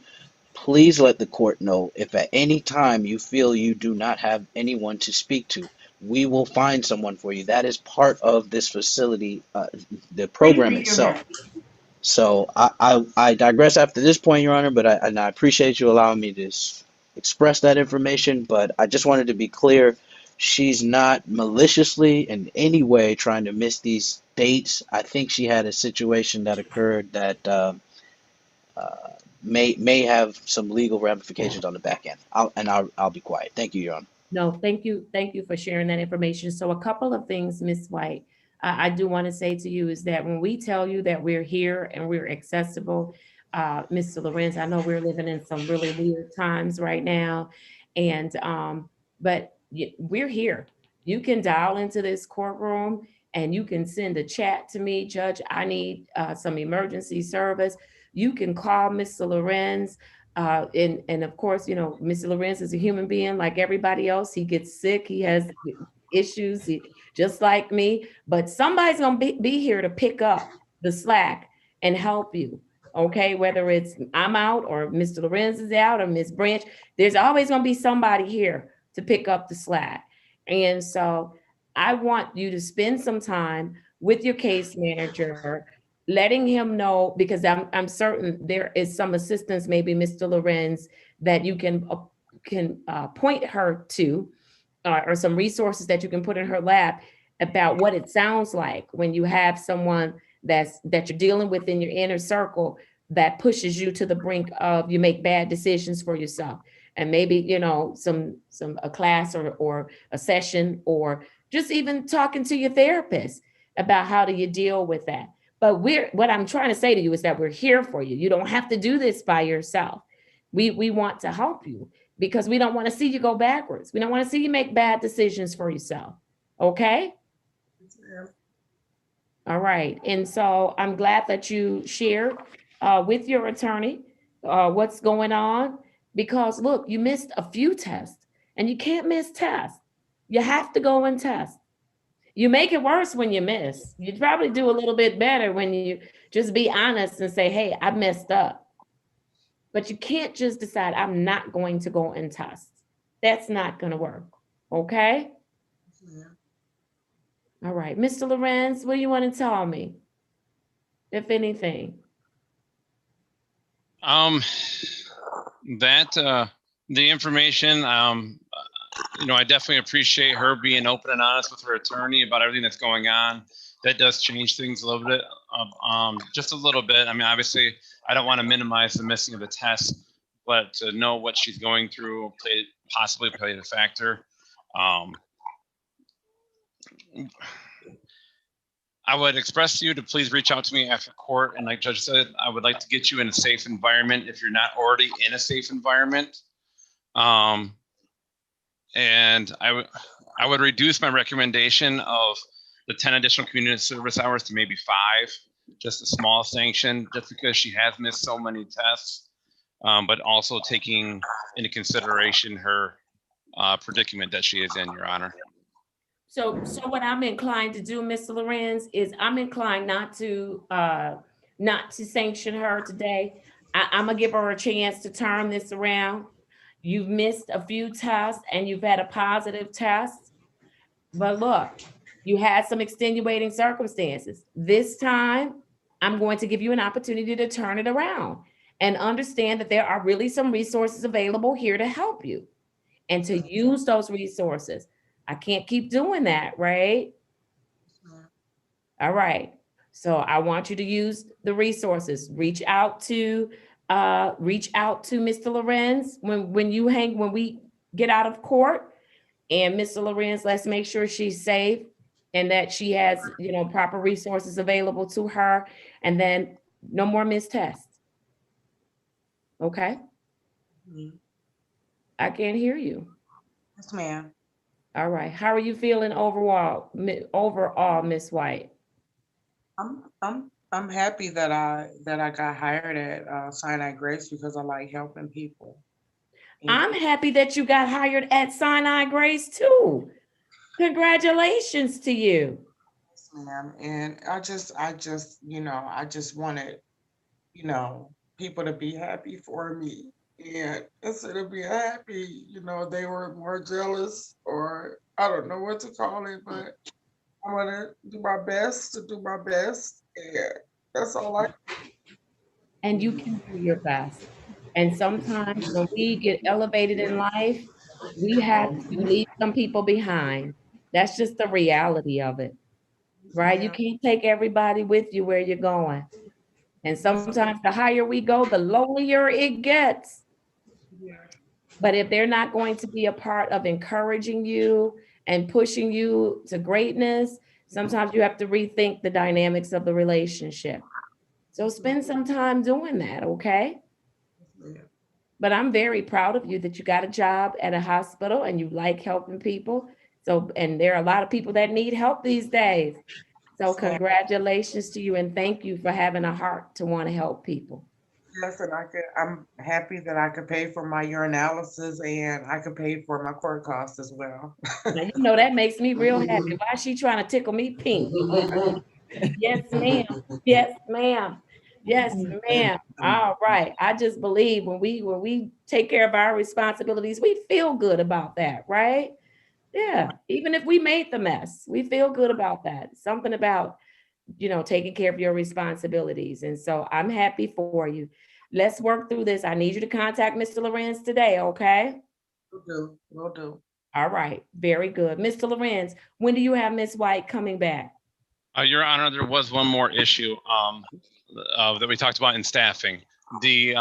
please let the court know if at any time you feel you do not have anyone to speak to. We will find someone for you. That is part of this facility, the program itself. So I digress after this point, Your Honor, but I appreciate you allowing me to express that information. But I just wanted to be clear, she's not maliciously in any way trying to miss these dates. I think she had a situation that occurred that may have some legal ramifications on the back end. I'll be quiet. Thank you, Your Honor. No, thank you. Thank you for sharing that information. So a couple of things, Ms. White, I do want to say to you is that when we tell you that we're here and we're accessible, Mr. Lorenz, I know we're living in some really weird times right now. And, but we're here. You can dial into this courtroom and you can send a chat to me, Judge, I need some emergency service. You can call Mr. Lorenz. And of course, you know, Mr. Lorenz is a human being like everybody else. He gets sick. He has issues just like me. But somebody's going to be here to pick up the slack and help you. Okay, whether it's I'm out or Mr. Lorenz is out or Ms. Branch, there's always going to be somebody here to pick up the slack. And so I want you to spend some time with your case manager, letting him know, because I'm certain there is some assistance, maybe Mr. Lorenz, that you can point her to, or some resources that you can put in her lap about what it sounds like when you have someone that you're dealing with in your inner circle that pushes you to the brink of you make bad decisions for yourself. And maybe, you know, a class or a session, or just even talking to your therapist about how do you deal with that. But what I'm trying to say to you is that we're here for you. You don't have to do this by yourself. We want to help you because we don't want to see you go backwards. We don't want to see you make bad decisions for yourself. Okay? All right. And so I'm glad that you shared with your attorney what's going on, because look, you missed a few tests and you can't miss tests. You have to go and test. You make it worse when you miss. You'd probably do a little bit better when you just be honest and say, hey, I messed up. But you can't just decide, I'm not going to go and test. That's not going to work. Okay? All right. Mr. Lorenz, what do you want to tell me, if anything? The information, you know, I definitely appreciate her being open and honest with her attorney about everything that's going on. That does change things a little bit, just a little bit. I mean, obviously, I don't want to minimize the missing of the test, but to know what she's going through possibly played a factor. I would express to you to please reach out to me after court. And like Judge said, I would like to get you in a safe environment if you're not already in a safe environment. And I would reduce my recommendation of the 10 additional community service hours to maybe 5, just a small sanction, just because she has missed so many tests, but also taking into consideration her predicament that she is in, Your Honor. So what I'm inclined to do, Mr. Lorenz, is I'm inclined not to sanction her today. I'm gonna give her a chance to turn this around. You've missed a few tests and you've had a positive test, but look, you had some extenuating circumstances. This time, I'm going to give you an opportunity to turn it around and understand that there are really some resources available here to help you and to use those resources. I can't keep doing that, right? All right. So I want you to use the resources. Reach out to Mr. Lorenz when we get out of court. And Mr. Lorenz, let's make sure she's safe and that she has, you know, proper resources available to her. And then no more missed tests. Okay. I can't hear you. Yes, ma'am. All right. How are you feeling overall, Miss White? I'm happy that I got hired at Sinai Grace because I like helping people. I'm happy that you got hired at Sinai Grace too. Congratulations to you. Yes, ma'am. And I just, I just wanted, people to be happy for me. And instead of being happy, they were more jealous, or I don't know what to call it, but I want to do my best to do my best. And that's all I. And you can do your best. And sometimes when we get elevated in life, we have to leave some people behind. That's just the reality of it, right? You can't take everybody with you where you're going. And sometimes the higher we go, the lonelier it gets. But if they're not going to be a part of encouraging you and pushing you to greatness, sometimes you have to rethink the dynamics of the relationship. So spend some time doing that, okay? But I'm very proud of you that you got a job at a hospital and you like helping people. So, and there are a lot of people that need help these days. So congratulations to you and thank you for having a heart to want to help people. Yes, and I'm happy that I could pay for my urinalysis and I could pay for my court costs as well. Now, you know, that makes me real happy. Why is she trying to tickle me pink? Yes, ma'am. Yes, ma'am. Yes, ma'am. All right. I just believe when we take care of our responsibilities, we feel good about that, right? Yeah. Even if we made the mess, we feel good about that. Something about, taking care of your responsibilities. And so I'm happy for you. Let's work through this. I need you to contact Mr. Lorenz today, okay? Will do. All right. Very good. Mr. Lorenz, when do you have Miss White coming back? Your Honor, there was one more issue that we talked about in staffing. The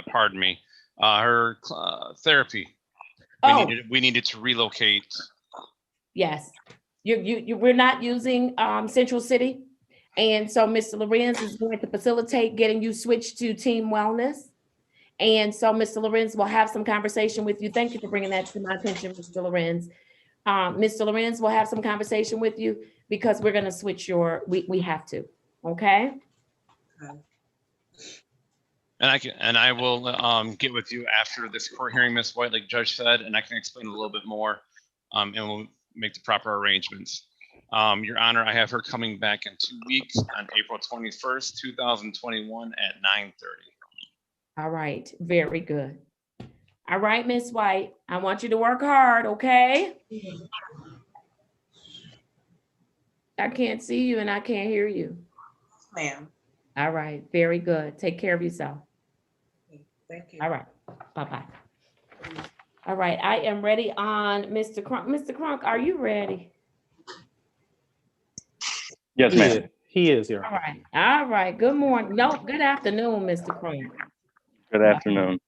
pardon me, her therapy. We needed to relocate. Yes, we're not using Central City, and so Mr. Lorenz is going to facilitate getting you switched to Team Wellness. And so Mr. Lorenz will have some conversation with you. Thank you for bringing that to my attention, Mr. Lorenz. Mr. Lorenz will have some conversation with you because we're going to switch we have to, okay? And I will get with you after this court hearing, Ms. White, like Judge said, and I can explain a little bit more, and we'll make the proper arrangements. Your Honor, I have her coming back in 2 weeks on April 21st, 2021 at 9:30. All right, very good. All right, Miss White, I want you to work hard, okay? I can't see you and I can't hear you. Ma'am. All right, very good. Take care of yourself. Thank you. All right, bye-bye. All right, I am ready on Mr. Crunk. Mr. Crunk, are you ready? Yes, ma'am. He is here. All right. Good morning. No, good afternoon, Mr. Crunk. Good afternoon.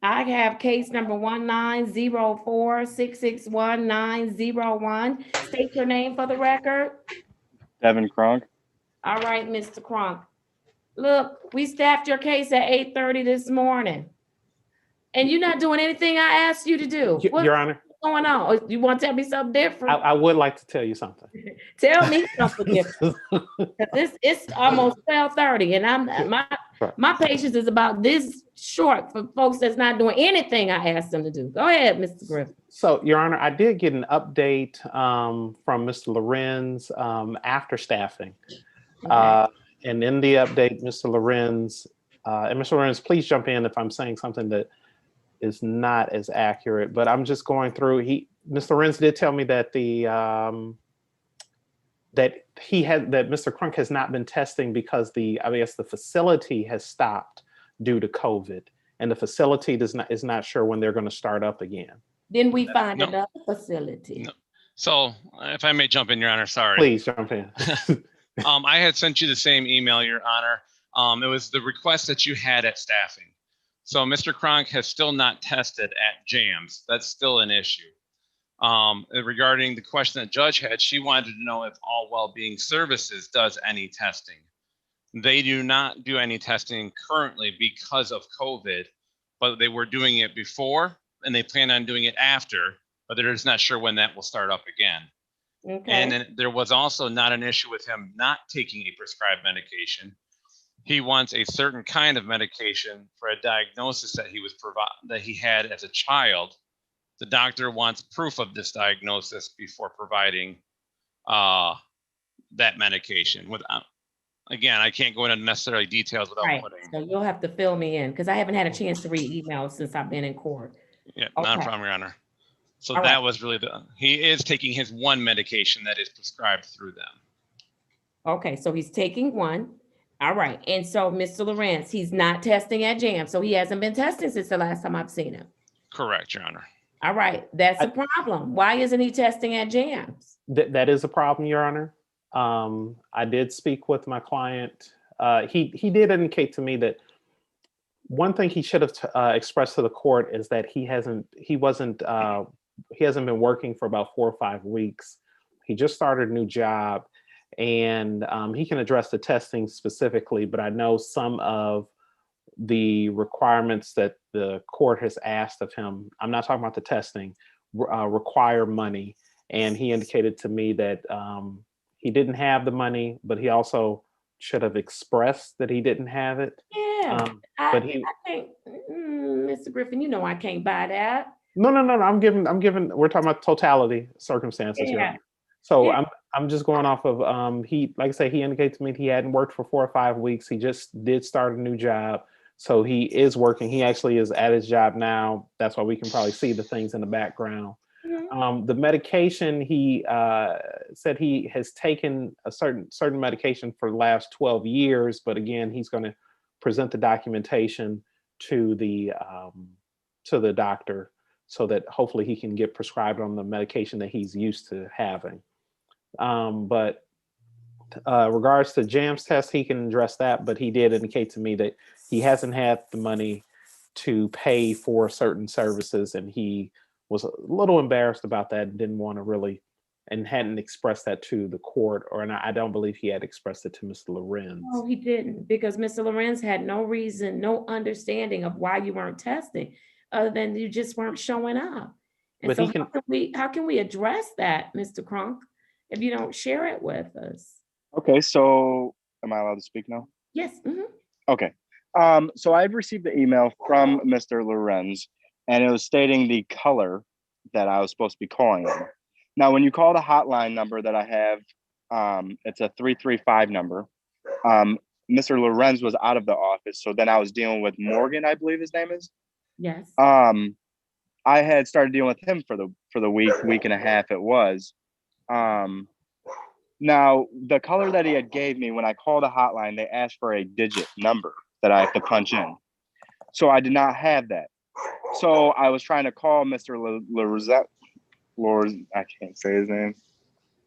I have case number 19046619101. State your name for the record. Devin Kronk. All right, Mr. Kronk. Look, we staffed your case at 8:30 this morning. And you're not doing anything I asked you to do. Your Honor. What's going on? You want to tell me something different? I would like to tell you something. Tell me something different. It's almost 12:30 and my patience is about this short for folks that's not doing anything I asked them to do. Go ahead, Mr. Griffin. So, Your Honor, I did get an update from Mr. Lorenz after staffing. Okay. And in the update, Mr. Lorenz, and Mr. Lorenz, please jump in if I'm saying something that is not as accurate, but I'm just going through. Mr. Lorenz did tell me that that Mr. Crunk has not been testing because the facility has stopped due to COVID, and the facility is not sure when they're going to start up again. Then we find another facility. No. So if I may jump in, Your Honor, sorry. Please jump in. I had sent you the same email, Your Honor. It was the request that you had at staffing. So Mr. Kronk has still not tested at JAMS. That's still an issue. Regarding the question that Judge had, she wanted to know if All Wellbeing Services does any testing. They do not do any testing currently because of COVID. but they were doing it before and they plan on doing it after, but they're just not sure when that will start up again. Okay. And then there was also not an issue with him not taking a prescribed medication. He wants a certain kind of medication for a diagnosis that he had as a child. The doctor wants proof of this diagnosis before providing that medication. Without, again, I can't go into necessarily details without Right. putting. So you'll have to fill me in because I haven't had a chance to read emails since I've been in court. Yeah, not a Okay. problem, Your Honor. So All that right. was really he is taking his one medication that is prescribed through them. Okay, so he's taking one. All right. And so Mr. Lorenz, he's not testing at JAM. So he hasn't been testing since the last time I've seen him. Correct, Your Honor. All right. That's a problem. Why isn't he testing at JAMS? That is a problem, Your Honor. I did speak with my client. He did indicate to me that one thing he should have expressed to the court is that he hasn't been working for about 4 or 5 weeks. He just started a new job, and he can address the testing specifically, but I know some of the requirements that the court has asked of him, I'm not talking about the testing, require money. And he indicated to me that he didn't have the money, but he also should have expressed that he didn't have it. Yeah. But I can't, Mr. Griffin, you know I can't buy that. No. I'm giving, we're talking about totality circumstances Yeah. here. So Yeah. I'm just going off of, he, like I say, he indicated to me he hadn't worked for 4 or 5 weeks. He just did start a new job. So he is working. He actually is at his job now. That's why we can probably see the things in the background. The medication, he said he has taken a certain medication for the last 12 years, but again, he's going to present the documentation to the doctor so that hopefully he can get prescribed on the medication that he's used to having. But regards to JAMS test, he can address that, but he did indicate to me that he hasn't had the money to pay for certain services, and he was a little embarrassed about that and didn't want to really, and hadn't expressed that to the court, and I don't believe he had expressed it to Mr. Lorenz. No, he didn't, because Mr. Lorenz had no reason, no understanding of why you weren't testing, other than you just weren't showing up. And But so he can, how can we address that, Mr. Kronk, if you don't share it with us? Okay, so am I allowed to speak now? Yes. Okay. So I've received the email from Mr. Lorenz, and it was stating the color that I was supposed to be calling him. Now, when you call the hotline number that I have, it's a 335 number. Mr. Lorenz was out of the office, so then I was dealing with Morgan, I believe his name is. Yes. I had started dealing with him for the week and a half it was. Now, the color that he had gave me when I called the hotline, they asked for a digit number that I have to punch in. So I did not have that. So I was trying to call Mr. I can't say his name.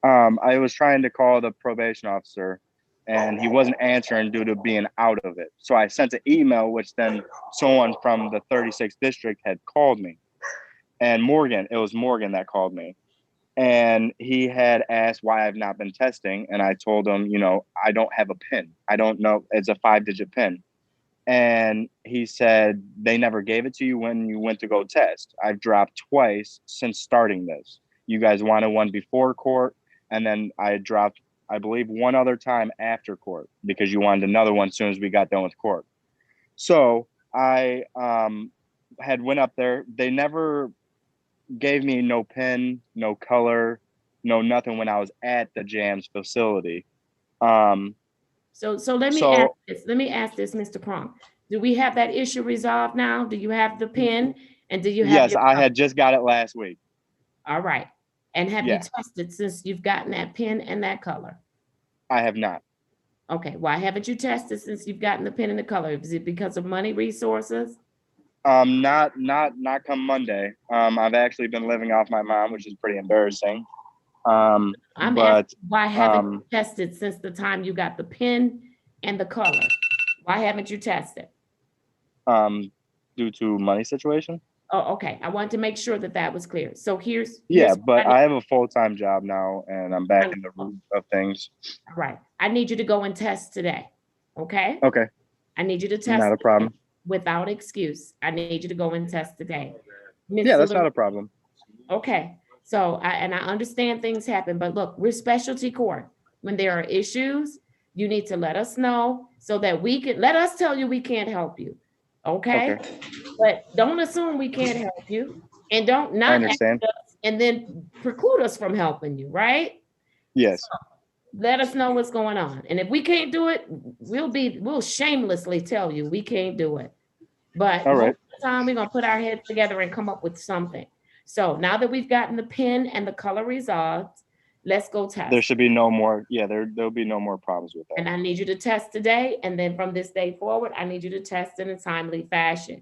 I was trying to call the probation officer, and he wasn't answering due to being out of it. So I sent an email, which then someone from the 36th district had called me. And it was Morgan that called me. And he had asked why I've not been testing. And I told him, I don't have a PIN. I don't know. It's a 5-digit PIN. And he said, they never gave it to you when you went to go test. I've dropped twice since starting this. You guys wanted one before court. And then I dropped, I believe, one other time after court because you wanted another one as soon as we got done with court. So I had went up there. They never gave me no PIN, no color, no nothing when I was at the JAMS facility. So let me ask this, Mr. Kronk. Do we have that issue resolved now? Do you have the PIN, and do you have? Yes, I had just got it last week. All right. And have you tested since you've gotten that PIN and that color? I have not. Okay. Why haven't you tested since you've gotten the PIN and the color? Is it because of money resources? Not come Monday. I've actually been living off my mom, which is pretty embarrassing. I'm asking why haven't you tested since the time you got the PIN and the color? Why haven't you tested? Due to money situation. Oh, okay. I wanted to make sure that was clear. So here's but I have a full-time job now, and I'm back in the root of things. All right. I need you to go and test today. Okay. Okay. I need you to test. Not a problem. without excuse. I need you to go and test today. Yeah, that's Mr. not a problem. Okay, so I understand things happen, but look, we're specialty court. When there are issues, you need to let us know so that we can, let us tell you we can't help you, okay? Okay. But don't assume we can't help you, and don't I not ask understand. us and then preclude us from helping you, right? Yes. Let us know what's going on, and if we can't do it, we'll shamelessly tell you we can't do it. But All most right. of the time, we're gonna put our heads together and come up with something. So now that we've gotten the pin and the color resolved, let's go test. There should be no more. Yeah, there'll be no more problems with that. And I need you to test today, and then from this day forward, I need you to test in a timely fashion.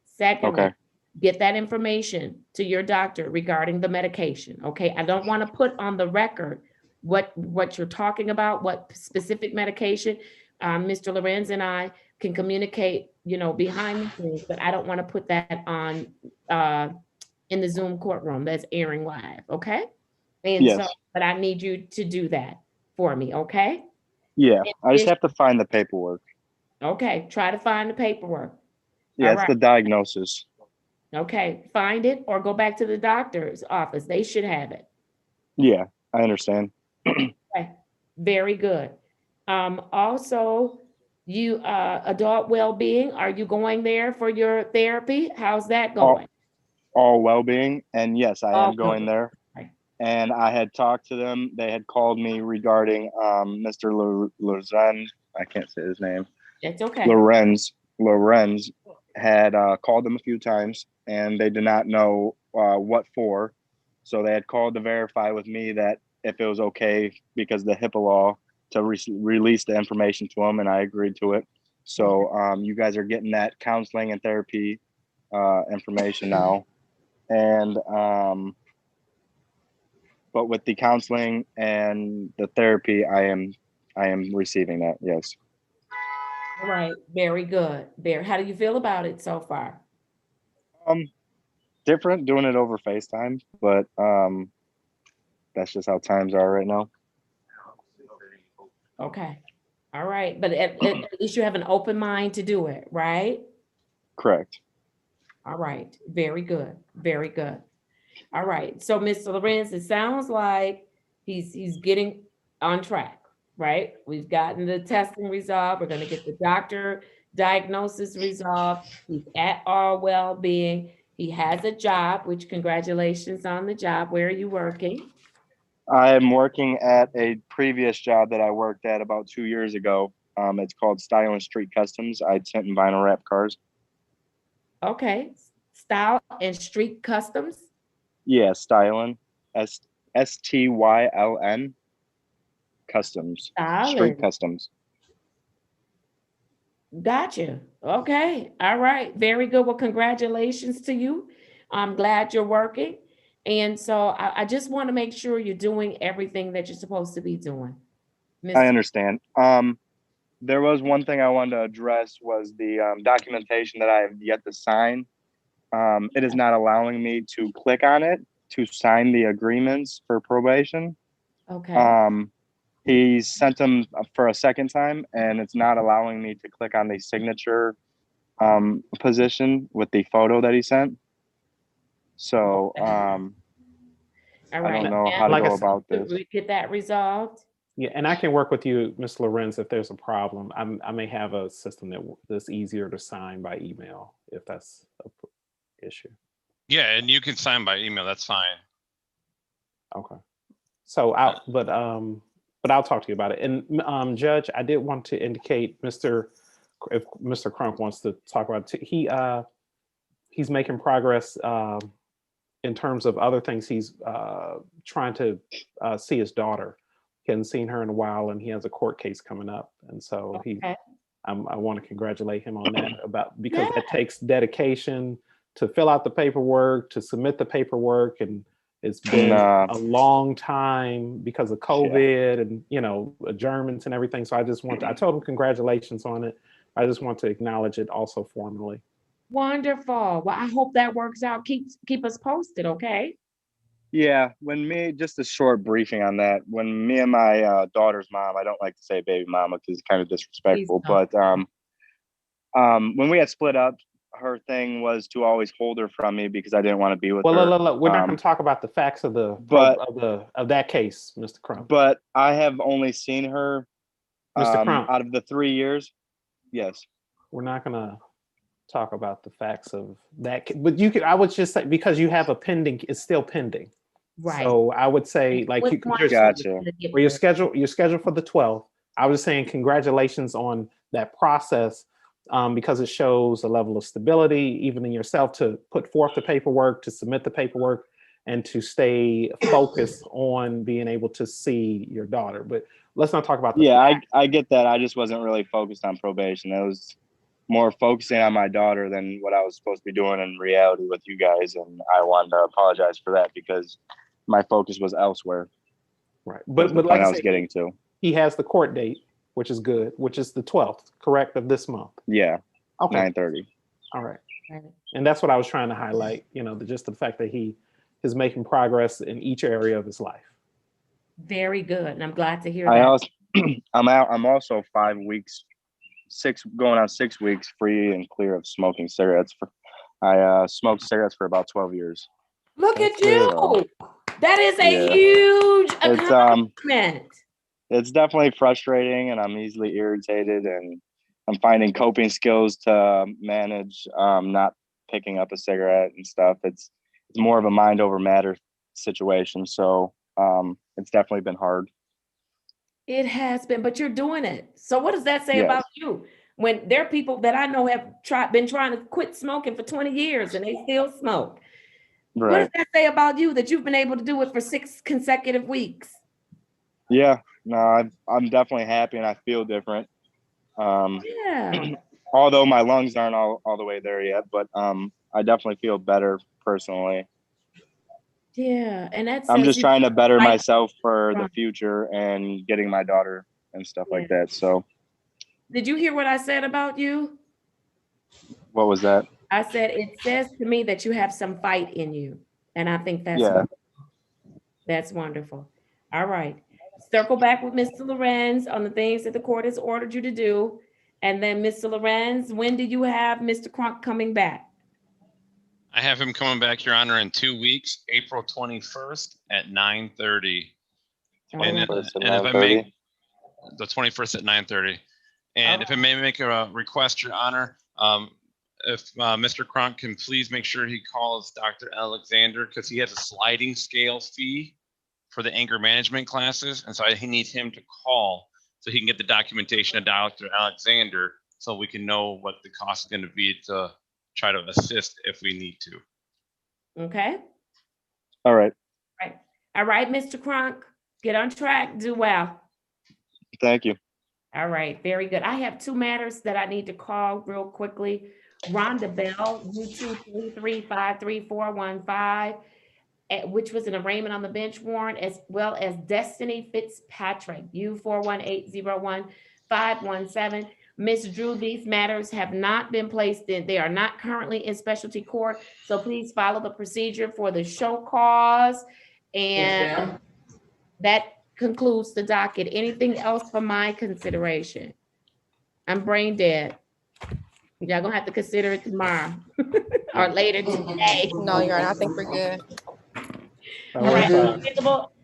Secondly, Okay. get that information to your doctor regarding the medication, okay? I don't want to put on the record what you're talking about, what specific medication. Mr. Lorenz and I can communicate, behind the scenes, but I don't want to put that on in the Zoom courtroom that's airing live, okay? And so, Yes. but I need you to do that for me, okay? Yeah, And I just then- have to find the paperwork. Okay, try to find the paperwork. Yeah, All it's right. the diagnosis. Okay, find it or go back to the doctor's office. They should have it. Yeah, I understand. Okay, very good. Also, you adult well-being, are you going there for your therapy? How's that going? All well-being, and yes, I All am going there. Okay. And I had talked to them. They had called me regarding Mr. Lorenz. I can't say his name. It's okay. Lorenz had called them a few times, and they did not know what for. So they had called to verify with me that if it was okay because of the HIPAA law to release the information to them, and I agreed to it. So you guys are getting that counseling and therapy information now, and but with the counseling and the therapy, I am receiving that. Yes. All right, very good. How do you feel about it so far? Different doing it over FaceTime, but that's just how times are right now. Okay. All right, but at least you have an open mind to do it, right? Correct. All right, very good, very good. All right, so Mr. Lorenz, it sounds like he's getting on track, right? We've gotten the testing resolved. We're gonna get the doctor diagnosis resolved. He's at All Well-Being. He has a job, which congratulations on the job. Where are you working? I am working at a previous job that I worked at about 2 years ago. It's called Style and Street Customs. I tint and vinyl wrap cars. Okay, Style and Street Customs. Yeah, Styling. STYLN Customs. Stylin'. Street Customs. Gotcha. Okay. All right. Very good. Well, congratulations to you. I'm glad you're working. And so I just want to make sure you're doing everything that you're supposed to be doing. I understand. There was one thing I wanted to address was the documentation that I have yet to sign. It is not allowing me to click on it to sign the agreements for probation. Okay. He sent them for a second time, and it's not allowing me to click on the signature position with the photo that he sent. So All I right. don't know how to Like I go said, about this. We get that resolved. Yeah, and I can work with you, Ms. Lorenz, if there's a problem. I may have a system that's easier to sign by email if that's an issue. Yeah, and you can sign by email. That's fine. Okay. So but I'll talk to you about it. And Judge, I did want to indicate if Mr. Crump wants to talk about it, he's making progress in terms of other things. He's trying to see his daughter. He hasn't seen her in a while, and he has a court case coming up. And so I want to congratulate him on that because that takes dedication to fill out the paperwork, to submit the paperwork, and it's been a long time because of COVID and adjournments and everything. So I told him congratulations on it. I just want to acknowledge it also formally. Wonderful. Well, I hope that works out. Keep us posted, okay? Yeah, just a short briefing on that. When me and my daughter's mom, I don't like to say baby mama because it's kind of disrespectful, but When we had split up, her thing was to always hold her from me because I didn't want to be with Well, her. look, we're not going to talk about the facts of of that case, Mr. Crump. But I have only seen her Mr. Crump. out of the 3 years. Yes. We're not going to talk about the facts of that, but you could. I would just say because you have a pending, it's still pending. Right. So I would say like you're scheduled for the 12th. I was saying congratulations on that process because it shows a level of stability, even in yourself, to put forth the paperwork, to submit the paperwork, and to stay focused on being able to see your daughter. But let's not talk about the facts. I get that. I just wasn't really focused on probation. It was more focusing on my daughter than what I was supposed to be doing in reality with you guys. And I wanted to apologize for that because my focus was elsewhere. Right. But like I was getting to. He has the court date, which is good, which is the 12th, correct, of this month. Yeah. Okay. 9:30. All right. And that's what I was trying to highlight, just the fact that he is making progress in each area of his life. Very good. And I'm glad to hear that. I'm also 5 weeks, going on 6 weeks free and clear of smoking cigarettes. I smoked cigarettes for about 12 years. Look at you. So, that is a huge accomplishment. It's definitely frustrating and I'm easily irritated and I'm finding coping skills to manage not picking up a cigarette and stuff. It's more of a mind over matter situation. So it's definitely been hard. It has been, but you're doing it. So what does that say about you? When there are people that I know have been trying to quit smoking for 20 years and they still smoke. Right. What does that say about you that you've been able to do it for 6 consecutive weeks? Yeah, no, I'm definitely happy and I feel different. Although my lungs aren't all the way there yet, but I definitely feel better personally. Yeah, and I'm just trying to better myself for the future and getting my daughter and stuff like that. So, did you hear what I said about you? What was that? I said it says to me that you have some fight in you, and I think that's wonderful. That's wonderful. All right, circle back with Mr. Lorenz on the things that the court has ordered you to do, and then Mr. Lorenz, when do you have Mr. Crunk coming back? I have him coming back, Your Honor, in 2 weeks, April 21st at 9:30. And if I may, the 21st at 9:30. And if I may make a request, Your Honor, if Mr. Cronk can please make sure he calls Dr. Alexander because he has a sliding scale fee for the anger management classes. And so he needs him to call so he can get the documentation of Dr. Alexander so we can know what the cost is going to be to try to assist if we need to. Okay. All right. All right, Mr. Cronk, get on track. Do well. Thank you. All right. Very good. I have 2 matters that I need to call real quickly. Rhonda Bell, U233533415, which was an arraignment on the bench warrant, as well as Destiny Fitzpatrick, U41801517. Ms. Drew, these matters have not been placed in, they are not currently in specialty court. So please follow the procedure for the show cause. And that concludes the docket. Anything else for my consideration? I'm brain dead. Y'all gonna have to consider it tomorrow or later today. No, Your Honor, I think we're good. All right.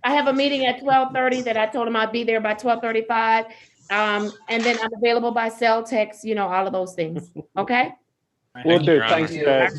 I have a meeting at 12:30 that I told him I'd be there by 12:35. And then I'm available by cell, text, all of those things. Okay. Will do. Thanks, Judge.